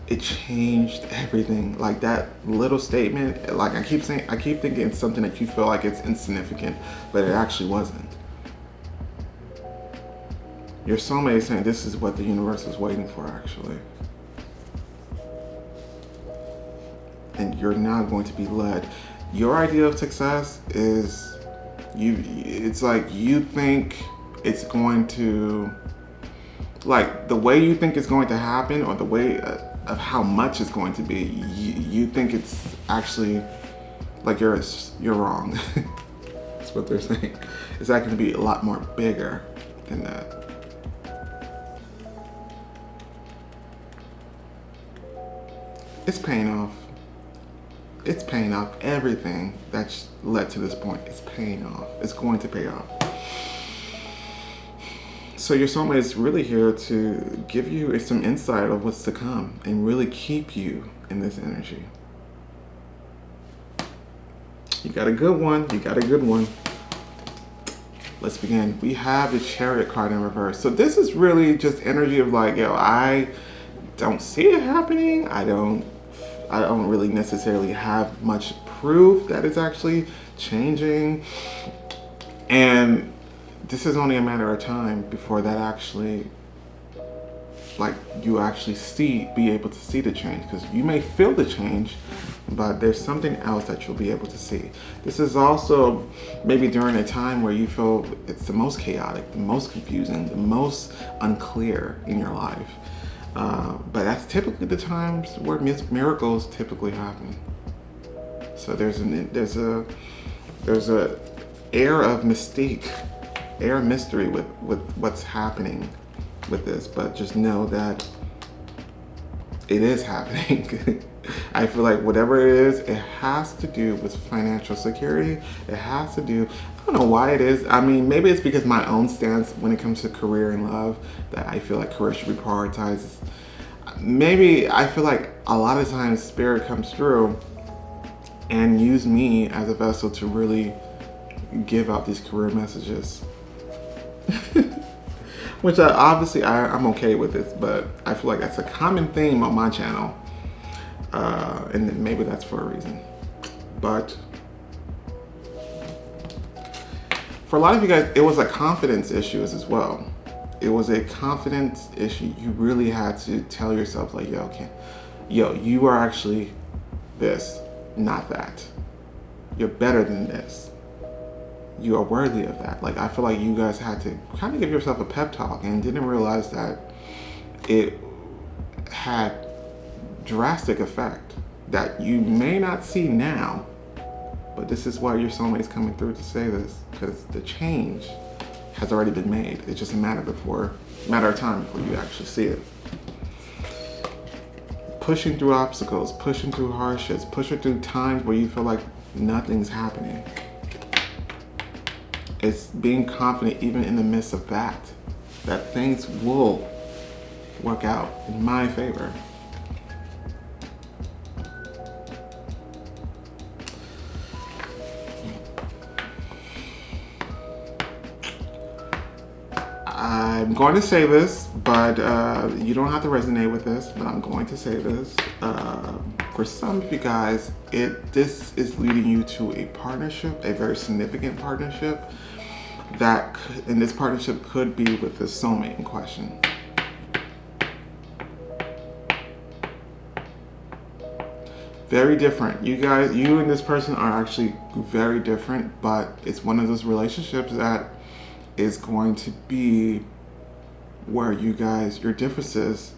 it changed everything. Like that little statement, like I keep thinking it's something that you feel like it's insignificant, but it actually wasn't. Your soulmate is saying this is what the universe is waiting for, actually. And you're now going to be led. Your idea of success is it's like you think it's going to, like the way you think it's going to happen, or the way of how much it's going to be, you think it's actually like you're wrong. That's what they're saying. It's actually going to be a lot more bigger than that. It's paying off. It's paying off. Everything that's led to this point is paying off. It's going to pay off. So your soulmate is really here to give you some insight of what's to come and really keep you in this energy. You got a good one. You got a good one. Let's begin. We have the Chariot card in reverse. So this is really just energy of like, yo, I don't see it happening. I don't really necessarily have much proof that it's actually changing. And this is only a matter of time before that actually, like you actually be able to see the change, because you may feel the change, but there's something else that you'll be able to see. This is also maybe during a time where you feel it's the most chaotic, the most confusing, the most unclear in your life. But that's typically the times where miracles typically happen. So there's a air of mystique, air of mystery with what's happening with this, but just know that it is happening. I feel like whatever it is, it has to do with financial security. It has to do, I don't know why it is. I mean, maybe it's because my own stance when it comes to career and love, that I feel like career should be prioritized. Maybe I feel like a lot of times Spirit comes through and use me as a vessel to really give out these career messages. Which obviously I'm okay with this, but I feel like that's a common theme on my channel. And maybe that's for a reason. But for a lot of you guys, it was a confidence issue as well. It was a confidence issue. You really had to tell yourself like, yo, you are actually this, not that. You're better than this. You are worthy of that. Like, I feel like you guys had to kind of give yourself a pep talk and didn't realize that it had drastic effect that you may not see now, but this is why your soulmate's coming through to say this, because the change has already been made. It's just a matter of time before you actually see it. Pushing through obstacles, pushing through hardships, pushing through times where you feel like nothing's happening. It's being confident even in the midst of that things will work out in my favor. I'm going to say this, but you don't have to resonate with this, but I'm going to say this. For some of you guys, this is leading you to a partnership, a very significant partnership, and this partnership could be with the soulmate in question. Very different. You and this person are actually very different, but it's one of those relationships that is going to be where you guys, your differences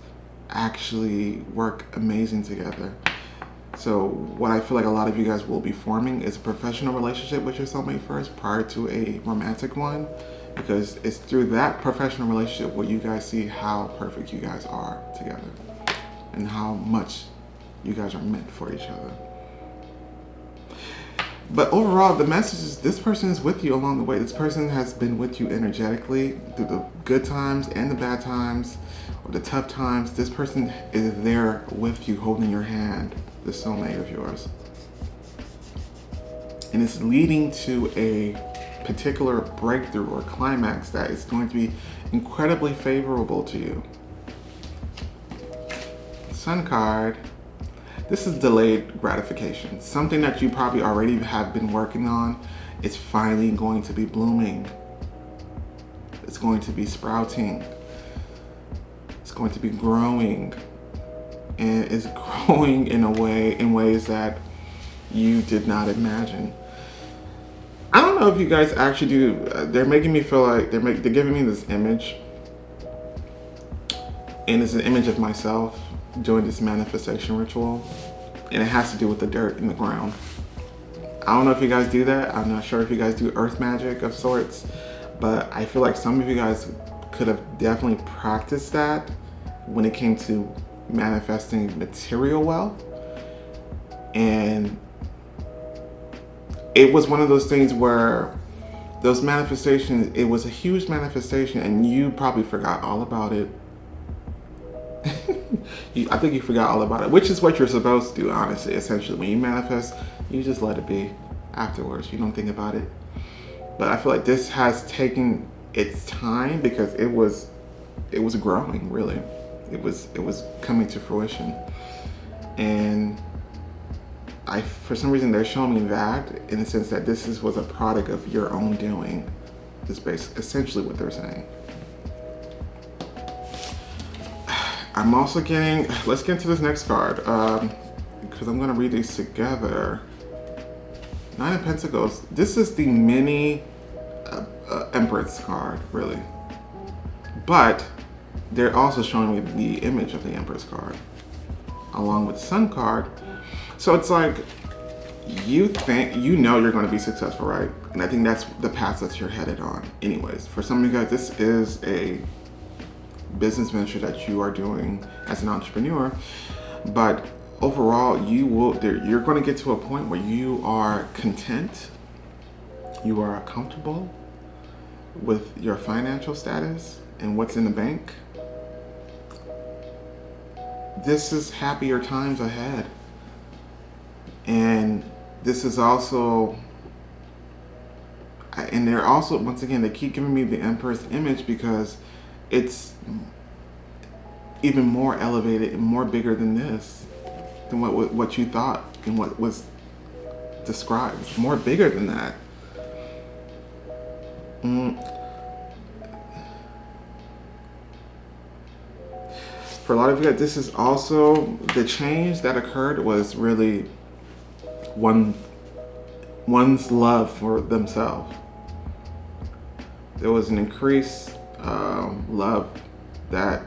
actually work amazing together. So what I feel like a lot of you guys will be forming is a professional relationship with your soulmate first prior to a romantic one, because it's through that professional relationship where you guys see how perfect you guys are together and how much you guys are meant for each other. But overall, the message is this person is with you along the way. This person has been with you energetically through the good times and the bad times, or the tough times. This person is there with you, holding your hand, the soulmate of yours. And it's leading to a particular breakthrough or climax that is going to be incredibly favorable to you. Sun card. This is delayed gratification. Something that you probably already have been working on is finally going to be blooming. It's going to be sprouting. It's going to be growing. And it's growing in ways that you did not imagine. I don't know if you guys actually do. They're making me feel like they're giving me this image. And it's an image of myself doing this manifestation ritual, and it has to do with the dirt in the ground. I don't know if you guys do that. I'm not sure if you guys do earth magic of sorts, but I feel like some of you guys could have definitely practiced that when it came to manifesting material wealth. And it was one of those things where those manifestations, it was a huge manifestation and you probably forgot all about it. I think you forgot all about it, which is what you're supposed to do, honestly. Essentially, when you manifest, you just let it be afterwards. You don't think about it. But I feel like this has taken its time because it was growing, really. It was coming to fruition. And for some reason, they're showing me that in the sense that this was a product of your own doing. Is essentially what they're saying. I'm also getting, let's get into this next card. because I'm going to read these together. Nine of Pentacles. This is the mini Empress card, really. But they're also showing me the image of the Empress card along with the Sun card. So it's like, you think, you know you're going to be successful, right? And I think that's the path that you're headed on. Anyways, for some of you guys, this is a business venture that you are doing as an entrepreneur. But overall, you're going to get to a point where you are content, you are comfortable with your financial status and what's in the bank. This is happier times ahead. And this is also, and they're also, once again, they keep giving me the Empress image because it's even more elevated and more bigger than this, than what you thought and what was described. It's more bigger than that. For a lot of you guys, this is also, the change that occurred was really one's love for themselves. There was an increased love that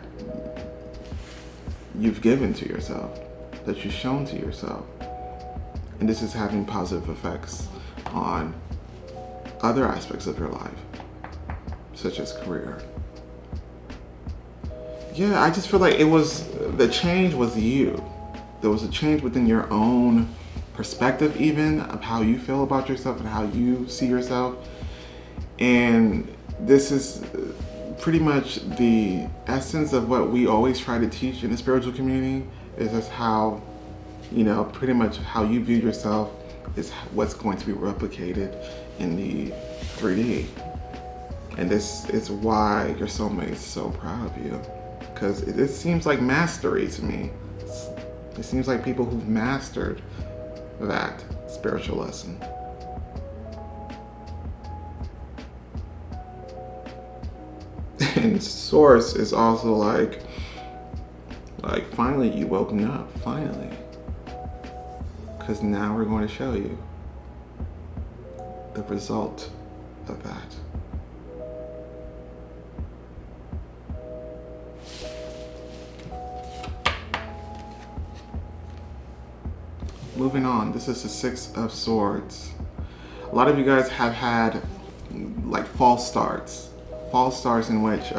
you've given to yourself, that you've shown to yourself. And this is having positive effects on other aspects of your life, such as career. Yeah, I just feel like the change was you. There was a change within your own perspective, even of how you feel about yourself and how you see yourself. And this is pretty much the essence of what we always try to teach in the spiritual community, is just how, pretty much how you view yourself is what's going to be replicated in the 3D. And this is why your soulmate is so proud of you. Because it seems like mastery to me. It seems like people who've mastered that spiritual lesson. And Source is also like finally you woken up, finally. Because now we're going to show you the result of that. Moving on, this is the Six of Swords. A lot of you guys have had like false starts in which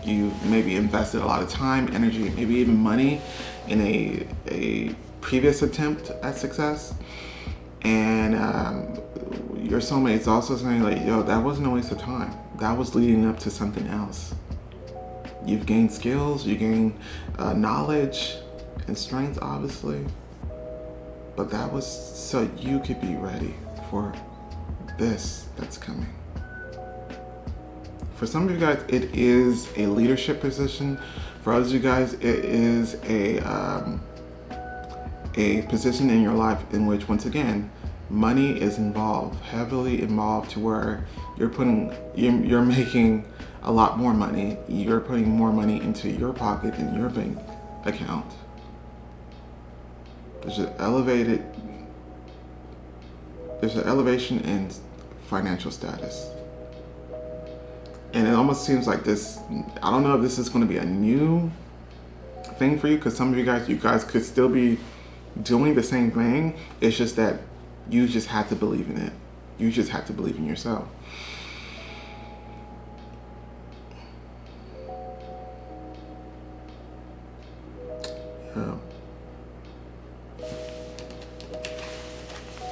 you maybe invested a lot of time, energy, maybe even money in a previous attempt at success. And your soulmate is also saying like, yo, that wasn't a waste of time. That was leading up to something else. You've gained skills, you gained knowledge and strength, obviously. But that was so you could be ready for this that's coming. For some of you guys, it is a leadership position. For others of you guys, it is a position in your life in which, once again, money is involved, heavily involved, to where you're making a lot more money. You're putting more money into your pocket and your bank account. There's an elevation in financial status. And it almost seems like this, I don't know if this is going to be a new thing for you, because some of you guys could still be doing the same thing. It's just that you just have to believe in it. You just have to believe in yourself.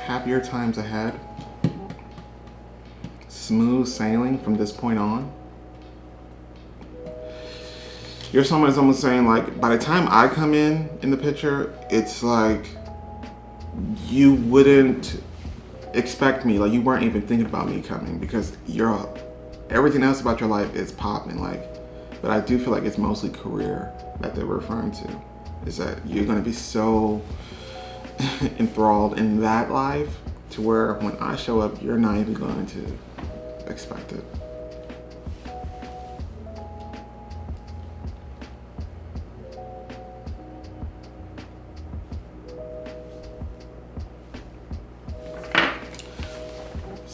Happier times ahead. Smooth sailing from this point on. Your soulmate is almost saying like, by the time I come in the picture, it's like you wouldn't expect me, like you weren't even thinking about me coming, because everything else about your life is popping, but I do feel like it's mostly career that they're referring to, is that you're going to be so enthralled in that life to where when I show up, you're not even going to expect it.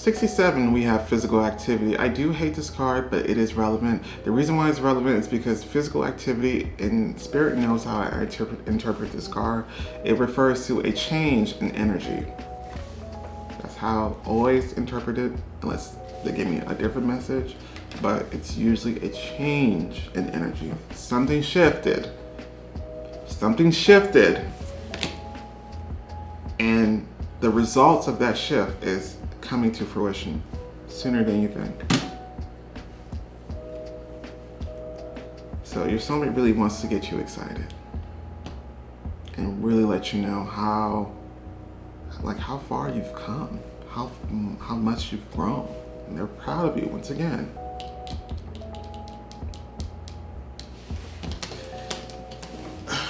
67, we have physical activity. I do hate this card, but it is relevant. The reason why it's relevant is because physical activity, and Spirit knows how I interpret this card. It refers to a change in energy. That's how I always interpret it, unless they give me a different message. But it's usually a change in energy. Something shifted. Something shifted. And the results of that shift is coming to fruition sooner than you think. So your soulmate really wants to get you excited and really let you know how far you've come, how much you've grown, and they're proud of you once again.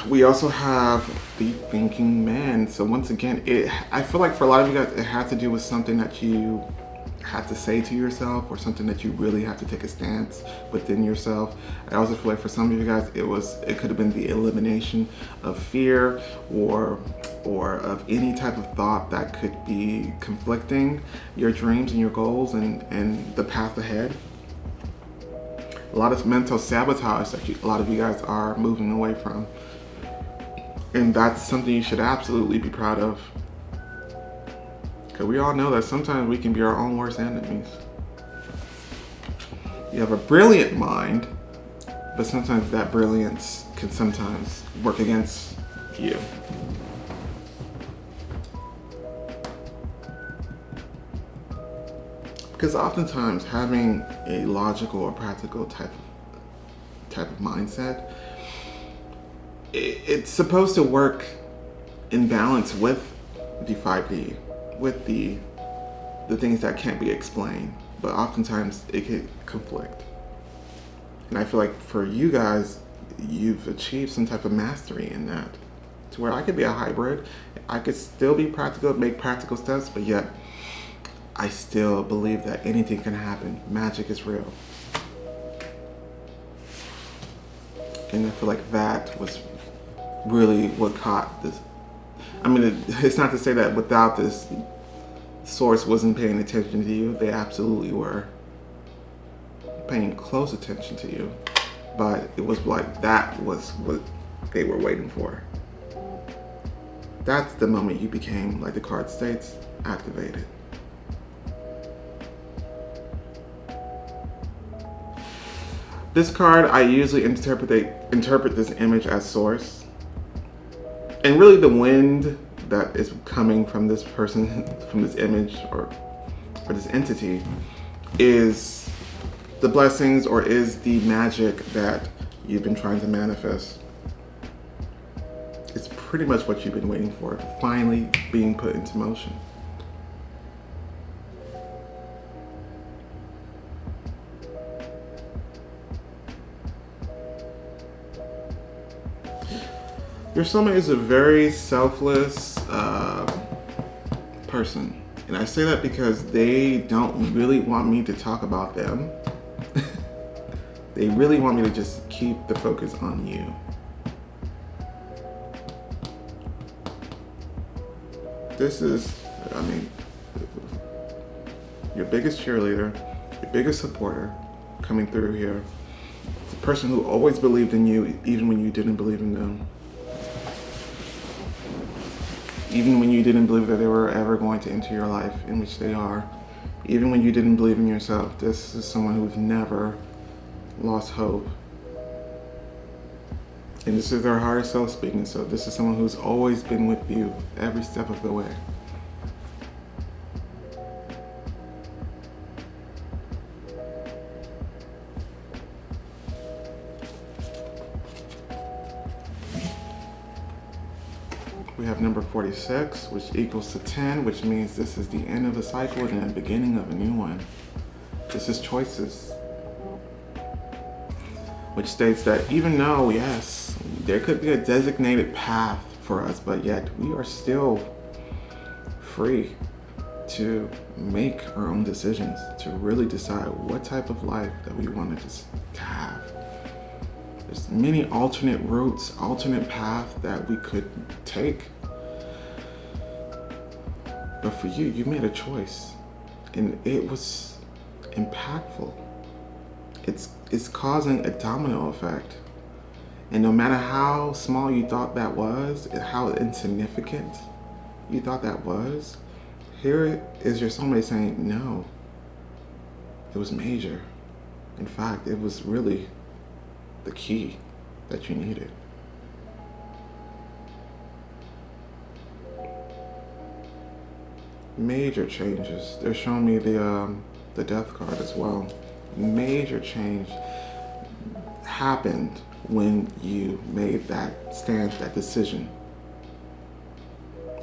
We also have the thinking man. So once again, I feel like for a lot of you guys, it has to do with something that you have to say to yourself, or something that you really have to take a stance within yourself. I also feel like for some of you guys, it could have been the elimination of fear or of any type of thought that could be conflicting your dreams and your goals and the path ahead. A lot of mental sabotage that a lot of you guys are moving away from. And that's something you should absolutely be proud of. Because we all know that sometimes we can be our own worst enemies. You have a brilliant mind, but sometimes that brilliance can sometimes work against you. Because oftentimes having a logical or practical type of mindset, it's supposed to work in balance with the 5D, with the things that can't be explained, but oftentimes it can conflict. And I feel like for you guys, you've achieved some type of mastery in that, to where I could be a hybrid. I could still be practical, make practical steps, but yet I still believe that anything can happen. Magic is real. And I feel like that was really what caught this. I mean, it's not to say that without this, source wasn't paying attention to you. They absolutely were paying close attention to you. But it was like that was what they were waiting for. That's the moment you became, like the card states, activated. This card, I usually interpret this image as source. And really the wind that is coming from this person, from this image or this entity, is the blessings or is the magic that you've been trying to manifest. It's pretty much what you've been waiting for, finally being put into motion. Your soulmate is a very selfless person. And I say that because they don't really want me to talk about them. They really want me to just keep the focus on you. This is, I mean, your biggest cheerleader, your biggest supporter coming through here. It's a person who always believed in you, even when you didn't believe in them. Even when you didn't believe that they were ever going to enter your life, in which they are. Even when you didn't believe in yourself. This is someone who's never lost hope. And this is their higher self speaking, so this is someone who's always been with you every step of the way. We have number 46, which equals to 10, which means this is the end of a cycle and the beginning of a new one. This is choices. Which states that even though, yes, there could be a designated path for us, but yet we are still free to make our own decisions, to really decide what type of life that we wanted to have. There's many alternate routes, alternate paths that we could take. But for you, you made a choice. And it was impactful. It's causing a domino effect. And no matter how small you thought that was, how insignificant you thought that was, here is your soulmate saying, no, it was major. In fact, it was really the key that you needed. Major changes. They're showing me the death card as well. Major change happened when you made that stance, that decision.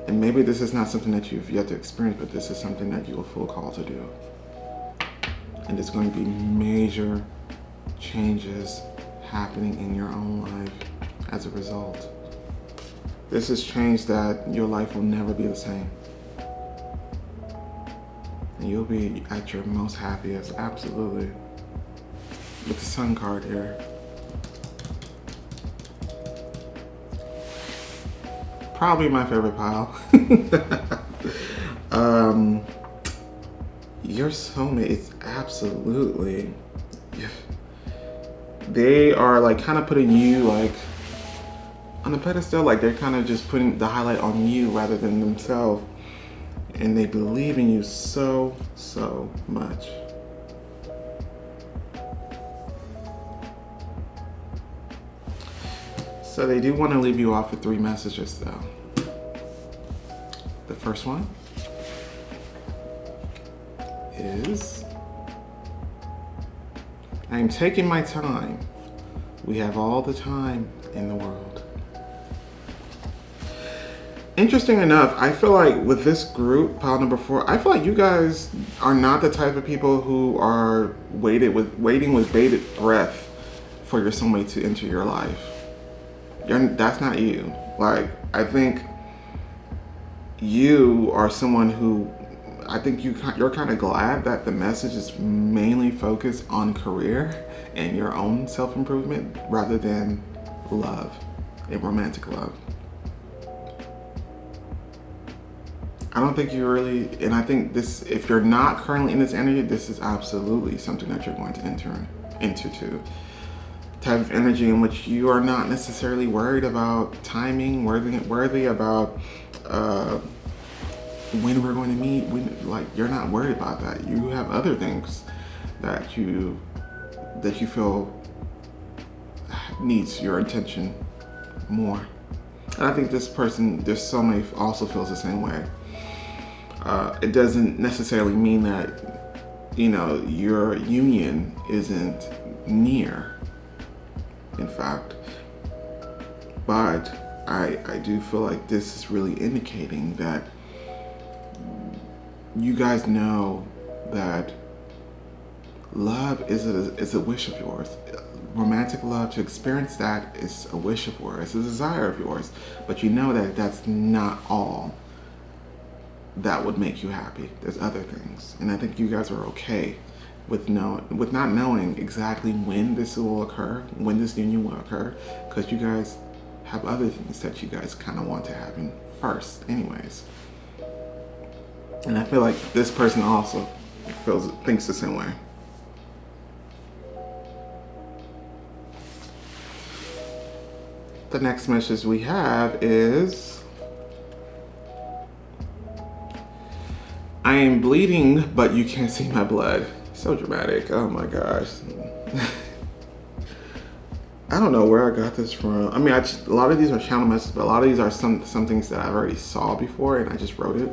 And maybe this is not something that you've yet to experience, but this is something that you will feel called to do. And there's going to be major changes happening in your own life as a result. This is change that your life will never be the same. And you'll be at your most happiest, absolutely. With the Sun card here. Probably my favorite pile. Your soulmate is absolutely, they are like kind of putting you like on a pedestal, like they're kind of just putting the highlight on you rather than themselves. And they believe in you so much. So they do want to leave you off with 3 messages though. The first one is, I am taking my time. We have all the time in the world. Interesting enough, I feel like with this group, pile number 4, I feel like you guys are not the type of people who are waiting with bated breath for your soulmate to enter your life. That's not you. Like, I think you are someone who, I think you're kind of glad that the message is mainly focused on career and your own self-improvement rather than love and romantic love. I don't think you really, and I think this, if you're not currently in this energy, this is absolutely something that you're going to enter into too. Type of energy in which you are not necessarily worried about timing, worthy about when we're going to meet. Like, you're not worried about that. You have other things that you feel needs your attention more. And I think this soulmate also feels the same way. It doesn't necessarily mean that, your union isn't near. In fact, but I do feel like this is really indicating that you guys know that love is a wish of yours. Romantic love, to experience that is a wish of yours. It's a desire of yours. But you know that that's not all that would make you happy. There's other things. And I think you guys are okay with not knowing exactly when this will occur, when this union will occur, because you guys have other things that you guys kind of want to happen first anyways. And I feel like this person also thinks the same way. The next message we have is, I am bleeding, but you can't see my blood. So dramatic. Oh my gosh. I don't know where I got this from. I mean, a lot of these are channel messages, but a lot of these are some things that I've already saw before and I just wrote it.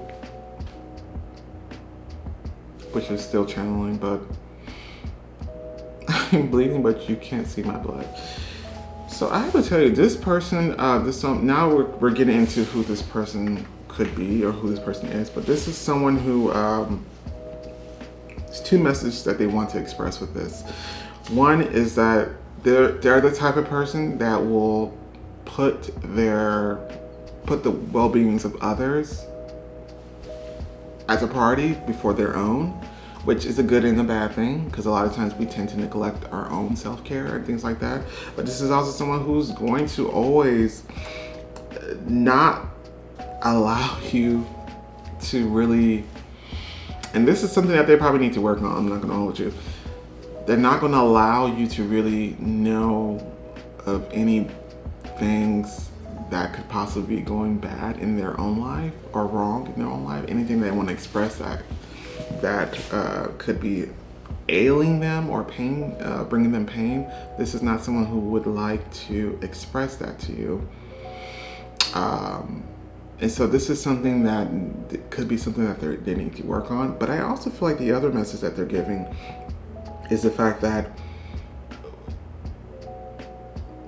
Which is still channeling, but I'm bleeding, but you can't see my blood. So I have to tell you, this person, now we're getting into who this person could be or who this person is, but this is someone who, there's 2 messages that they want to express with this. One is that they're the type of person that will put the well-beings of others as a priority before their own, which is a good and a bad thing, because a lot of times we tend to neglect our own self-care and things like that. But this is also someone who's going to always not allow you to really And this is something that they probably need to work on. I'm not going to hold you. They're not going to allow you to really know of any things that could possibly be going bad in their own life or wrong in their own life. Anything they want to express that could be ailing them or pain, bringing them pain. This is not someone who would like to express that to you. And so this is something that could be something that they need to work on. But I also feel like the other message that they're giving is the fact that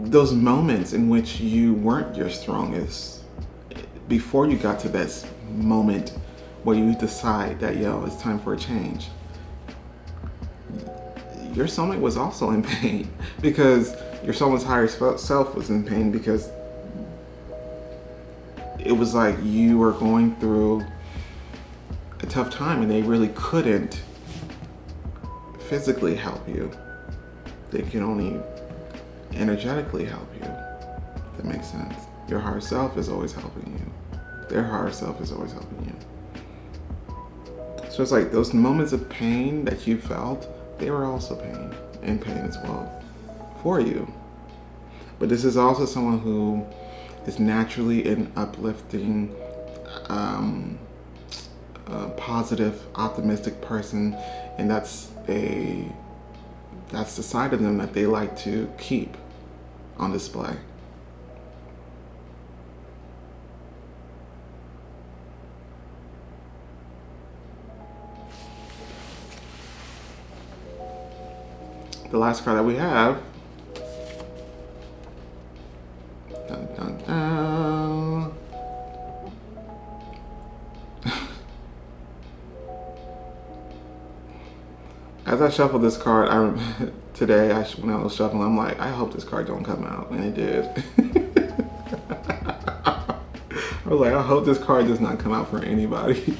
those moments in which you weren't your strongest, before you got to this moment where you decide that, yo, it's time for a change, your soulmate was also in pain, because your soulmate's higher self was in pain, because it was like you were going through a tough time and they really couldn't physically help you. They can only energetically help you. If that makes sense. Your higher self is always helping you. Their higher self is always helping you. So it's like those moments of pain that you felt, they were also pain as well for you. But this is also someone who is naturally an uplifting, positive, optimistic person, and that's the side of them that they like to keep on display. The last card that we have, dun, dun, dun. As I shuffled this card, today when I was shuffling, I'm like, I hope this card don't come out, and it did. I was like, I hope this card does not come out for anybody.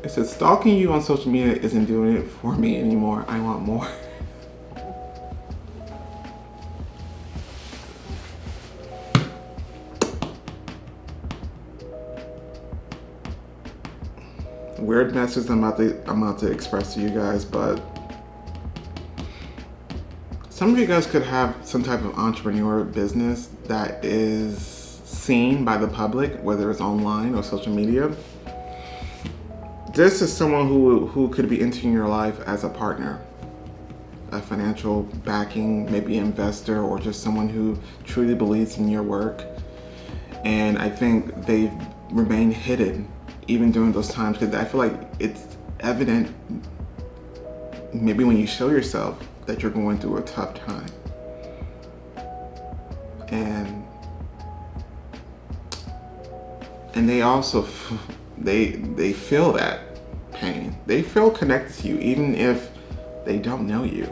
It says, stalking you on social media isn't doing it for me anymore. I want more. Weird message I'm about to express to you guys, but some of you guys could have some type of entrepreneur business that is seen by the public, whether it's online or social media. This is someone who could be entering your life as a partner, a financial backing, maybe investor, or just someone who truly believes in your work. And I think they've remained hidden even during those times, because I feel like it's evident maybe when you show yourself that you're going through a tough time. And they also they feel that pain. They feel connected to you even if they don't know you.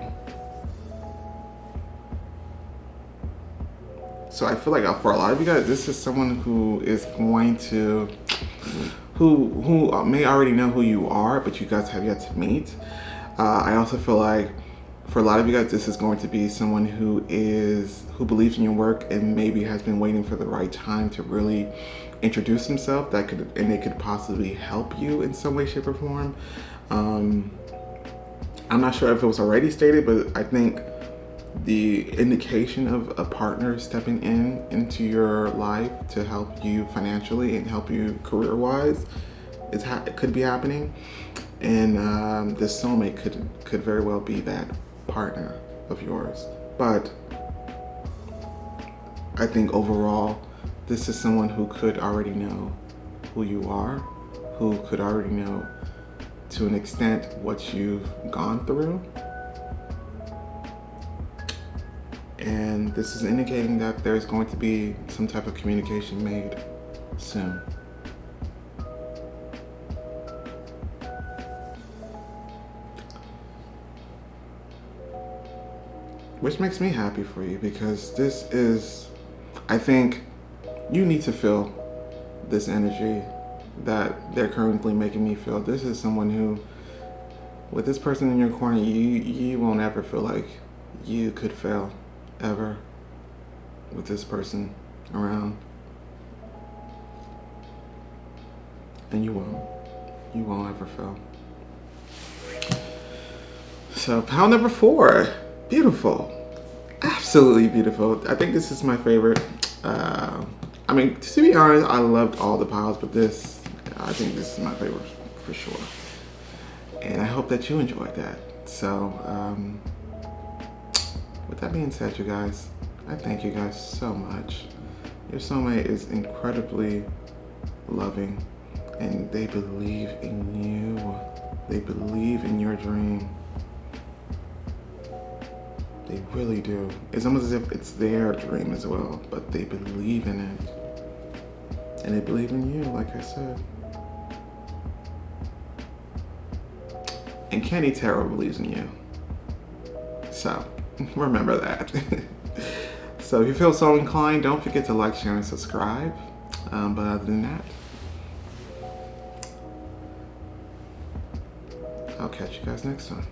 So I feel like for a lot of you guys, this is someone who is going to who may already know who you are, but you guys have yet to meet. I also feel like for a lot of you guys, this is going to be someone who believes in your work and maybe has been waiting for the right time to really introduce himself. They could possibly help you in some way, shape, or form. I'm not sure if it was already stated, but I think the indication of a partner stepping into your life to help you financially and help you career-wise it could be happening. And this soulmate could very well be that partner of yours. But I think overall, this is someone who could already know who you are, who could already know to an extent what you've gone through. And this is indicating that there's going to be some type of communication made soon. Which makes me happy for you, because this is, I think you need to feel this energy that they're currently making me feel. This is someone who, with this person in your corner, you won't ever feel like you could fail, ever, with this person around. And you won't ever fail. So pile number 4, beautiful, absolutely beautiful. I think this is my favorite. I mean, to be honest, I loved all the piles, but I think this is my favorite for sure. And I hope that you enjoyed that. So, with that being said, you guys, I thank you guys so much. Your soulmate is incredibly loving, and they believe in you. They believe in your dream. They really do. It's almost as if it's their dream as well, but they believe in it. And they believe in you, like I said. And Kenny Tarot believes in you. So, remember that. So if you feel so inclined, don't forget to like, share, and subscribe. But other than that, I'll catch you guys next time.